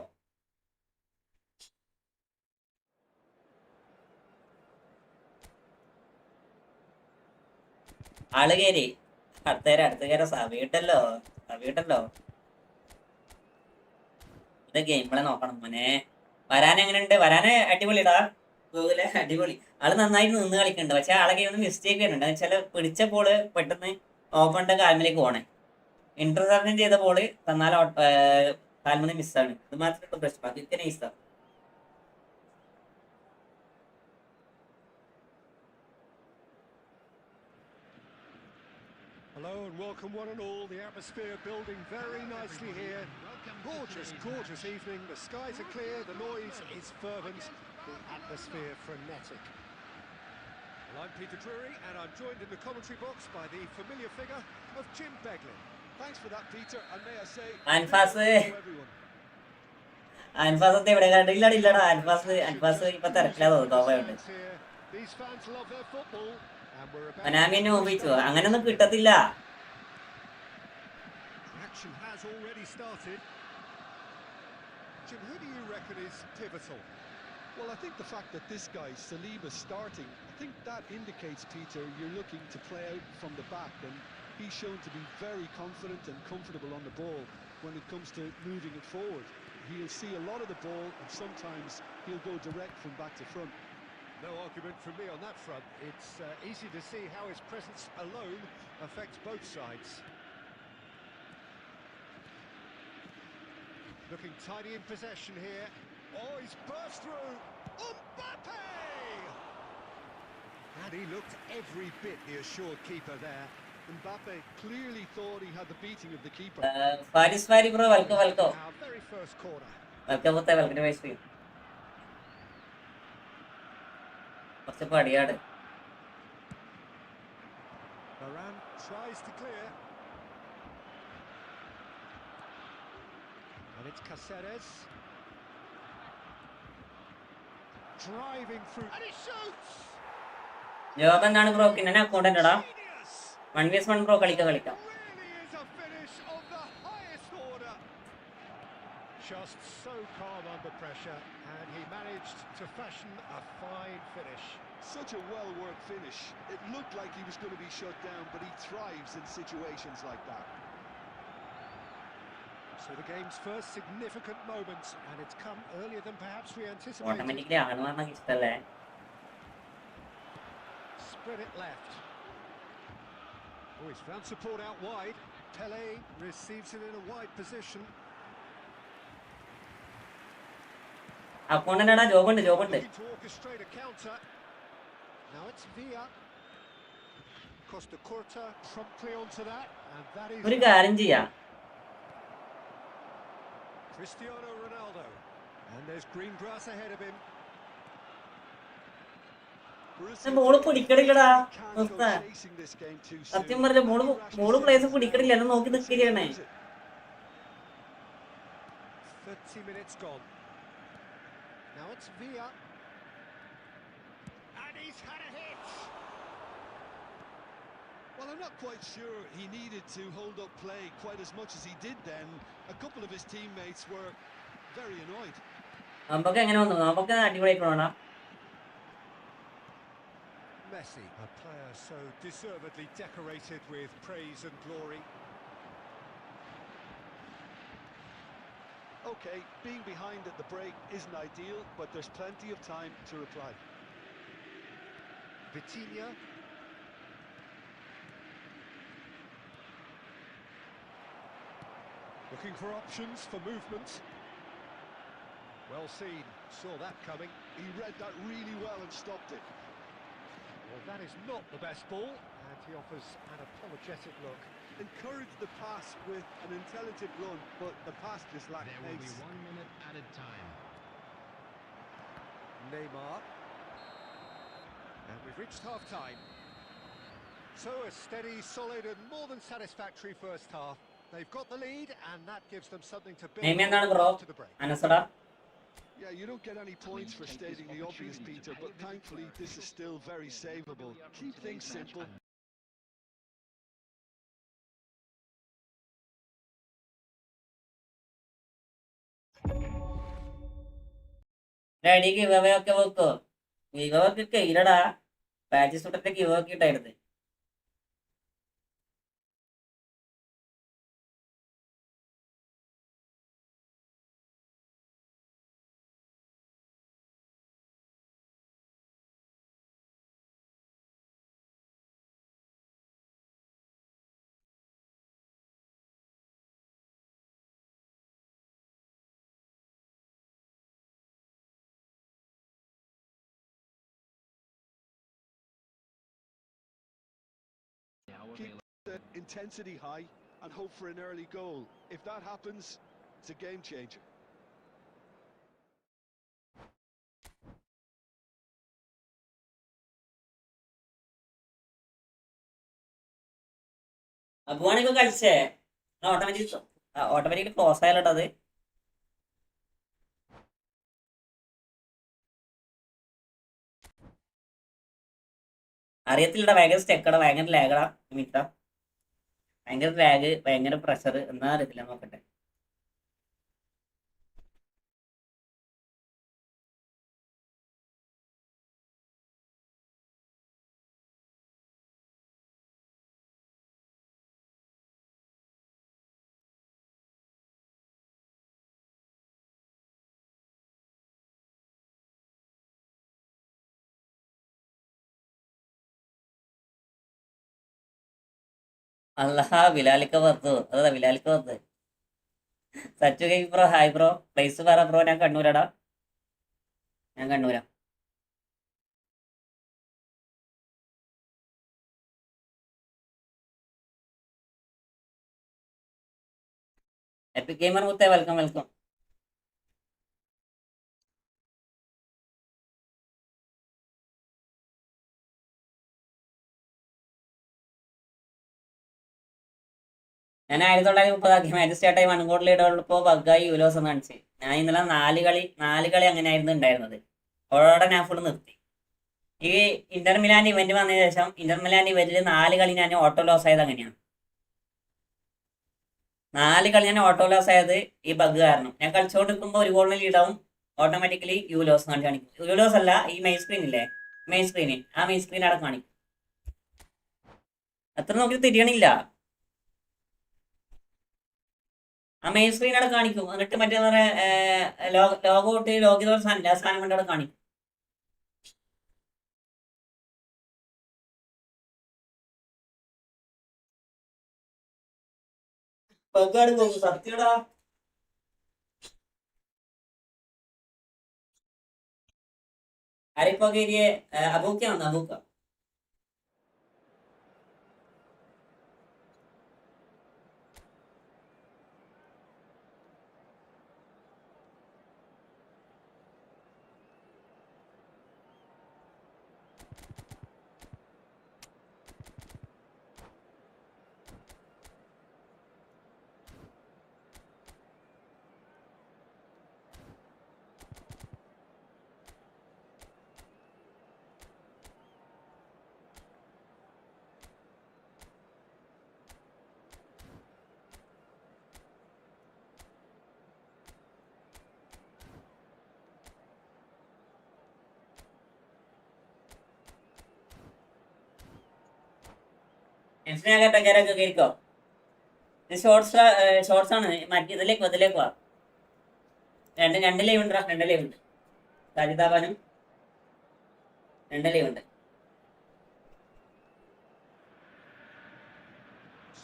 ആള് കയറി അടുത്ത കയറി സമയമുണ്ടല്ലോ ഇത് ഗെയിമിളെ നോക്കണം മോനെ വരാൻ എങ്ങനെയുണ്ട് വരാന് അടിപൊളിടാ ഗൂഗിള് അടിപൊളി ആള് നന്നായിട്ട് നിന്ന് കളിക്കുന്നുണ്ട് പക്ഷെ ആളെ കയ്യിൽ നിന്ന് മിസ്റ്റേക്ക് വരുന്നുണ്ട് വെച്ചാൽ പിടിച്ച ബോള് പെട്ടെന്ന് ഓപ്പണിന്റെ കാൽമിലേക്ക് പോണേ ഇന്റർസെപ്ഷൻ ചെയ്ത ബോള് തന്നാൽ കാൽമന്ന് മിസ്സാണ് ഇത് മാത്രമേ പ്രശ്നം ബാക്കി നൈസാ Hello and welcome one and all. The atmosphere building very nicely here. Gorgeous evening. The skies are clear, the noise is fervent. the atmosphere frenetic. Well, I'm Peter Drury, and I'm joined in the commentary box by the familiar figure of Jim Beglin. Thanks for that, Peter, and may I say, Anfas. to everyone. അൻഫാസത്തെ ഇവിടെ കണ്ടില്ലടാ അൻഫാസ് ഇപ്പൊ തിരക്കില്ലാ തോന്നുന്നു. These fans love their football, and we're about അനാമി എന്നെ ഓപിച്ചു അങ്ങനെയൊന്നും കിട്ടത്തില്ല. action has already started. Jim, who do you reckon is pivotal? Well, I think the fact that this guy, Saliba's starting, I think that indicates, Peter, you're looking to play out from the back, and he's shown to be very confident and comfortable on the ball when it comes to moving it forward. He'll see a lot of the ball, and sometimes he'll go direct from back to front. No argument from me on that front. It's easy to see how his presence alone affects both sides. Looking tidy in possession here. Oh, he's burst through. Mbappe! And he looked every bit the assured keeper there. Mbappe clearly thought he had the beating of the keeper. Faris bro, welcome. Our very first corner. Welcome to my stream. കുറച്ച് പടിയാണ്. Varane tries to clear. And it's Caceres. Driving through. And he shoots! ജവാബ് എന്താണ് bro? കിണ്ണനെ account ഉണ്ടടാ. 1v1 bro കളിക്കാം. Really is a finish of the highest order. Just so calm under pressure, and he managed to fashion a fine finish. Such a well-worked finish. It looked like he was going to be shut down, but he thrives in situations like that. So the game's first significant moment, and it's come earlier than perhaps we anticipated. Automatically ആണ് പറഞ്ഞാൽ ഇഷ്ടല്ലേ. Spread it left. Oh, he's found support out wide. Pele receives it in a wide position. Account ഉണ്ടടാ. ജോബുണ്ട്. Looking to orchestrate a counter. Now it's Villa. Costa Curta promptly onto that, and that is ഒരു കാര്യം ചെയ്യാം. Cristiano Ronaldo. And there's green grass ahead of him. Ball പിടിക്കടില്ലടാ. Can't go chasing this game too soon. സത്യം പറഞ്ഞ ball place പിടിക്കടില്ല. എന്നെ നോക്കി നിൽക്കുകയാണ്. 30 minutes gone. Now it's Villa. And he's had a hit. Well, I'm not quite sure he needed to hold up play quite as much as he did then. A couple of his teammates were very annoyed. നമുക്ക് എങ്ങനെ വന്നു? നമുക്ക് അടിപൊളിയായിക്കോണോടാ. Messi, a player so deservedly decorated with praise and glory. Okay, being behind at the break isn't ideal, but there's plenty of time to reply. Vitinha. Looking for options for movement. Well seen, saw that coming. He read that really well and stopped it. Well, that is not the best ball, and he offers an apologetic look. Encouraged the pass with an intelligent run, but the pass just lacked There will be pace. 1 minute added time. Neymar. And we've reached half-time. So a steady, solid and more than satisfactory first half. They've got the lead, and that gives them something to build name എന്താണ് on bro? after the break. അനസടാ. Yeah, you don't get any points for stating the obvious, Peter, but thankfully this is still very savable. Keep things simple. Daddy give away ഒക്കെ വെക്കോ? Give away ഒക്കെ കയ്യിലടാ. Patch സുട്ടത്തെ give ഒക്കെ ഇട്ടായിരുന്നു. Keep the intensity high and hope for an early goal. If that happens, it's a game changer. അബുവാണിപ്പോ കളിച്ചേ automatic close ആയാലോട്ടോ അത്. അറിയത്തില്ലടാ, ഭയങ്കര സ്റ്റെക്കടാ, ഭയങ്കര ലാഗടാ മിത്ത, ഭയങ്കര ലാഗ്, ഭയങ്കര പ്രഷർ, എന്നാ അറിയത്തില്ല, നോക്കട്ടെ. അല്ലാ ബിലാലിക്ക പുറത്തു, അതാ ബിലാലിക്ക പുറത്ത്. Sachu game bro, hi bro, place പറ ബ്രോ. ഞാൻ കണ്ണൂരാടാ, ഞാൻ കണ്ണൂരാ. എപ്പിക് ഗെയിമർ മുത്തേ, വെൽക്കം വെൽക്കം. ഞാൻ 1930 മാച്ച് സ്റ്റാർട്ടായി മൺകോട്ടിൽ ഇടപെട്ടപ്പോൾ ബഗ്ഗായി യൂലോസ് എന്ന് കാണിച്ച്. ഞാൻ ഇന്നലെ നാല് കളി അങ്ങനെയായിരുന്നു ഉണ്ടായിരുന്നത്. ഓടോടെ ഞാൻ ഫുള്ള് നിർത്തി. ഈ ഇന്റർ മിലാൻ ഇവന്റ് വന്നതിന് ശേഷം ഇന്റർ മിലാൻ ഇവന്റിൽ 4 കളി ഞാൻ ഓട്ടോ ലോസ് ആയത് അങ്ങനെയാണ്. 4 കളി ഞാൻ ഓട്ടോ ലോസ് ആയത് ഈ ബഗ് കാരണം. ഞാൻ കളിച്ചുകൊണ്ടിരിക്കുമ്പോൾ ഒരു ഗോളിന് ലീഡാവും, ഓട്ടോമാറ്റിക്കലി യു ലോസ് കാണിക്കും. യു ലോസ് അല്ല, ഈ മെയിൻ സ്ക്രീൻ ഇല്ലേ, മെയിൻ സ്ക്രീന്, ആ മെയിൻ സ്ക്രീൻ അവിടെ കാണിക്കും. അത്ര നോക്കി തിരിയണില്ല, ആ മെയിൻ സ്ക്രീൻ അവിടെ കാണിക്കും. എന്നിട്ട് മറ്റേ ലോഗോ ഇട്ട് ലോഗിൻ സാധനം കൊണ്ട് അവിടെ കാണിക്കും. ബഗ്ഗാണ് തോന്നുന്നു, സത്യടാ. ആരിപ്പോ കയറിയ അബൂക്ക വന്നു, അബൂക്ക. കേറിക്കോ. ഷോർട്സ് ആണ്, മറ്റേ ഇതിലേക്ക് വാ. രണ്ട് ലൈവ് ഉണ്ട്, 2 ലൈവ് ഉണ്ട്. സരിതാപാനും 2 ലൈവ് ഉണ്ട്.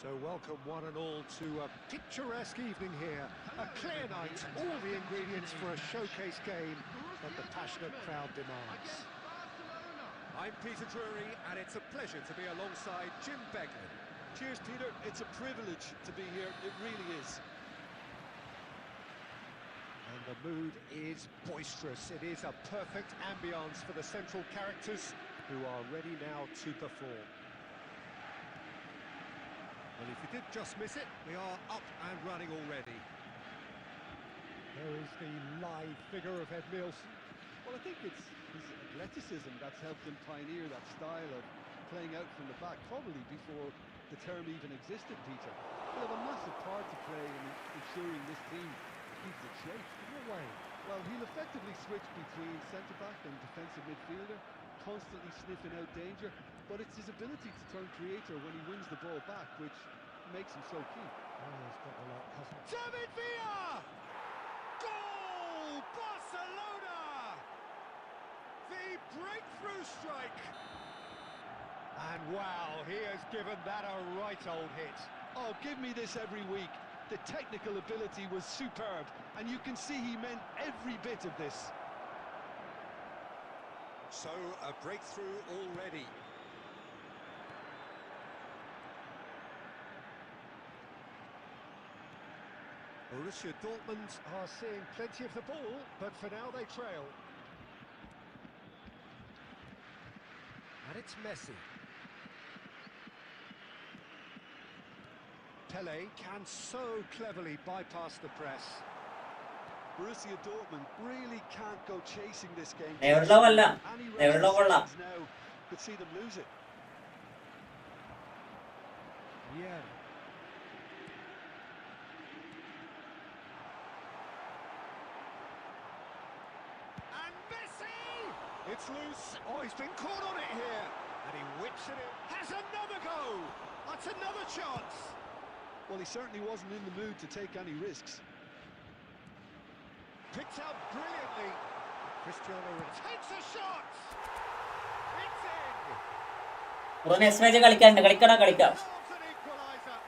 So welcome one and all to a picturesque evening here. A clear night, all the ingredients for a showcase game that the passionate crowd demands. I'm Peter Drury and it's a pleasure to be alongside Jim Beglin. Cheers, Peter. It's a privilege to be here. It really is. And the mood is boisterous. It is a perfect ambience for the central characters who are ready now to perform. Well, if you did just miss it, we are up and running already. There is the live figure of Ed Milson. Well, I think it's his athleticism that's helped him pioneer that style of playing out from the back, probably before the term even existed, Peter. He'll have a massive part to play in ensuring this team keeps its shape. No way. Well, he'll effectively switch between centre-back and defensive midfielder, constantly sniffing out danger, but it's his ability to turn creator when he wins the ball back which makes him so key. Oh, he's got a lot, hasn't he? David Villa! Goal! Barcelona! The breakthrough strike! And wow, he has given that a right old hit. Oh, give me this every week. The technical ability was superb, and you can see he meant every bit of this. So, a breakthrough already. Borussia Dortmund are seeing plenty of the ball, but for now they trail. And it's Messi. Tele can so cleverly bypass the press. Borussia Dortmund really can't go chasing this game. എവിടെ വല്ല Any എവിടെ കൊള്ളാം. seconds now could see them lose it. Yeah. And Messi! It's loose. Oh, he's been caught on it here. And he whips it in. Has another go. That's another chance. Well, he certainly wasn't in the mood to take any risks. Picked out brilliantly. Cristiano takes a shot. It's in. ഒരു next match കളിക്കാം. Carves an equaliser.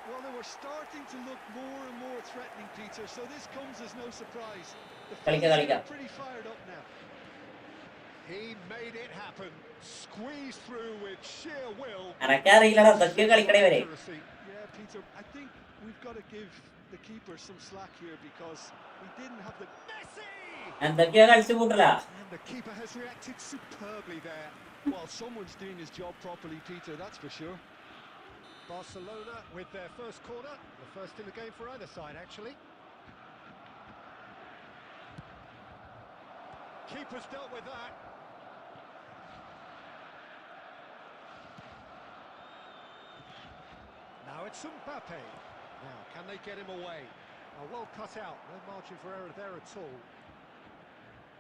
Well, they were starting to look more and more threatening, Peter, so this comes as no surprise. The fans are pretty fired up now. He made it happen. Squeezed through with sheer will. എനക്കറിയില്ലടാ ഇതൊക്കെ കളിക്കണേ വരെ. Yeah, Peter, I think we've got to give the keeper some slack here because he didn't have the Messi. എന്തൊക്കെയാ കളിച്ചു കൂട്ടല. And the keeper has reacted superbly there. Well, someone's doing his job properly, Peter, that's for sure. Barcelona with their first corner, the first in the game for either side, actually. Keeper's dealt with that. Now it's Mbappe. Now, can they get him away? Well cut out, no margin for error there at all.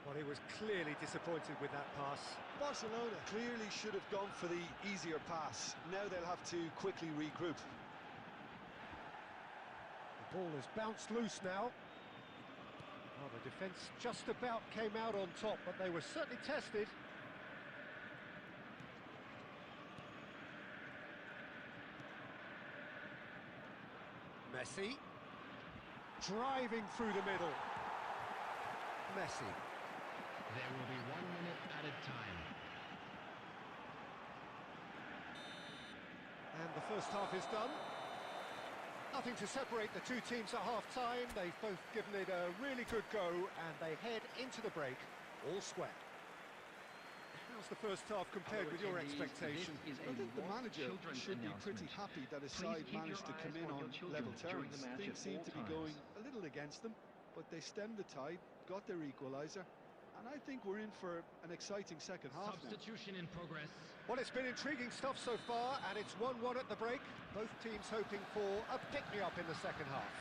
Well, he was clearly disappointed with that pass. Barcelona clearly should have gone for the easier pass. Now they'll have to quickly regroup. The ball has bounced loose now. Well, the defence just about came out on top, but they were certainly tested. Messi. Driving through the middle. Messi. There will be 1 minute added time. And the first half is done. Nothing to separate the two teams at half-time. They've both given it a really good go, and they head into the break all square. How's the first half compared with your expectation? I think the manager should be pretty happy that his side managed to come in on level terms. Things seem to be going a little against them, but they stemmed the tide, got their equaliser, and I think we're in for an exciting second half now. Substitution in progress. Well, it's been intriguing stuff so far, and it's 1-1 at the break. Both teams hoping for a pick-me-up in the second half.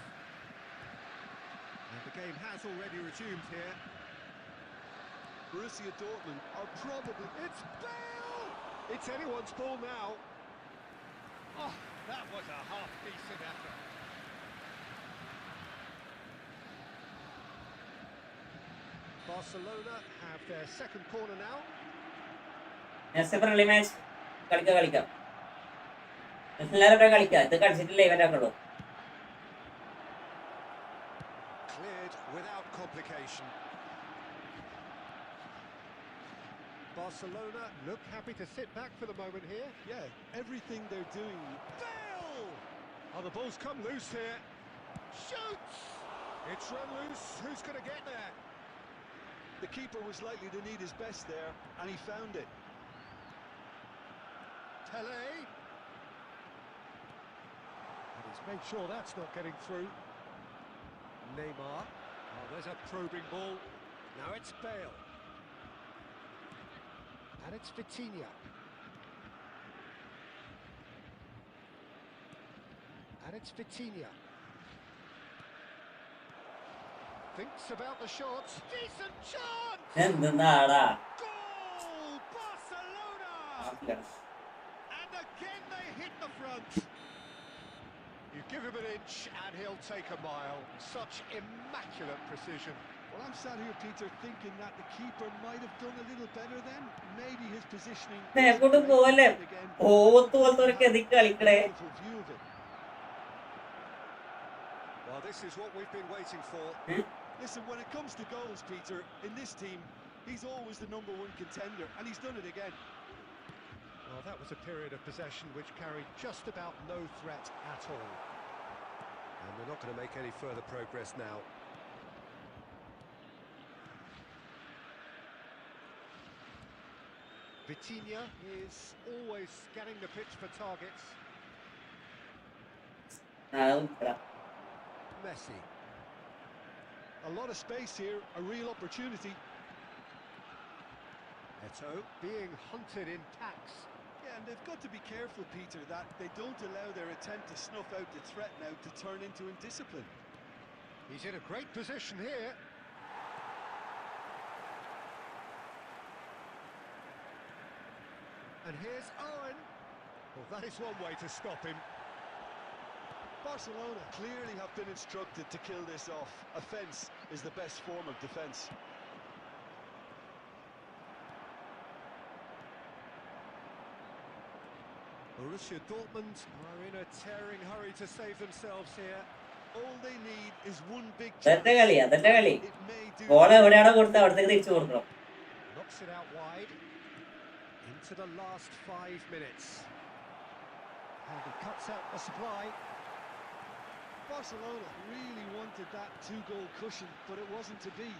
And the game has already resumed here. Borussia Dortmund are probably... It's Bale! It's anyone's ball now. Oh, that was a half-decent effort. Barcelona have their second corner now. Next friendly match കളിക്കാം. എല്ലാവരും കളിക്കാം. ഇത് കളിച്ചിട്ടില്ല ഇവരാക്കുള്ളൂ. Cleared without complication. Barcelona look happy to sit back for the moment here. Yeah, everything they're doing. Bale! Oh, the ball's come loose here. Shoots! It's run loose. Who's going to get there? The keeper was likely to need his best there, and he found it. Tele. And he's made sure that's not getting through. Neymar. Oh, there's a probing ball. Now it's Bale. And it's Vitinha. And it's Vitinha. Thinks about the shots. Decent chance! എന്തെന്നാടാ Goal! Barcelona! And again they hit the front. You give him an inch and he'll take a mile. Such immaculate precision. Well, I'm sat here, Peter, thinking that the keeper might have done a little better then. Maybe his positioning... എങ്ങോട്ട് പോവല്ലേ പോത്ത് പോലത്തെ ഒരു ഗതിക്ക് കളിക്കണേ. Beautiful view of it. Well, this is what we've been waiting for. Listen, when it comes to goals, Peter, in this team, he's always the #1 contender, and he's done it again. Well, that was a period of possession which carried just about no threat at all. And they're not going to make any further progress now. Vitinha is always scanning the pitch for targets. Messi. A lot of space here, a real opportunity. Eto being hunted in packs. Yeah, and they've got to be careful, Peter, that they don't allow their attempt to snuff out the threat now to turn into indiscipline. He's in a great position here. And here's Owen. Well, that is one way to stop him. Barcelona clearly have been instructed to kill this off. Offence is the best form of defence. Borussia Dortmund are in a tearing hurry to save themselves here. All they need is one big chance. That's the കളി. It may do. Goal എവിടെയാണോ കൊടുത്തത് അവിടത്തേക്ക് തിരിച്ചു കൊടുക്കണം. Knocks it out wide. Into the last 5 minutes. And he cuts out the supply. Barcelona really wanted that 2-goal cushion, but it wasn't to be.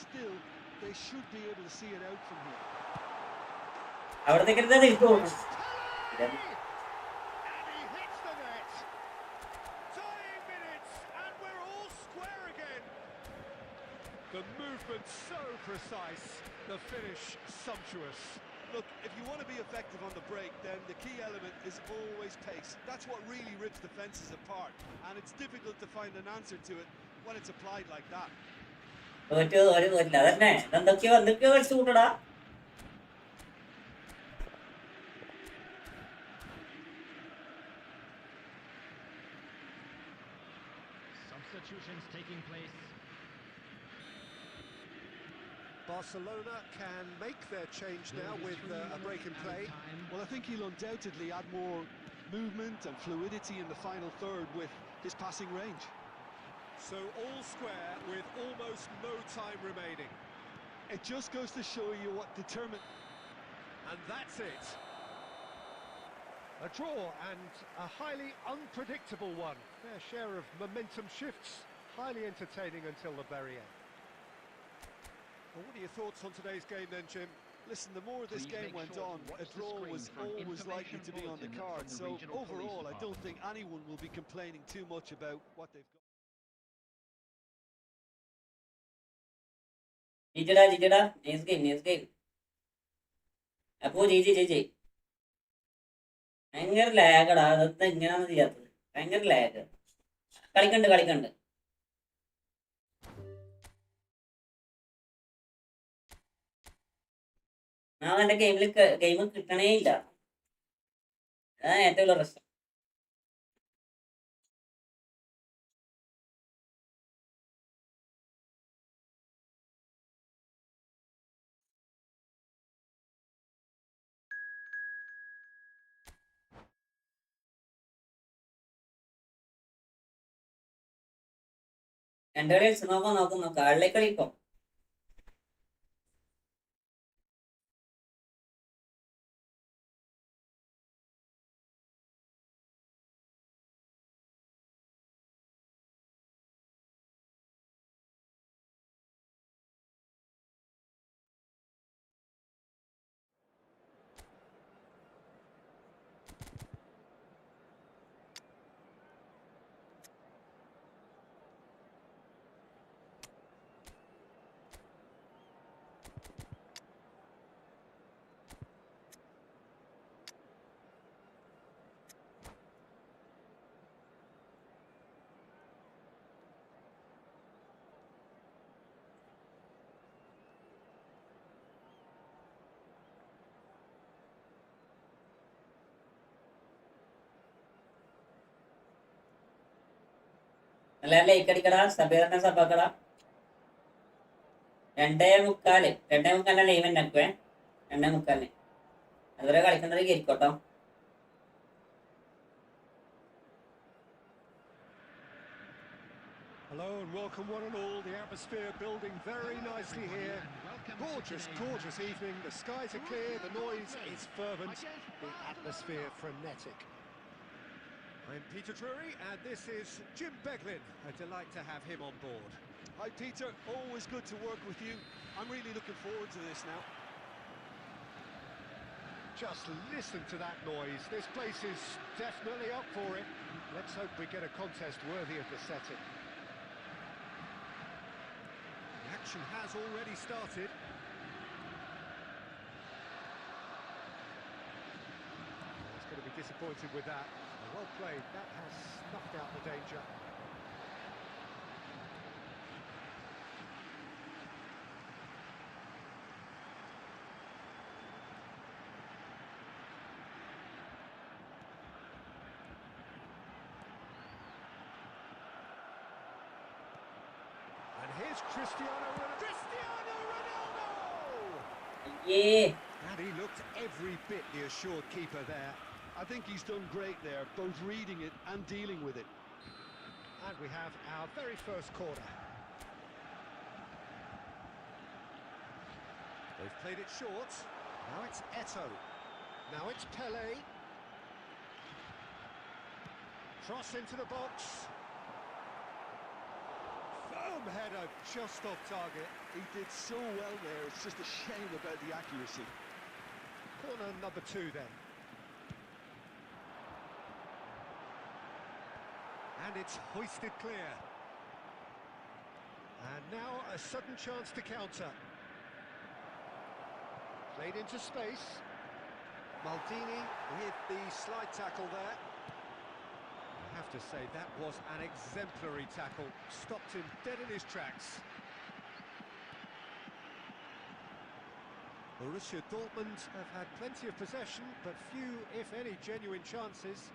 Still, they should be able to see it out from here. അവിടത്തേക്ക് തിരിച്ചു കൊടുക്കണം. And he hits the net. Dying minutes, and we're all square again. The movement so precise, the finish sumptuous. Look, if you want to be effective on the break, then the key element is always pace. That's what really rips defences apart, and it's difficult to find an answer to it when it's applied like that. അതന്നെ എന്തൊക്കെയോ കളിച്ചു കൂട്ടടാ. Substitutions taking place. Barcelona can make their change now with a break in play. Well, I think he'll undoubtedly add more movement and fluidity in the final third with his passing range. So all square with almost no time remaining. It just goes to show you what determined... And that's it. A draw and a highly unpredictable one. Fair share of momentum shifts. Highly entertaining until the very end. Well, what are your thoughts on today's game then, Jim? Listen, the more this game went on, a draw was always likely to be on the card. So overall, I don't think anyone will be complaining too much about what they've got. ജിജടാ nice game. അപ്പോ ജി ഭയങ്കര ലാഗടാ. അതൊന്നും ഇങ്ങനെയാണ് ചെയ്യാത്തത്. ഭയങ്കര lag. കളിക്കണ്ട്. എന്റെ ഗെയിം കിട്ടണേ ഇല്ല. അതാണ് ഏറ്റവും വലിയ പ്രശ്നം. എന്റെ കളി വെച്ച് നോക്കുന്നു കാളിലേക്ക് കളിക്കും. എല്ലാവരും ലൈക്ക് അടിക്കടാ. സബീറിനെ സബാക്കടാ. 2:45 ലൈവ് ഉണ്ടാക്കുവേ. 2:45 അതുവരെ കളിക്കുന്നത് കേൾക്കോട്ടോ. Hello and welcome one and all. The atmosphere building very nicely here. Gorgeous evening. The skies are clear, the noise is fervent, the atmosphere frenetic. I'm Peter Drury and this is Jim Beglin. A delight to have him on board. Hi Peter, always good to work with you. I'm really looking forward to this now. Just listen to that noise. This place is definitely up for it. Let's hope we get a contest worthy of the setting. The action has already started. He's going to be disappointed with that. Well played. That has snuffed out the danger. Here's Cristiano Ronaldo! Yeah. And he looked every bit the assured keeper there. I think he's done great there, both reading it and dealing with it. And we have our very first corner. They've played it short. Now it's Eto'o. Now it's Pelé. Cross into the box. Firm header, just off target. He did so well there, it's just a shame about the accuracy. Corner number 2 then. And it's hoisted clear. And now a sudden chance to counter. Played into space. Maldini with the slide tackle there. I have to say, that was an exemplary tackle. Stopped him dead in his tracks. Borussia Dortmund have had plenty of possession, but few, if any, genuine chances.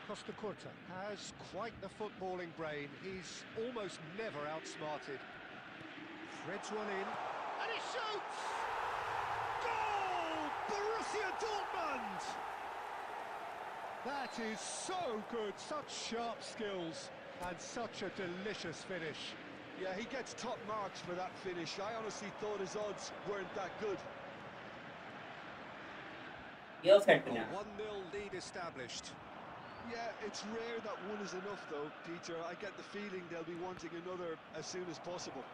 Costa Curta has quite the footballing brain. He's almost never outsmarted. Threads one in, and he shoots! Goal! Borussia Dortmund! That is so good, such sharp skills, and such a delicious finish. Yeah, he gets top marks for that finish. I honestly thought his odds weren't that good. You're A set now. 1-0 lead established. Yeah, it's rare that one is enough though, Peter. I get the feeling they'll be wanting another as soon as possible.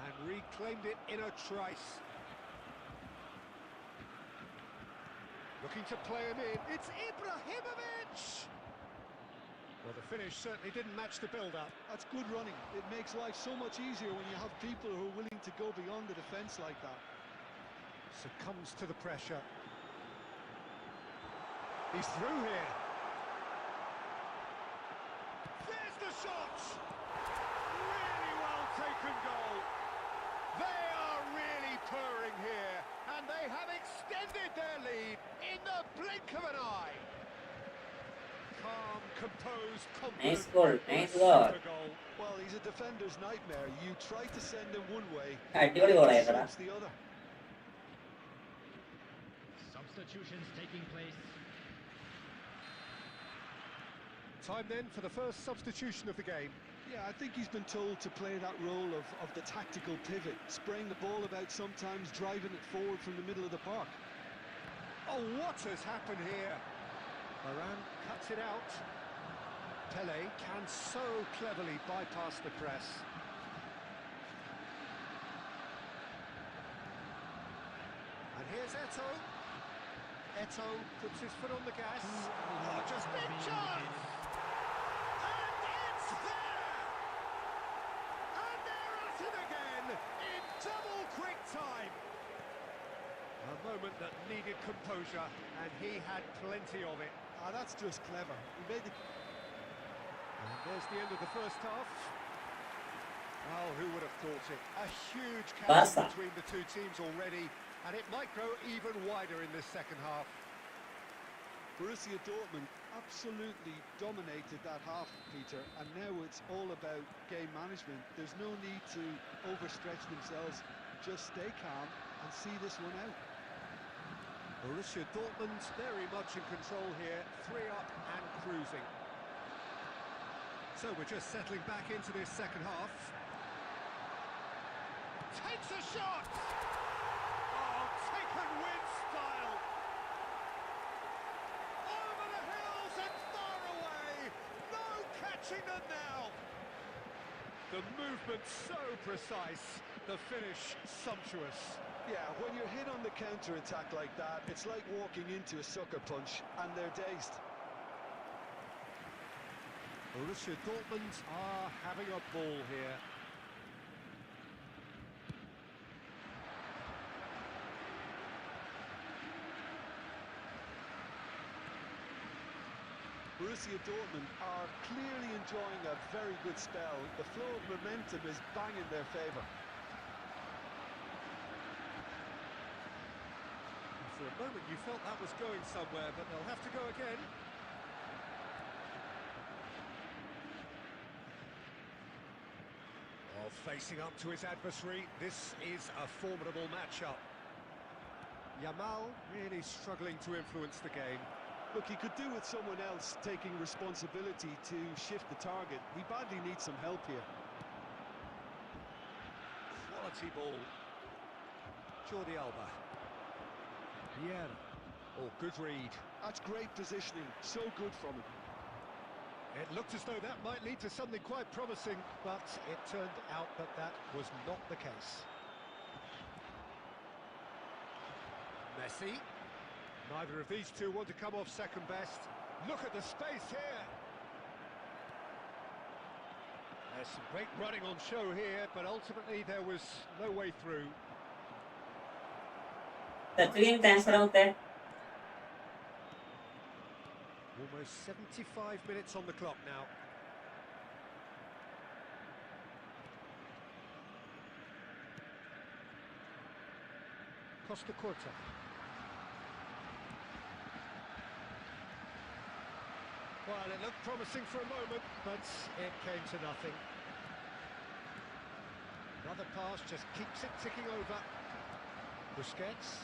And reclaimed it in a trice. Looking to play him in. It's Ibrahimovic! Well, the finish certainly didn't match the build-up. That's good running. It makes life so much easier when you have people who are willing to go beyond the defence like that. Succumbs to the pressure. He's through here. There's the shot! Really well taken goal. They are really purring here, and they have extended their lead in the blink of an eye. Calm, composed, confident. Nice goal, nice Super goal. goal. Well, he's a defender's nightmare. You try to send him one way, അടിപൊളി ഗോളായിരുന്നടാ. shoots the other. Substitutions taking place. Time then for the first substitution of the game. Yeah, I think he's been told to play that role of the tactical pivot, spraying the ball about sometimes, driving it forward from the middle of the park. Oh, what has happened here? Varane cuts it out. Pelé can so cleverly bypass the press. And here's Eto'o. Eto'o puts his foot on the gas. Oh, just big chance! And it's there! And they're at it again in double quick time. A moment that needed composure, and he had plenty of it. Ah, that's just clever. He made the... And there's the end of the first half. Oh, who would have thought it? A huge Barca. chasm between the two teams already, and it might grow even wider in this second half. Borussia Dortmund absolutely dominated that half, Peter, and now it's all about game management. There's no need to overstretch themselves. Just stay calm and see this one out. Borussia Dortmund very much in control here, 3 up and cruising. So we're just settling back into this second half. Takes a shot! Oh, taken with style! Over the hills and far away! No catch Finishing them now! The movement so precise, the finish sumptuous. Yeah, when you're hit on the counter-attack like that, it's like walking into a sucker punch, and they're dazed. Borussia Dortmund are having a ball here. Borussia Dortmund are clearly enjoying a very good spell. The flow of momentum is bang in their favour. For a moment you felt that was going somewhere, but they'll have to go again. Well, facing up to his adversary, this is a formidable matchup. Yamal really struggling to influence the game. Look, he could do with someone else taking responsibility to shift the target. He badly needs some help here. Quality ball. Jordi Alba. Vieira. Oh, good read. That's great positioning. So good from him. It looked as though that might lead to something quite promising, but it turned out that that was not the case. Messi. Neither of these two want to come off second best. Look at the space here. There's some great running on show here, but ultimately there was no way through. Thanks around there. Almost 75 minutes on the clock now. Costa Curta. Well, it looked promising for a moment, but it came to nothing. Another pass just keeps it ticking over. Busquets.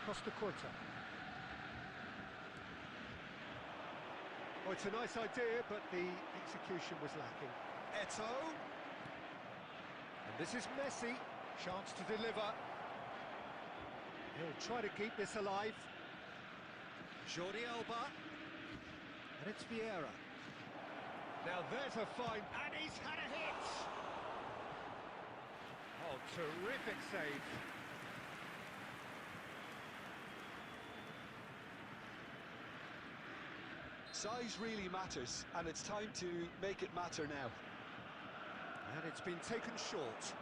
Costa Curta. Oh, it's a nice idea, but the execution was lacking. Eto'o. And this is Messi. Chance to deliver. He'll try to keep this alive. Jordi Alba. And it's Vieira. Now there's a fine, and he's had a hit! Oh, terrific save. Size really matters, and it's time to make it matter now. And it's been taken short.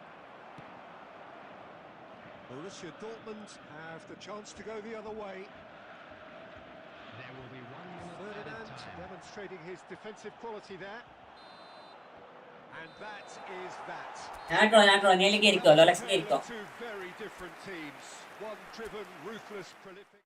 Borussia Dortmund have the chance to go the other way. There will be 1 minute added Ferdinand time. demonstrating his defensive quality there. And that is that. Two very different teams. One driven, ruthless, prolific.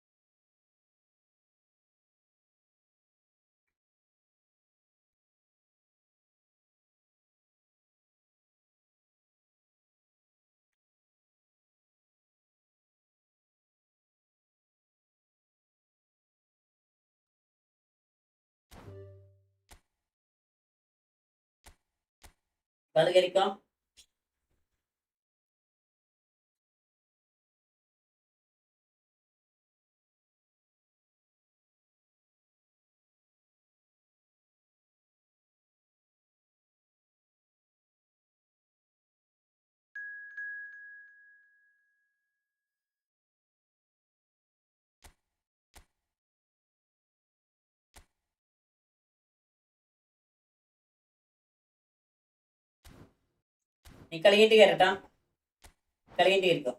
നീ കളി കഴിഞ്ഞിട്ട് കയറട്ടാ, കളി കഴിഞ്ഞിട്ട് കയറിക്കോ.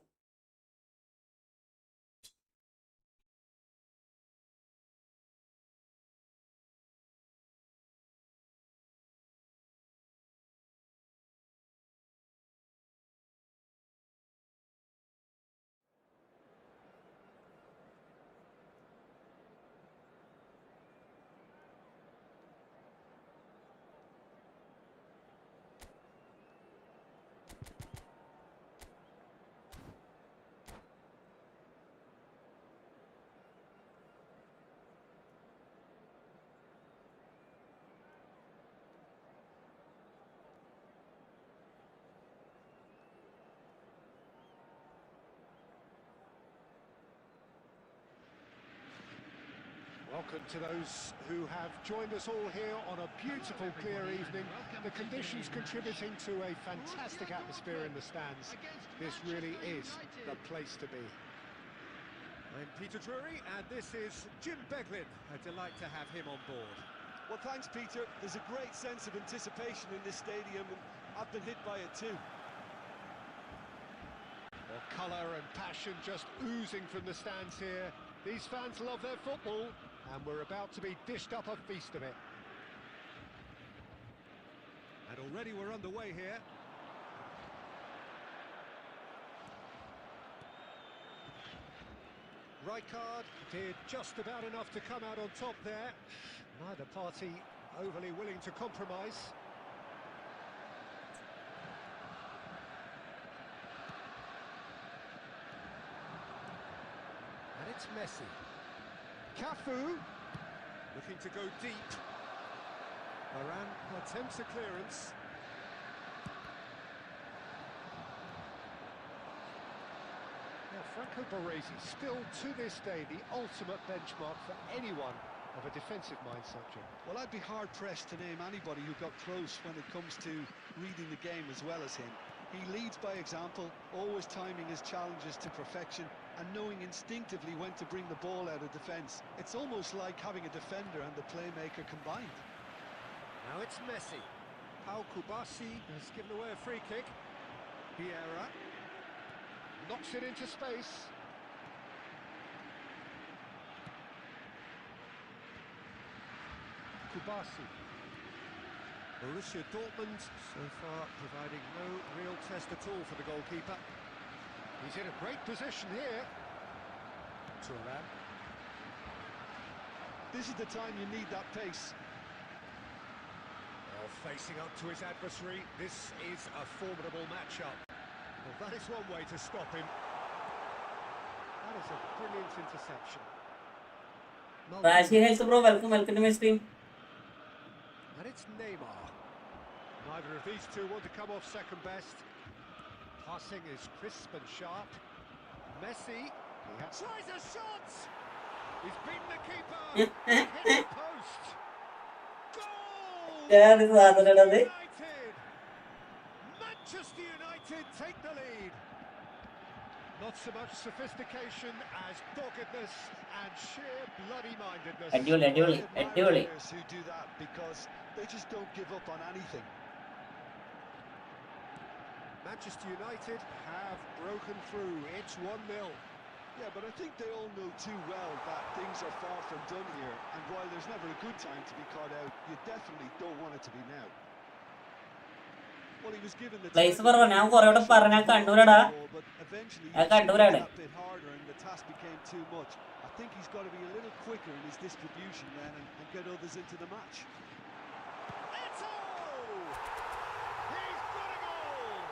Welcome to those who have joined us all here on a beautiful, clear evening. The conditions contributing to a fantastic atmosphere in the stands. This really is the place to be. I'm Peter Drury, and this is Jim Beglin. A delight to have him on board. Well, thanks, Peter. There's a great sense of anticipation in this stadium, and I've been hit by it too. Well, colour and passion just oozing from the stands here. These fans love their football, and we're about to be dished up a feast of it. And already we're underway here. Rijkaard did just about enough to come out on top there. Neither party overly willing to compromise. And it's Messi. Cafu looking to go deep. Varane attempts a clearance. Now Franco Baresi, still to this day the ultimate benchmark for anyone of a defensive mindset, Jim. Well, I'd be hard-pressed to name anybody who got close when it comes to reading the game as well as him. He leads by example, always timing his challenges to perfection and knowing instinctively when to bring the ball out of defence. It's almost like having a defender and the playmaker combined. Now it's Messi. Pau Kubasi has given away a free kick. Vieira knocks it into space. Kubasi. Borussia Dortmund so far providing no real test at all for the goalkeeper. He's in a great position here. Thuram. This is the time you need that pace. Well, facing up to his adversary, this is a formidable matchup. Well, that is one way to stop him. That is a brilliant interception. Rashi Health Bro, welcome to my stream. And it's Neymar. Neither of these two want to come off second best. Passing is crisp and sharp. Messi, tries a shot! He's beaten the keeper! Hit the post! Goal! Yeah, this is United! Manchester United take the lead. Not so much sophistication as doggedness and sheer bloody-mindedness. Aduli. Players who do that because they just don't give up on anything. Manchester United have broken through. It's 1-0. Yeah, but I think they all know too well that things are far from done here. And while there's never a good time to be caught out, you definitely don't want it to be now. Well, he was given the Place time for to now, Korea Parana Kandurada. but eventually I he can't do tried that. a bit harder and the task became too much. I think he's got to be a little quicker in his distribution then and get others into the match. Eto'o! He's got a goal!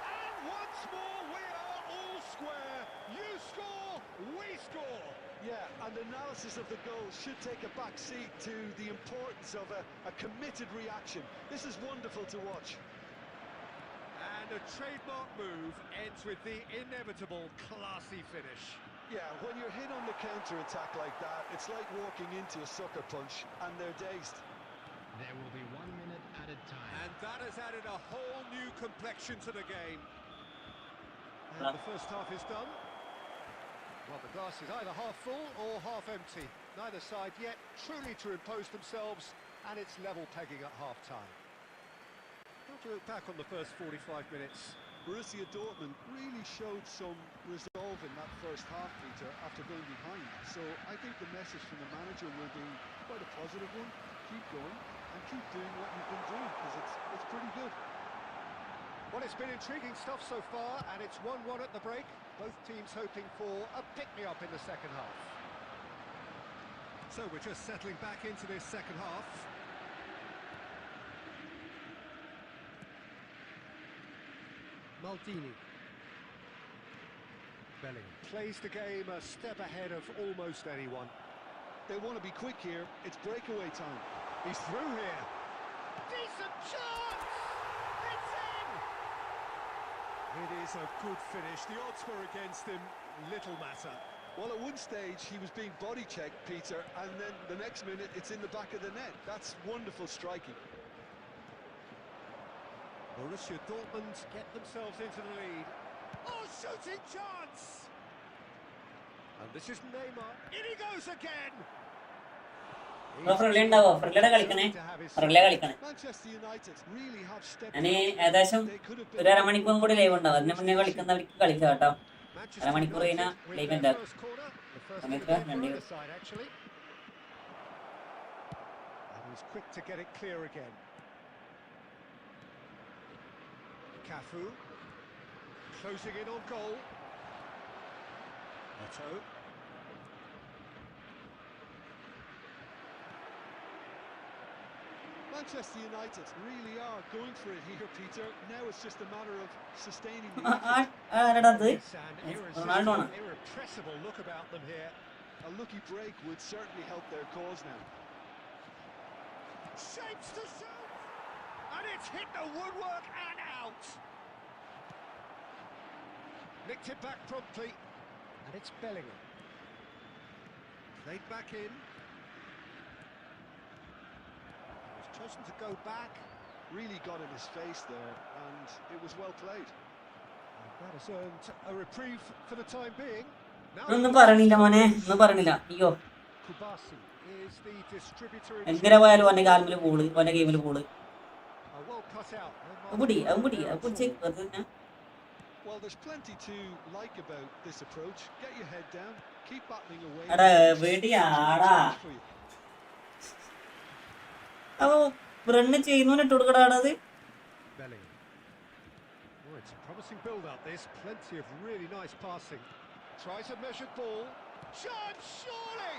And once more we are all square. You score, we score. Yeah, and analysis of the goal should take a back seat to the importance of a committed reaction. This is wonderful to watch. And a trademark move ends with the inevitable classy finish. Yeah, when you're hit on the counter-attack like that, it's like walking into a sucker punch and they're dazed. There will be 1 minute added time. And that has added a whole new complexion to the game. And the first half is done. Well, the glass is either half full or half empty. Neither side yet truly to impose themselves, and it's level pegging at half-time. How to look back on the first 45 minutes? Borussia Dortmund really showed some resolve in that first half, Peter, after going behind. So I think the message from the manager will be quite a positive one. Keep going and keep doing what you've been doing, because it's pretty good. Well, it's been intriguing stuff so far, and it's 1-1 at the break. Both teams hoping for a pick-me-up in the second half. So we're just settling back into this second half. Maldini. Bellingham plays the game a step ahead of almost anyone. They want to be quick here. It's breakaway time. He's through here. Decent chance! It's in! It is a good finish. The odds were against him. Little matter. Well, at one stage he was being body checked, Peter, and then the next minute it's in the back of the net. That's wonderful striking. Borussia Dortmund get themselves into the lead. Oh, shooting chance! And this is Neymar. In he goes again! Friendly ഉണ്ടാവോ? ഫ്രണ്ട്ലിയുടെ കളിക്കണേ, ഫ്രണ്ട്ലിയെ കളിക്കണേ. Manchester United really have stepped ഞാൻ up. ഏകദേശം They could have ഒരു been അരമണിക്കൂറും കൂടി live ഉണ്ടാവും. അതിന് മുന്നേ കളിക്കുന്നവർക്ക് കളിക്കാം കേട്ടോ. അരമണിക്കൂർ കഴിഞ്ഞാൽ ലൈവ് ഉണ്ടാവും. സമയത്ത് രണ്ട് side actually. And he's quick to get it clear again. Cafu closing in on goal. Otto. Manchester United really are going for it here, Peter. Now it's just a matter of sustaining the ആരടാ അത്? Yes, and Ronaldo ആണ്. irrepressible look about them here. A lucky break would certainly help their cause now. Shapes to shoot, and it's hit the woodwork and out. Nicked it back promptly, and it's Bellingham. Played back in. He's chosen to go back. Really got in his face there, and it was well played. And that has earned a reprieve for the time being. Now ഒന്നും പറയണില്ല മോനെ, ഒന്നും പറയണില്ല. അയ്യോ, Kubasi is the distributor in എന്തിനാ പോയാലും ഓന്റെ കാലില് പോള്, ഓന്റെ ഗെയിമില് പോള്. well cut out. അമ്പുടി പിടിച്ച് വെറുതെ. Well, there's plenty to like about this approach. Get your head down, keep battling away. എടാ വെടിയാടാ. അപ്പൊ റണ്ണ് ചെയ്യുന്നവനെ ഇട്ട് കൊടുക്കടാണത്. Bellingham. Oh, it's a promising build-up. This plenty of really nice passing. Tries a measured ball. Chance, surely,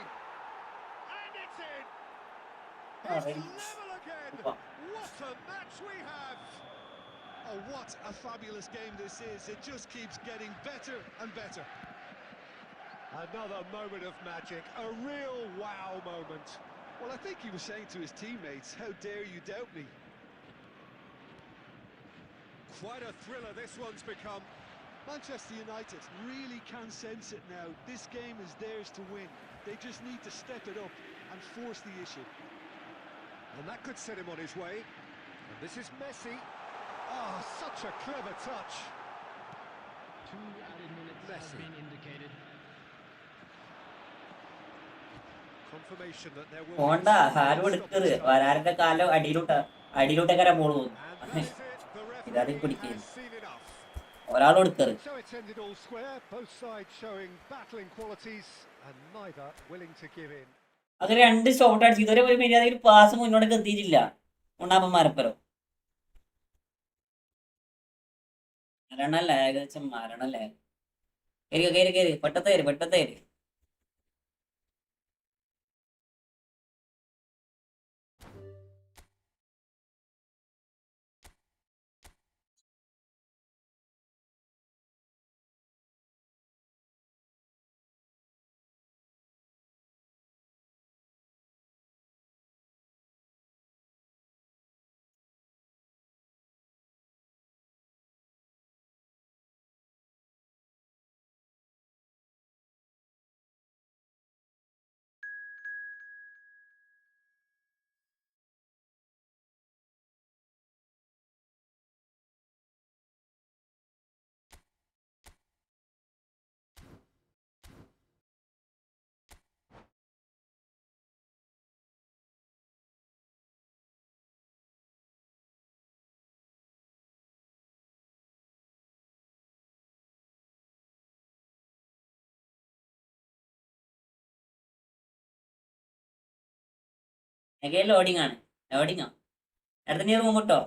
and it's in. It's level again. What a match we have! Oh, what a fabulous game this is. It just keeps getting better and better. Another moment of magic, a real wow moment. Well, I think he was saying to his teammates, how dare you doubt me? Quite a thriller this one's become. Manchester United really can sense it now. This game is theirs to win. They just need to step it up and force the issue. And that could set him on his way. And this is Messi. Oh, such a clever touch. 2 added minutes has Messi. been indicated. Confirmation that there will പോണ്ട, ഹാരും എടുക്കരുത്. വരാരുടെ കാലം അടിയിലോട്ടേക്കാരാ ball പോകും. And that is it. The ഇതാദ്യം referee പിടിക്കുന്നു. has seen enough. ഒരാളും എടുക്കരുത്. So it's ended all square, both sides showing battling qualities and neither willing to give in. അങ്ങനെ 2 shot അടിച്ചു. ഇതുവരെ ഒരു മര്യാദയിൽ പാസ് മുന്നോട്ടേക്ക് എത്തിയിട്ടില്ല. ഉണ്ടാപ്പം മരപ്പരോ മരണല്ലേ, ഏകദേശം മരണല്ലേ. കേറി പെട്ടത്തേര്. ലോഡിങ് ആണ്. ലോഡിങ്ങോ അടുത്ത നീ റൂം കിട്ടോ,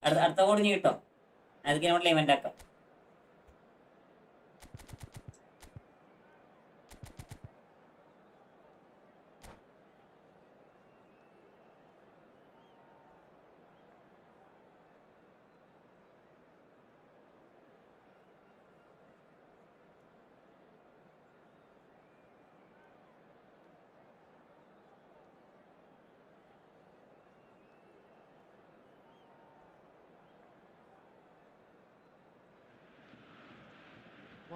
അടുത്ത കോഡ് നീ കിട്ടോ. അതൊക്കെ നമ്മൾ ഇവന്റ് ആക്കാം.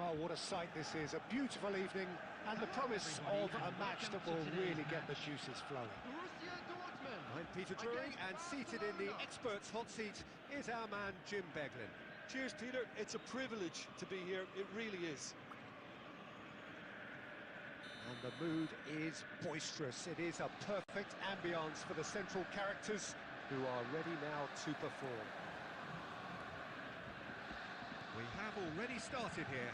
Well, what a sight this is. A beautiful evening and the promise of a match that will really get the juices flowing. I'm Peter Drury, and seated in the experts' hot seat is our man Jim Beglin. Cheers, Peter. It's a privilege to be here. It really is. And the mood is boisterous. It is a perfect ambience for the central characters who are ready now to perform. We have already started here.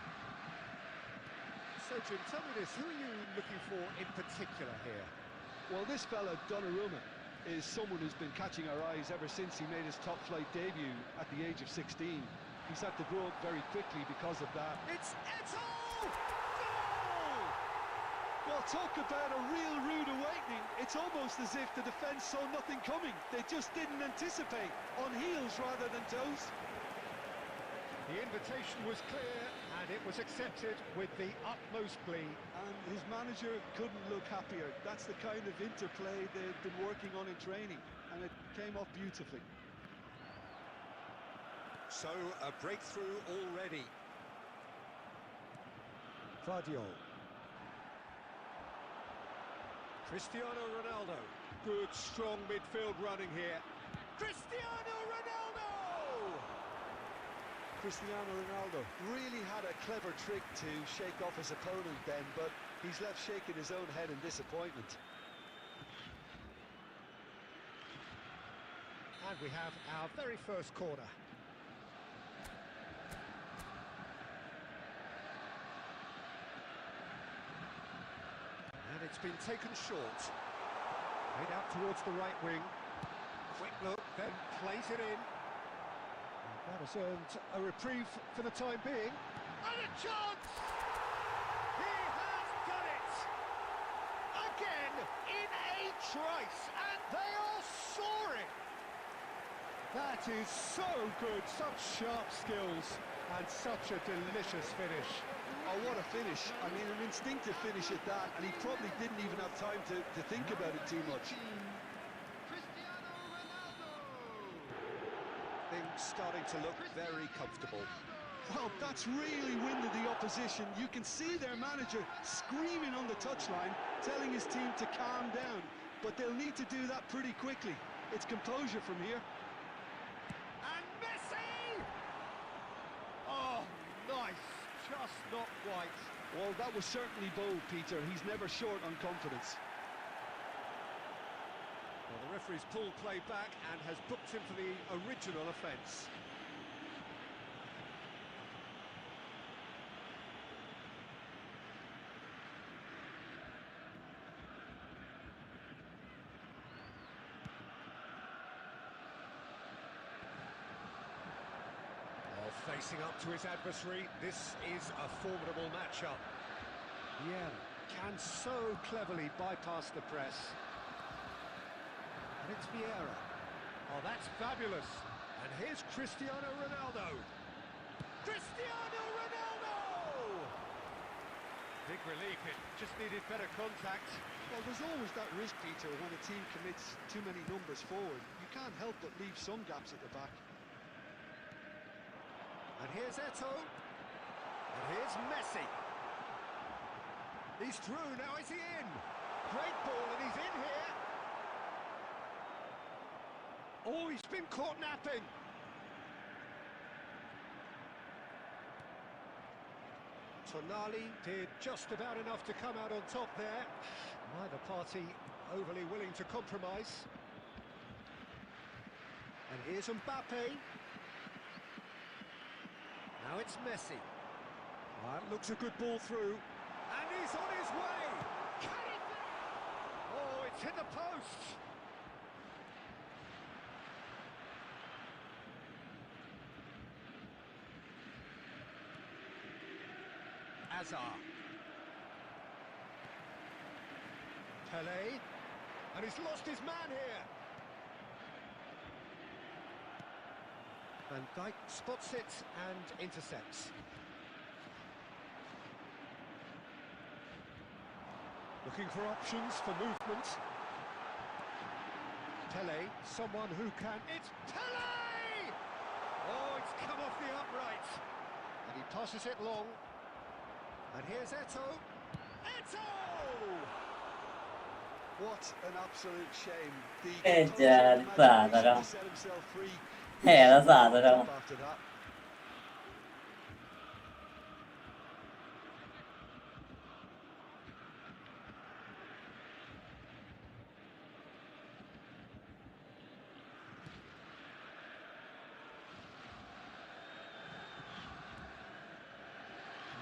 So, Jim, tell me this, who are you looking for in particular here? Well, this fella, Donnarumma, is someone who's been catching our eyes ever since he made his top-flight debut at the age of 16. He's had to grow up very quickly because of that. It's Eto'o! Goal! Well, talk about a real rude awakening. It's almost as if the defence saw nothing coming. They just didn't anticipate, on heels rather than toes. The invitation was clear, and it was accepted with the utmost glee. And his manager couldn't look happier. That's the kind of interplay they've been working on in training, and it came off beautifully. So, a breakthrough already. Guardiola. Cristiano Ronaldo. Good, strong midfield running here. Cristiano Ronaldo! Cristiano Ronaldo really had a clever trick to shake off his opponent then, but he's left shaking his own head in disappointment. And we have our very first corner. And it's been taken short. Played out towards the right wing. Quick look, then plays it in. And that has earned a reprieve for the time being. And a chance! He has done it! Again, in a trice, and they are soaring! That is so good, such sharp skills, and such a delicious finish. Oh, what a finish. I mean, an instinctive finish at that, and he probably didn't even have time to think about it too much. Things starting to look very comfortable. Well, that's really winded the opposition. You can see their manager screaming on the touchline, telling his team to calm down, but they'll need to do that pretty quickly. It's composure from here. And Messi! Oh, nice. Just not quite. Well, that was certainly bold, Peter. He's never short on confidence. Well, the referee's pulled play back and has booked him for the original offence. Facing up to his adversary, this is a formidable matchup. Yeah, can so cleverly bypass the press. And it's Vieira. Oh, that's fabulous. And here's Cristiano Ronaldo. Cristiano Ronaldo! Big relief, it just needed better contact. Well, there's always that risk, Peter, when a team commits too many numbers forward. You can't help but leave some gaps at the back. And here's Eto'o. And here's Messi. He's through, now is he in? Great ball, and he's in here. Oh, he's been caught napping. Tonali did just about enough to come out on top there. Neither party overly willing to compromise. And here's Mbappe. Now it's Messi. That looks a good ball through. And he's on his way! Can he finish? Oh, it's hit the post! Hazard. Pelé. And he's lost his man here. Van Dijk spots it and intercepts. Looking for options for movement. Pelé, someone who can... It's Pelé! Oh, it's come off the upright. And he passes it long. And here's Eto. Eto! What an absolute shame. The composer and imagination to set himself free. That's awesome. After that.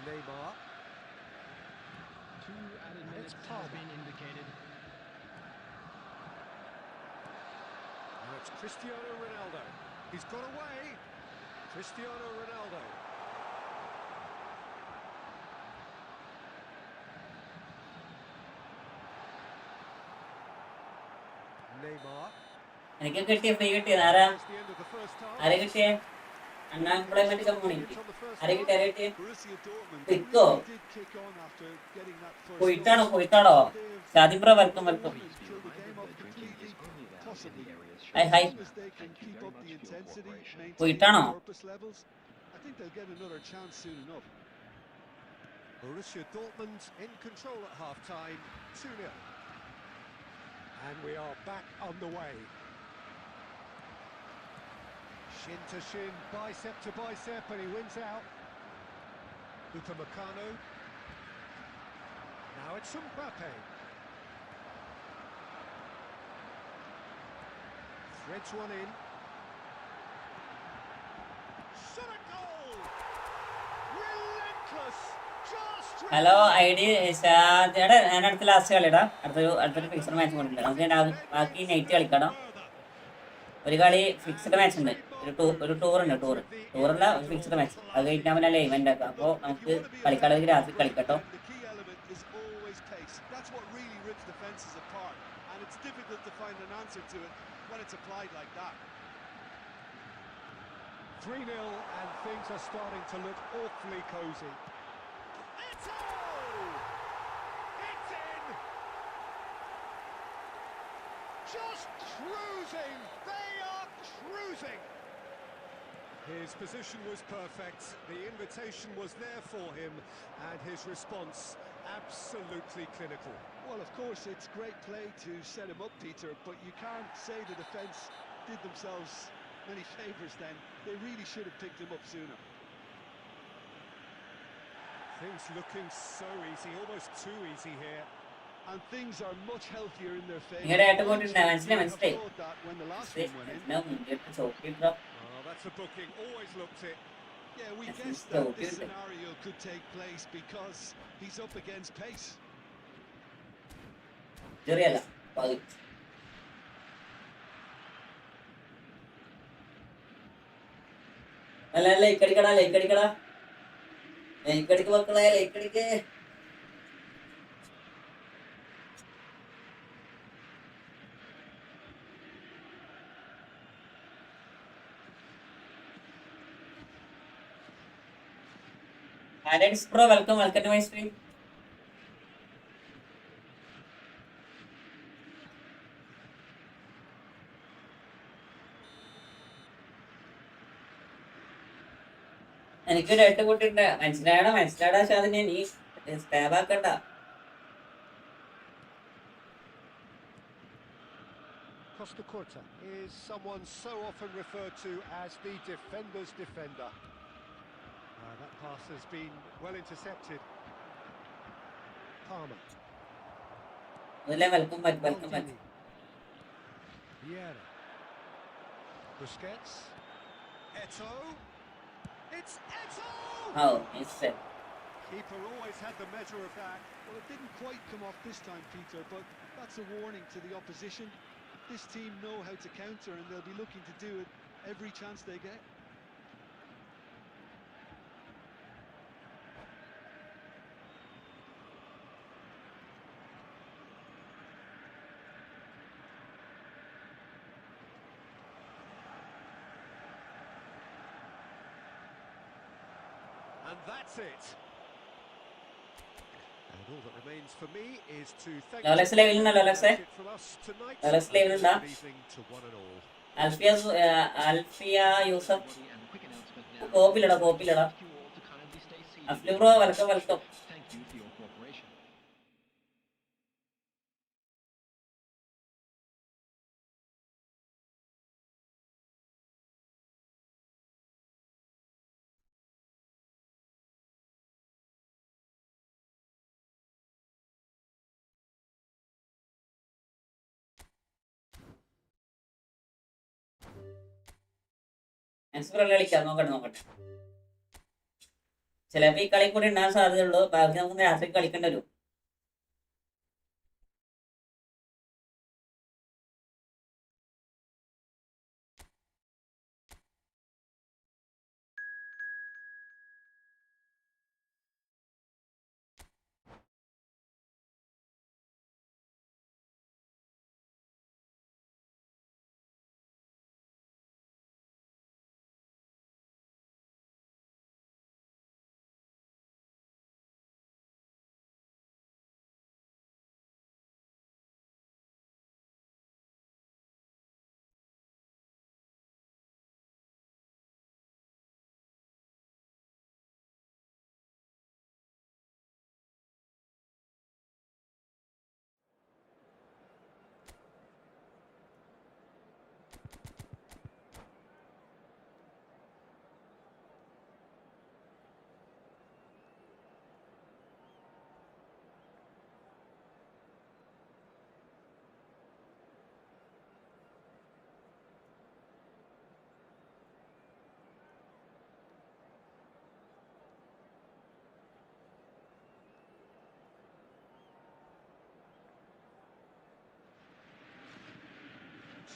Neymar. 2 added minutes have been indicated. Now it's Cristiano Ronaldo. He's got away. Cristiano Ronaldo. Neymar. എനിക്ക് കിട്ടിയ free കിട്ടിയത് ആരാ That's the end of the first half. ആരെ കിട്ടിയേ unemployment community On the first ആരെ കിട്ടിയ ആരെ half, കിട്ടിയ Borussia Dortmund Pico. really did kick on after getting that first പോയിട്ടാണോ goal. പോയിട്ടാണോ Shadi bro welcome welcome Kill the game off completely, possibly. Hi hi As long as they can keep up the intensity, maintain പോയിട്ടാണോ their purpose levels, I think they'll get another chance soon enough. Borussia Dortmund in control at half-time, 2-0. And we are back on the way. Shin to shin, bicep to bicep, and he wins out. Upamecano. Now it's Mbappe. Threads one in. Shot a goal! Relentless! Just hello I D ഷാദിയുടെ ഞാൻ അടുത്ത last കളിടാ അടുത്തൊരു fixed match കൊണ്ടില്ല നമുക്ക് ബാക്കി night കളിക്കണം ഒരു കളി fixed match ഉണ്ട് ഒരു ടൂർ ഉണ്ട് ടൂറല്ല ഒരു ഫിക്സഡ് മാച്ച് അത് കഴിഞ്ഞാൽ പിന്നെ ലൈവ് ഉണ്ടാക്കാം അപ്പോൾ നമുക്ക് കളിക്കാണെങ്കിൽ രാത്രി കളിക്കട്ടോ The key element is always pace. That's what really rips defences apart, and it's difficult to find an answer to it when it's applied like that. 3-0, and things are starting to look awfully cosy. Eto! It's in! Just cruising! They are cruising! His position was perfect, the invitation was there for him, and his response absolutely clinical. Well, of course, it's great play to set him up, Peter, but you can't say the defence did themselves many favours then. They really should have picked him up sooner. Things looking so easy, almost too easy here. And things are much healthier in their favour. നിങ്ങളുടെ ആയിട്ട് പോയിട്ടുണ്ട് മനസ്സിലായി I thought that when the last one went in. ചോക്കിട്ടോ Oh, that's a booking. Always looked it. Yeah, we That's guessed so that this good. scenario could take place because he's up against pace. ചെറിയല്ല പകുതി അല്ല like അടിക്കടാ like അടിക്ക് മക്കളെ like അടിക്ക് bro welcome to my stream എനിക്കൊരു എട്ട് കൂട്ടിണ്ട് മനസ്സിലാടാ ഷാദിനെ നീ stab ആക്കണ്ട Costa Curta is someone so often referred to as the defender's defender. That pass has been well intercepted. Palmer. Welcome back Vieira. Busquets. Eto. It's Eto! ഓ miss Keeper always had the measure of that. Well, it didn't quite come off this time, Peter, but that's a warning to the opposition. This team know how to counter, and they'll be looking to do it every chance they get. And that's it. And all that remains for me is to thank Lolex you level na Lolex for from us tonight. Lolex level na Good evening to one and all. Alfiya Yusuf കോപ്പിലടാ അഫ്ലി bro welcome maximum കളിക്കാം, നോക്കട്ടെ. ചിലപ്പോൾ ഈ കളി കൂടി ഉണ്ടാകാൻ സാധ്യതയുള്ളൂ. ബാക്കി നമുക്ക് രാത്രി കളിക്കേണ്ടി വരും.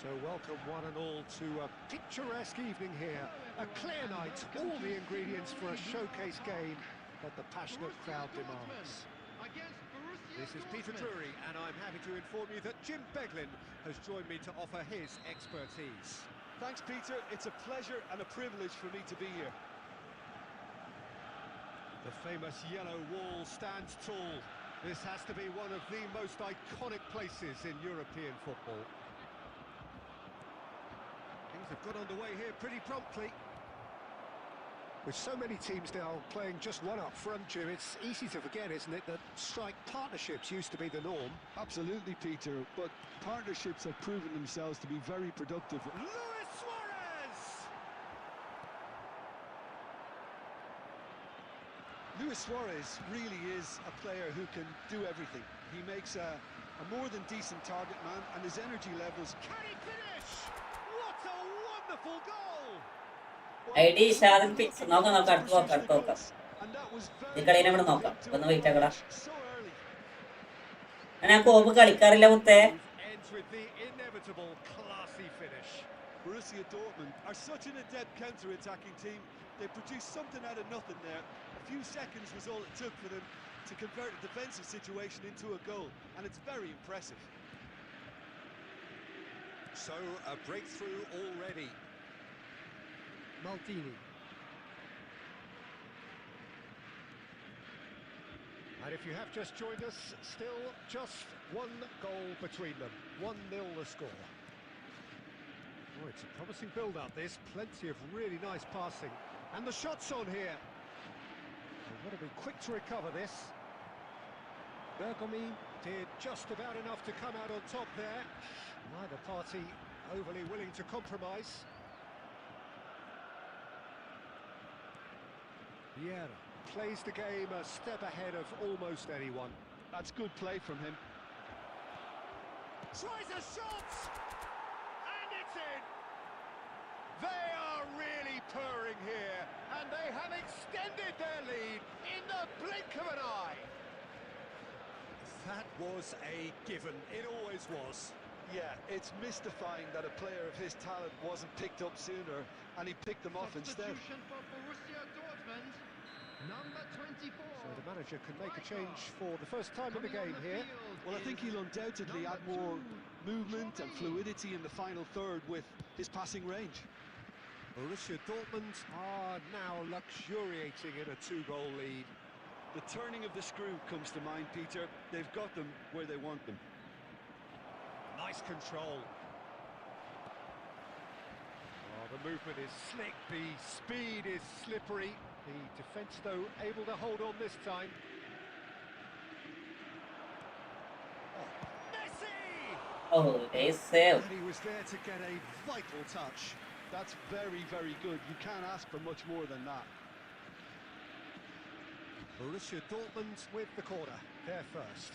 So welcome one and all to a picturesque evening here. A clear night, all the ingredients for a showcase game that the passionate crowd demands. This is Peter Drury, and I'm happy to inform you that Jim Beglin has joined me to offer his expertise. Thanks, Peter. It's a pleasure and a privilege for me to be here. The famous yellow wall stands tall. This has to be one of the most iconic places in European football. Things have got underway here pretty promptly. With so many teams now playing just one up front, Jim, it's easy to forget, isn't it, that strike partnerships used to be the norm. Absolutely, Peter, but partnerships have proven themselves to be very productive. Luis Suarez! Luis Suarez really is a player who can do everything. He makes a more than decent target man, and his energy levels... Can he finish? What a wonderful goal! ID ഷാദൻ പിക്സ് നോക്കാം, അടുത്ത് നോക്കാം. ഈ കളീനെ ഇവിടെ നോക്കാം. ഒന്ന് wait ആക്കടാ. So early. ഞാൻ കോപ്പ് കളിക്കാറില്ല മുത്തേ. Ends with the inevitable classy finish. Borussia Dortmund are such an adept counter-attacking team. They produced something out of nothing there. A few seconds was all it took for them to convert a defensive situation into a goal, and it's very impressive. So a breakthrough already. Maldini. And if you have just joined us, still just one goal between them. 1-0 the score. Oh, it's a promising build-up, this. Plenty of really nice passing. And the shot's on here. They've got to be quick to recover this. Bergomi did just about enough to come out on top there. Neither party overly willing to compromise. Vieira plays the game a step ahead of almost anyone. That's good play from him. Tries a shot! And it's in! They are really purring here, and they have extended their lead in the blink of an eye. That was a given. It always was. Yeah, it's mystifying that a player of his talent wasn't picked up sooner, and he picked them off instead. Substitution for Borussia Dortmund, number 24. So the manager can make a change for the first time in the game here. Well, I think he'll undoubtedly add more movement and fluidity in the final third with his passing range. Borussia Dortmund are now luxuriating in a 2-goal lead. The turning of the screw comes to mind, Peter. They've got them where they want them. Nice control. Oh, the movement is slick, the speed is slippery. The defence, though, able to hold on this time. Oh, Messi! Oh, they save. And he was there to get a vital touch. That's very, very good. You can't ask for much more than that. Borussia Dortmund with the corner. They're first.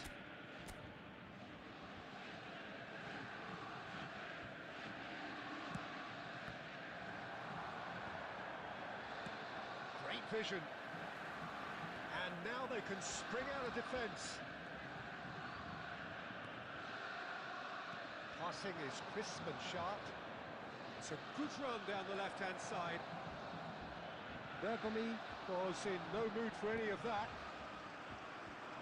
vision. And now they can spring out of defence. Passing is crisp and sharp. It's a good run down the left-hand side. Bergomi was in no mood for any of that.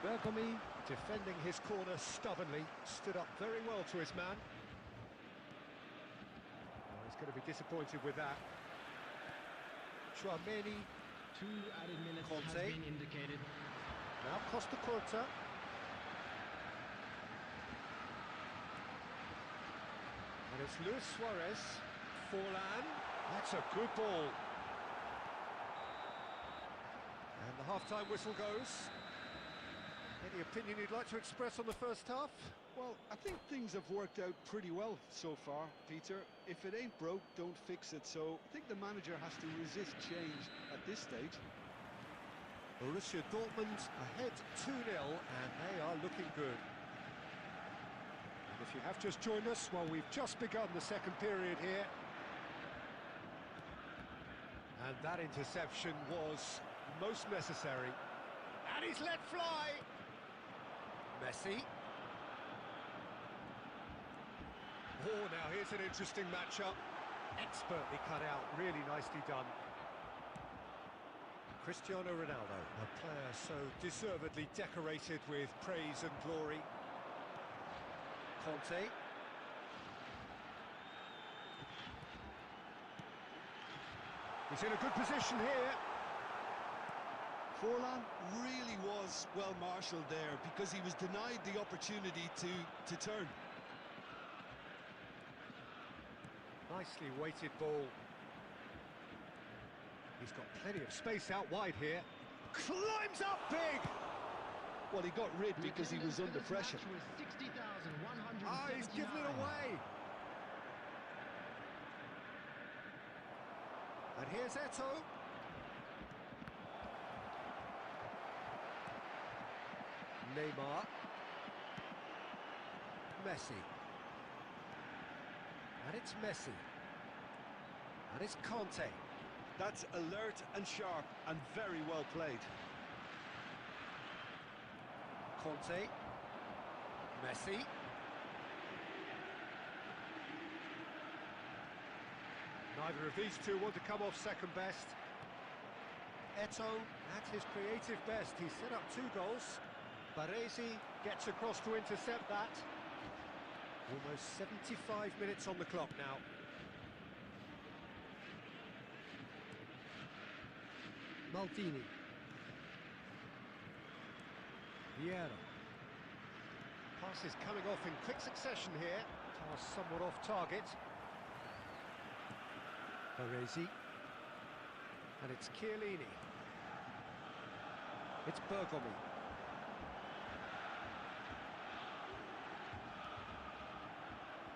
Bergomi, defending his corner stubbornly, stood up very well to his man. Oh, he's going to be disappointed with that. Chouameni. 2 added minutes Conte. has been indicated. Now Costa Curta. And it's Luis Suarez. Forlan. That's a good ball. And the half-time whistle goes. Any opinion you'd like to express on the first half? Well, I think things have worked out pretty well so far, Peter. If it ain't broke, don't fix it. So I think the manager has to resist change at this stage. Borussia Dortmund ahead 2-0, and they are looking good. And if you have just joined us, well, we've just begun the second period here. And that interception was most necessary. And he's let fly! Messi. Oh, now here's an interesting matchup. Expertly cut out, really nicely done. Cristiano Ronaldo, a player so deservedly decorated with praise and glory. Conte. He's in a good position here. Forlan really was well marshalled there because he was denied the opportunity to turn. Nicely weighted ball. He's got plenty of space out wide here. Climbs up big! Well, he got rid because he was under pressure. Ah, he's given it away. And here's Eto'o. Neymar. Messi. And it's Messi. And it's Conte. That's alert and sharp and very well played. Conte. Messi. Neither of these two want to come off second best. Eto'o at his creative best. He set up 2 goals. Baresi gets across to intercept that. Almost 75 minutes on the clock now. Maldini. Vieira. Passes coming off in quick succession here. Pass somewhat off target. Baresi. And it's Chiellini. It's Bergomi.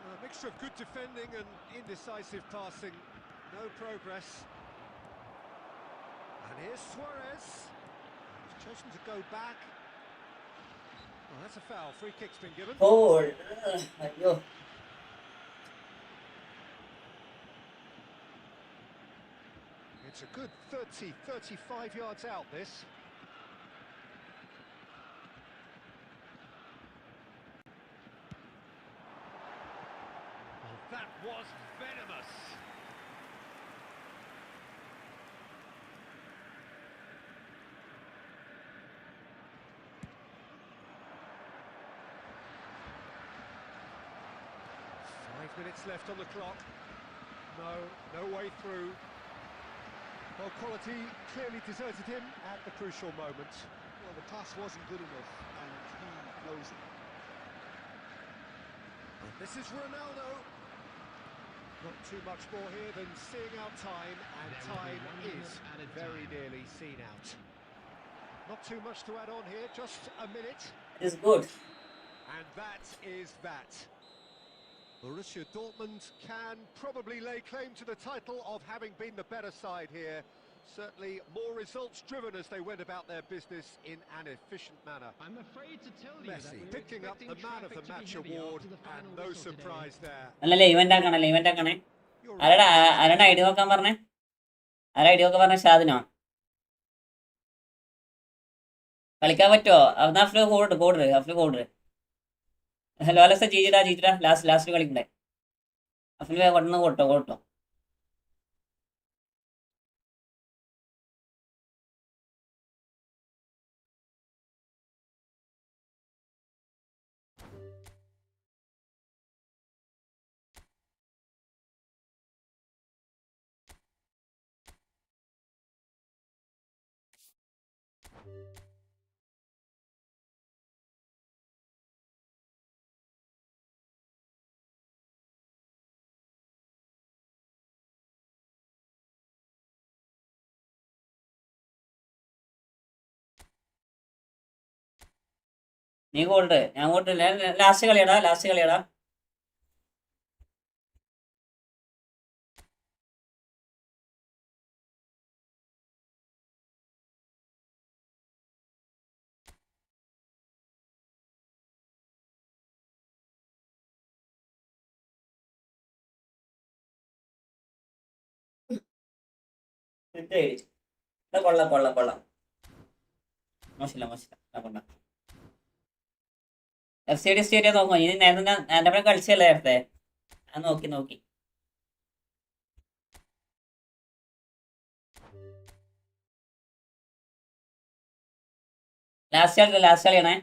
A mixture of good defending and indecisive passing. No progress. And here's Suarez. He's chosen to go back. Oh, that's a foul. Free kick's been given. Goal. Ayyo. It's a good 30, 35 yards out, this. Well, that was venomous. Minutes left on the clock. No way through. Well, quality clearly deserted him at the crucial moment. Well, the pass wasn't good enough, and he knows it. And this is Ronaldo. Not too much more here than seeing out time, and time is very nearly seen out. Not too much to add on here, just a minute. It is good. And that is that. Borussia Dortmund can probably lay claim to the title of having been the better side here. Certainly more results driven as they went about their business in an efficient manner. I'm afraid to tell you that Messi we're picking up the man of the match award, and no surprise there. അല്ലല്ലേ event ആക്കണല്ലേ event ആക്കണേ You're ആരാടാ right. ആരാണ് idea നോക്കാൻ പറഞ്ഞേ ആരാ idea ഒക്കെ പറഞ്ഞ ഷാദിനോ കളിക്കാൻ പറ്റുമോ? എന്നാ അഫ്ല് കോഡ് അഫ്ല് കോഡ് ലോലക്സ ജീജിടാ ലാസ്റ്റ് കളിക്കണ്ടേ. അഫ്ല് കൊണ്ടുവന്ന് കോട്ടോ. നീ കോൾഡ്, ഞാൻ കോൾഡ്. ലാസ്റ്റ് കളിയടാ. കൊള്ളാം. മോശമില്ല. കൊള്ളാം. എഫ് സി ഡി സ്റ്റേഡിയം നോക്കാം. ഇനി നേരത്തെ കളിച്ചല്ലേ നേരത്തെ. ഞാൻ നോക്കി. ലാസ്റ്റ് കളിയാണേ.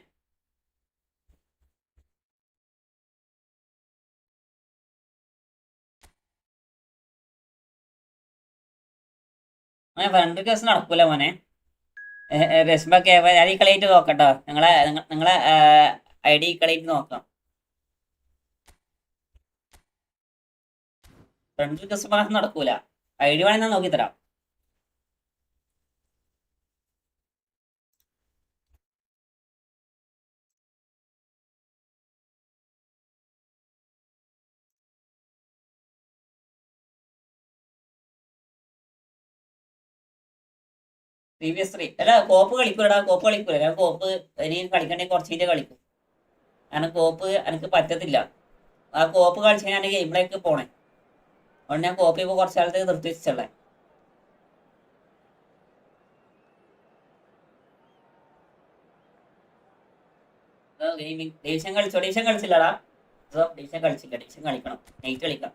ഫ്രണ്ട് കേസ് നടക്കൂല മോനെ. രശ്മൊക്കെ ഞാൻ ഈ കളിയായിട്ട് നോക്കട്ടോ. നിങ്ങളെ ഐ ഡി കളിയായിട്ട് നോക്കാം. ഫ്രണ്ട് കേസ് നടക്കൂല. ഐ ഡി വേണമെങ്കിൽ ഞാൻ നോക്കിത്തരാം. പ്രീവിയസ് അല്ല കോപ്പ് കളിക്കൂടാ. ഞാൻ കോപ്പ് ഇനി കളിക്കണമെങ്കിൽ കുറച്ചിട്ട് കളിക്കും. കാരണം കോപ്പ് എനിക്ക് പറ്റത്തില്ല. ആ കോപ്പ് കളിച്ച് ഞാൻ ഗെയിമിലേക്ക് പോണേ. അതുകൊണ്ട് ഞാൻ കോപ്പ് ഇപ്പോൾ കുറച്ച് കാലത്തേക്ക് നിർത്തിവെച്ചുള്ളേ. ഗെയിമിംഗ് ഡിവിഷൻ കളിച്ചില്ലടാ. ഡിവിഷൻ കളിക്കണം. നൈറ്റ് കളിക്കാം.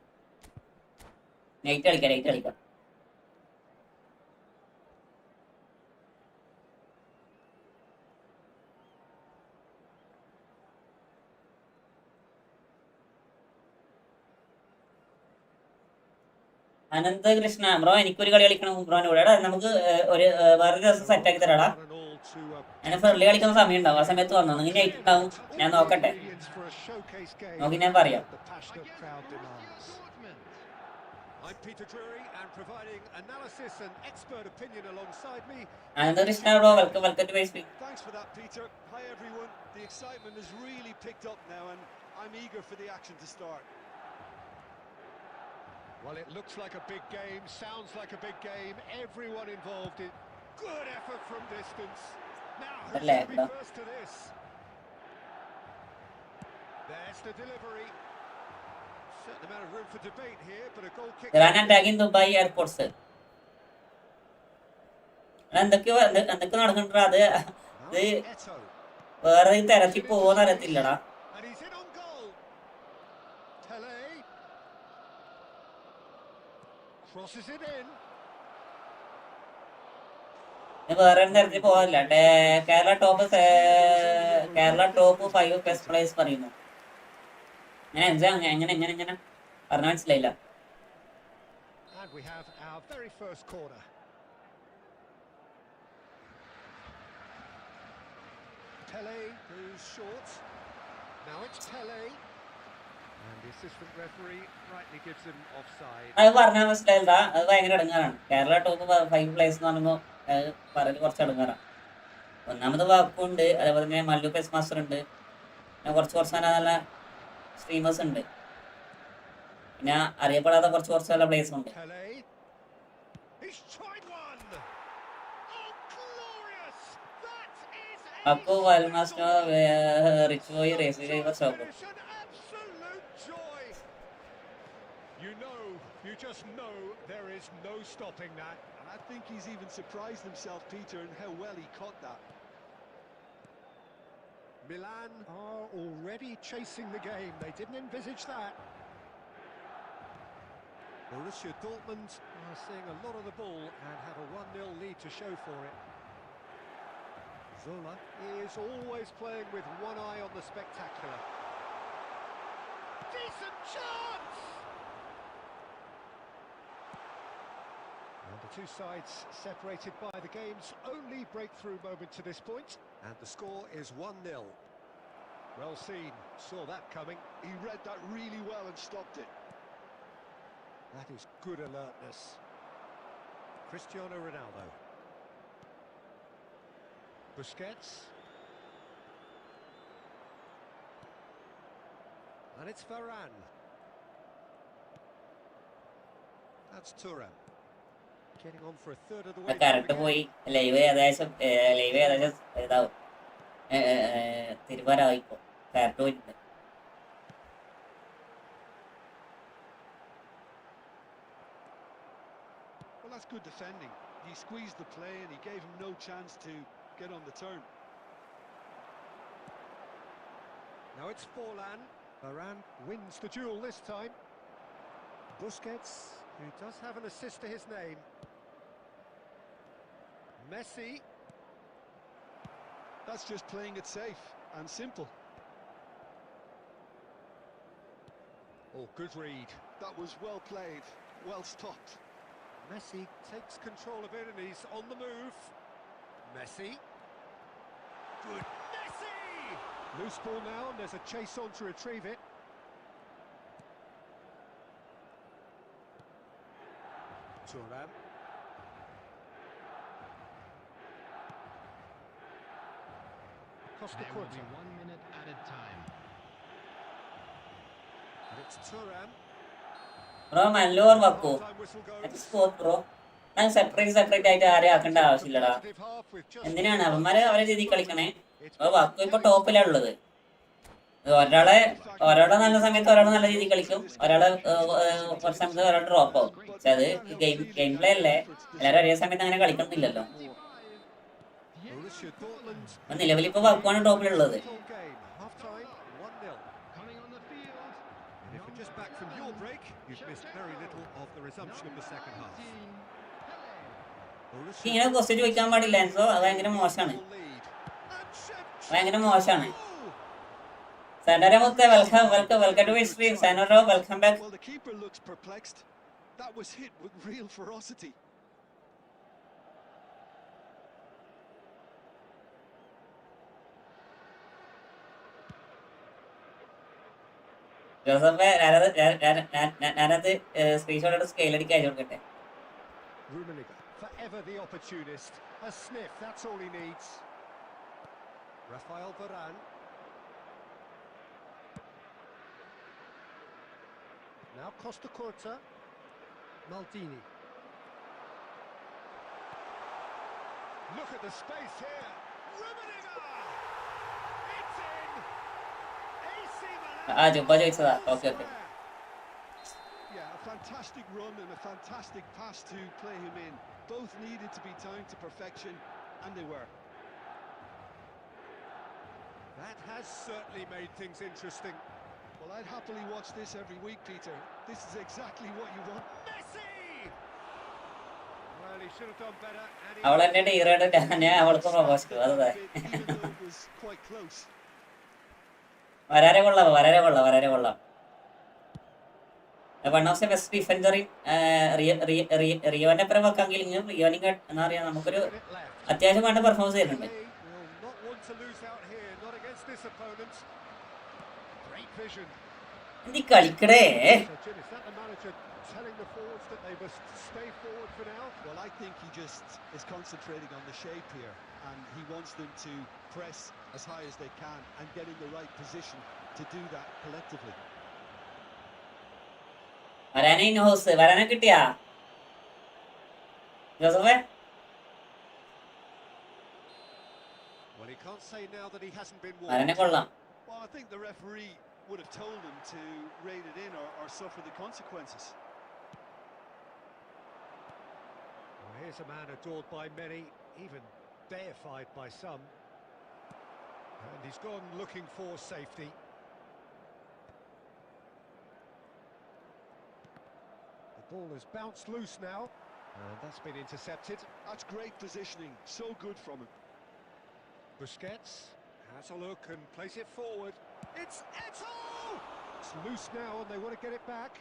അനന്തകൃഷ്ണ ബ്രോ, എനിക്കൊരു കളി കളിക്കണം ബ്രോന്റെ കൂടെ. നമുക്ക് വേറൊരു ദിവസം സെറ്റ് ആക്കി തരാടാ. ഞാൻ ഫ്രണ്ട്ലി കളിക്കുന്ന സമയം ഉണ്ടാവും. ആ സമയത്ത് വന്നോ. നിങ്ങൾ നൈറ്റ് ഉണ്ടാവും. ഞാൻ നോക്കട്ടെ. നോക്കി ഞാൻ പറയാം. Ananthakrishna bro, welcome to my stream. Thanks for that, Peter. Hi, everyone. The excitement has really picked up now, and I'm eager for the action to start. Well, it looks like a big game, sounds like a big game. Everyone involved in good effort from distance. Now, who's going to be first to this? There's the delivery. Certain amount of room for debate here, but a goal kick. Dubai airports എന്തൊക്കെ നടക്കണ്ടാ. അത് വേറെ തിരക്കി പോവാന്ന് അറിയത്തില്ലടാ. വേറെ തരത്തിൽ പോകാനില്ല. Kerala top 5 best players പറയുന്നു. എങ്ങനെ പറഞ്ഞ മനസ്സിലായില്ല. Pele goes short. Now it's Pele. And the assistant referee rightly gives him offside. അത് പറഞ്ഞാൽ മനസ്സിലായില്ല. അത് ഭയങ്കര ഇടങ്ങാറാണ്. കേരള ടോപ്പ് 5 പ്ലേയേഴ്സ് എന്ന് പറയുമ്പോൾ പറഞ്ഞ് കുറച്ച് ഇടങ്ങാറാണ്. ഒന്നാമത് വാക്കുണ്ട്, അതേപോലെ തന്നെ മല്ലു പെസ് മാസ്റ്റർ ഉണ്ട്, പിന്നെ കുറച്ച് നല്ല സ്ട്രീമേഴ്സ് ഉണ്ട്, പിന്നെ അറിയപ്പെടാത്ത കുറച്ച് നല്ല പ്ലേയേഴ്സ് ഉണ്ട്. അക്കു വൽമാസ്റ്റർ rich boy race shop. You just know there is no stopping that. And I think he's even surprised himself, Peter, in how well he caught that. Milan are already chasing the game. They didn't envisage that. Borussia Dortmund are seeing a lot of the ball and have a 1-0 lead to show for it. Zola is always playing with one eye on the spectacular. Decent chance! And the two sides separated by the game's only breakthrough moment to this point, and the score is 1-0. Well seen, saw that coming. He read that really well and stopped it. That is good alertness. Cristiano Ronaldo. Busquets. And it's Varane. That's Thuram. Getting on for a third of the way. Current പോയി live ഏകദേശം ഇതാവും തിരുവാറായിപ്പോ current പോയിട്ടുണ്ട്. Well, that's good defending. He squeezed the play and he gave him no chance to get on the turn. Now it's Forlan. Varane wins the duel this time. Busquets, who does have an assist to his name. Messi. That's just playing it safe and simple. Oh, good read. That was well played, well stopped. Messi takes control of it and he's on the move. Messi. Good Messi! Loose ball now and there's a chase on to retrieve it. Thuram. Costa There will be Curta. 1 minute added time. And it's Thuram. Bro നല്ലോണം വെക്കൂ. Half-time whistle goes. Score bro. ഞാൻ separate ആയിട്ട് ആരെയും ആക്കേണ്ട ആവശ്യമില്ലടാ. Competitive half with just എന്തിനാണ് അവന്മാരെ അവരെ രീതിയിൽ കളിക്കണേ? വക്കു ഇപ്പൊ ടോപ്പിലാ ഉള്ളത്. ഒരാളെ നല്ല സമയത്ത് ഒരാൾ നല്ല രീതിയിൽ കളിക്കും, ഒരാള് കുറച്ച് സമയത്ത് ഒരാൾ ഡ്രോപ്പ് ആവും. പക്ഷെ അത് ഗെയിം പ്ലേ അല്ലേ, എല്ലാവരും ഒരേ സമയത്ത് അങ്ങനെ കളിക്കണമെന്നില്ലല്ലോ. Borussia Dortmund. നിലവിലിപ്പോ വക്കുവാണ് ടോപ്പിലുള്ളത്. Full game. Half-time 1-0. Coming on the field. And if you're just back from your break, you've missed very little of the resumption of the second half. Borussia ഇങ്ങനെ question ചോദിക്കാൻ പാടില്ല Enzo, അത് ഭയങ്കര മോശമാണ്, Dortmund lead. And Shevchenko. ഭയങ്കര മോശമാണ്. Sanaramutte, welcome to my stream. Sanaro, welcome back. Well, the keeper looks perplexed. That was hit with real ferocity. Joseph ഞാനത് screenshot എടുത്ത് സ്കെയിൽ അടിക്കാൻ അയച്ചു കൊടുക്കട്ടെ. Rummenigge, forever the opportunist. A sniff, that's all he needs. Rafael Varane. Now Costa Curta. Maldini. Look at the space here. Rummenigge! It's in! AC Milan. ചുമ്മാ ചോദിച്ചതാ. Okay. Yeah, a fantastic run and a fantastic pass to play him in. Both needed to be timed to perfection, and they were. That has certainly made things interesting. Well, I'd happily watch this every week, Peter. This is exactly what you want. Messi! Well, he should have done better. And അവൾ എന്നെ ഡീറേഡ് ഞാൻ അവൾക്ക് propose ചെയ്തു. അതെ, Even though it was quite close. വളരെ കൊള്ളാം. One of the best defender റിയോന്റെ അപ്പുറം വെക്കാമെങ്കിൽ റിയോനിങ് എന്താ പറയാ, നമുക്കൊരു അത്യാവശ്യം വേണ്ട പെർഫോമൻസ് ചെയ്യുന്നുണ്ട്. will not want to lose out here, not against this opponent. Great vision. എന്തി കളിക്കടേ. So, Jim, is that the manager telling the forwards that they must stay forward for now? Well, I think he just is concentrating on the shape here, and he wants them to press as high as they can and get in the right position to do that collectively. വരാനെ കിട്ടിയാ ജോസഫേ? Well, he can't say now that he hasn't been വരാനെ warned. കൊള്ളാം. Well, I think the referee would have told him to rein it in or suffer the consequences. Well, here's a man adored by many, even deified by some. And he's gone looking for safety. The ball has bounced loose now. And that's been intercepted. That's great positioning, so good from him. Busquets has a look and plays it forward. It's Eto'o! It's loose now and they want to get it back.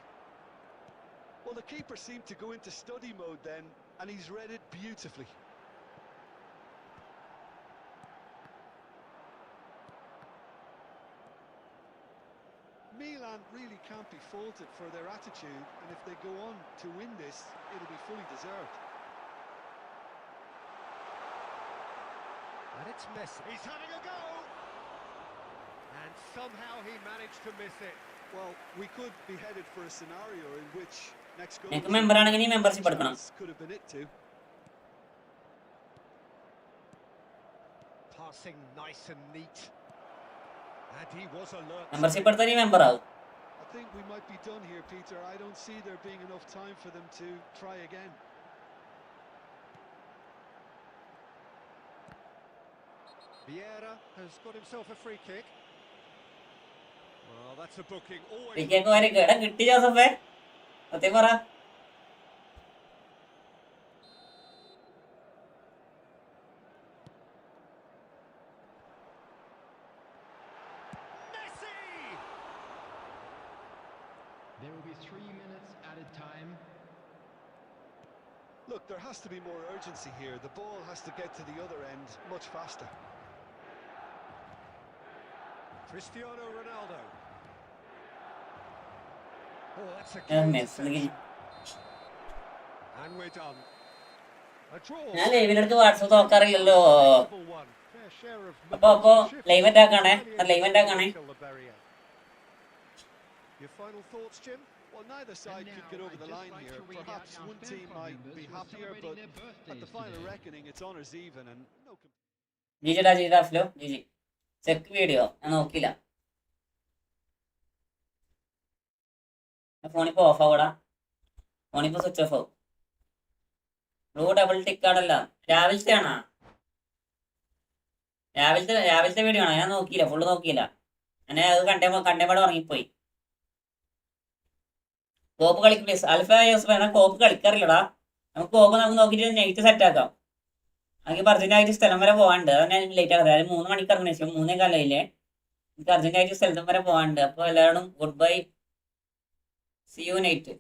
Well, the keeper seemed to go into study mode then, and he's read it beautifully. Milan really can't be faulted for their attitude, and if they go on to win this, it'll be fully deserved. And it's Messi. He's having a go! And somehow he managed to miss it. Well, we could be headed for a scenario in which next goal നിങ്ങൾക്ക് member ആണെങ്കിൽ നീ membership എടുക്കണം. could have been it too. Passing nice and neat. And he was alert. Membership എടുത്താൽ നീ member ആവും. I think we might be done here, Peter. I don't see there being enough time for them to try again. Vieira has got himself a free kick. Well, that's a booking. Always. Wicket വരെ കേടാ കിട്ടി ജോസഫേ. സത്യം പറ. Messi! There will be 3 minutes added time. Look, there has to be more urgency here. The ball has to get to the other end much faster. Cristiano Ronaldo. Oh, that's a ഞാൻ key Messi interception. And we're done. A draw. ഞാൻ ലൈവിനടുത്ത് WhatsApp നോക്കാറില്ലല്ലോ. Sensible one. Fair share of അപ്പൊ momentum live shift. ഉണ്ടാക്കാണേ. Live ഉണ്ടാക്കാണേ. Till the very end. Your final thoughts, Jim? Well, neither side could get over the line here. Perhaps one team might be happier, but at the final reckoning, it's honours even and no. ജിജിടാ ജിജിടാ flow GG check video ഞാൻ നോക്കില്ല. ഫോണിപ്പോ off ആവൂടാ. ഫോണിപ്പോ switch off ആവും. Blue double tick ആണല്ല. രാവിലത്തെ ആണോ? രാവിലത്തെ വീഡിയോ ആണോ? ഞാൻ നോക്കിയില്ല, ഫുള്ള് നോക്കിയില്ല. ഞാൻ അത് കണ്ടേപാട് ഉറങ്ങിപ്പോയി. കോപ്പ് കളിക്കും പ്ലീസ്. അൽഫ യൂസ് വേണം. കോപ്പ് കളിക്കാറില്ലടാ. നമുക്ക് കോപ്പ് നമുക്ക് നോക്കിയിട്ട് നെറ്റ് സെറ്റ് ആക്കാം. എനിക്ക് അർജന്റായിട്ട് സ്ഥലം വരെ പോകാനുണ്ട്. അതാണ് ഞാൻ ലേറ്റ് ആക്കുന്നത്. അതായത് 3 മണിക്ക് ഇറങ്ങുന്ന ശേഷം 3:15 എനിക്ക് അർജന്റായിട്ട് സ്ഥലം വരെ പോകാനുണ്ട്. അപ്പോൾ എല്ലാവരും goodbye. See you night.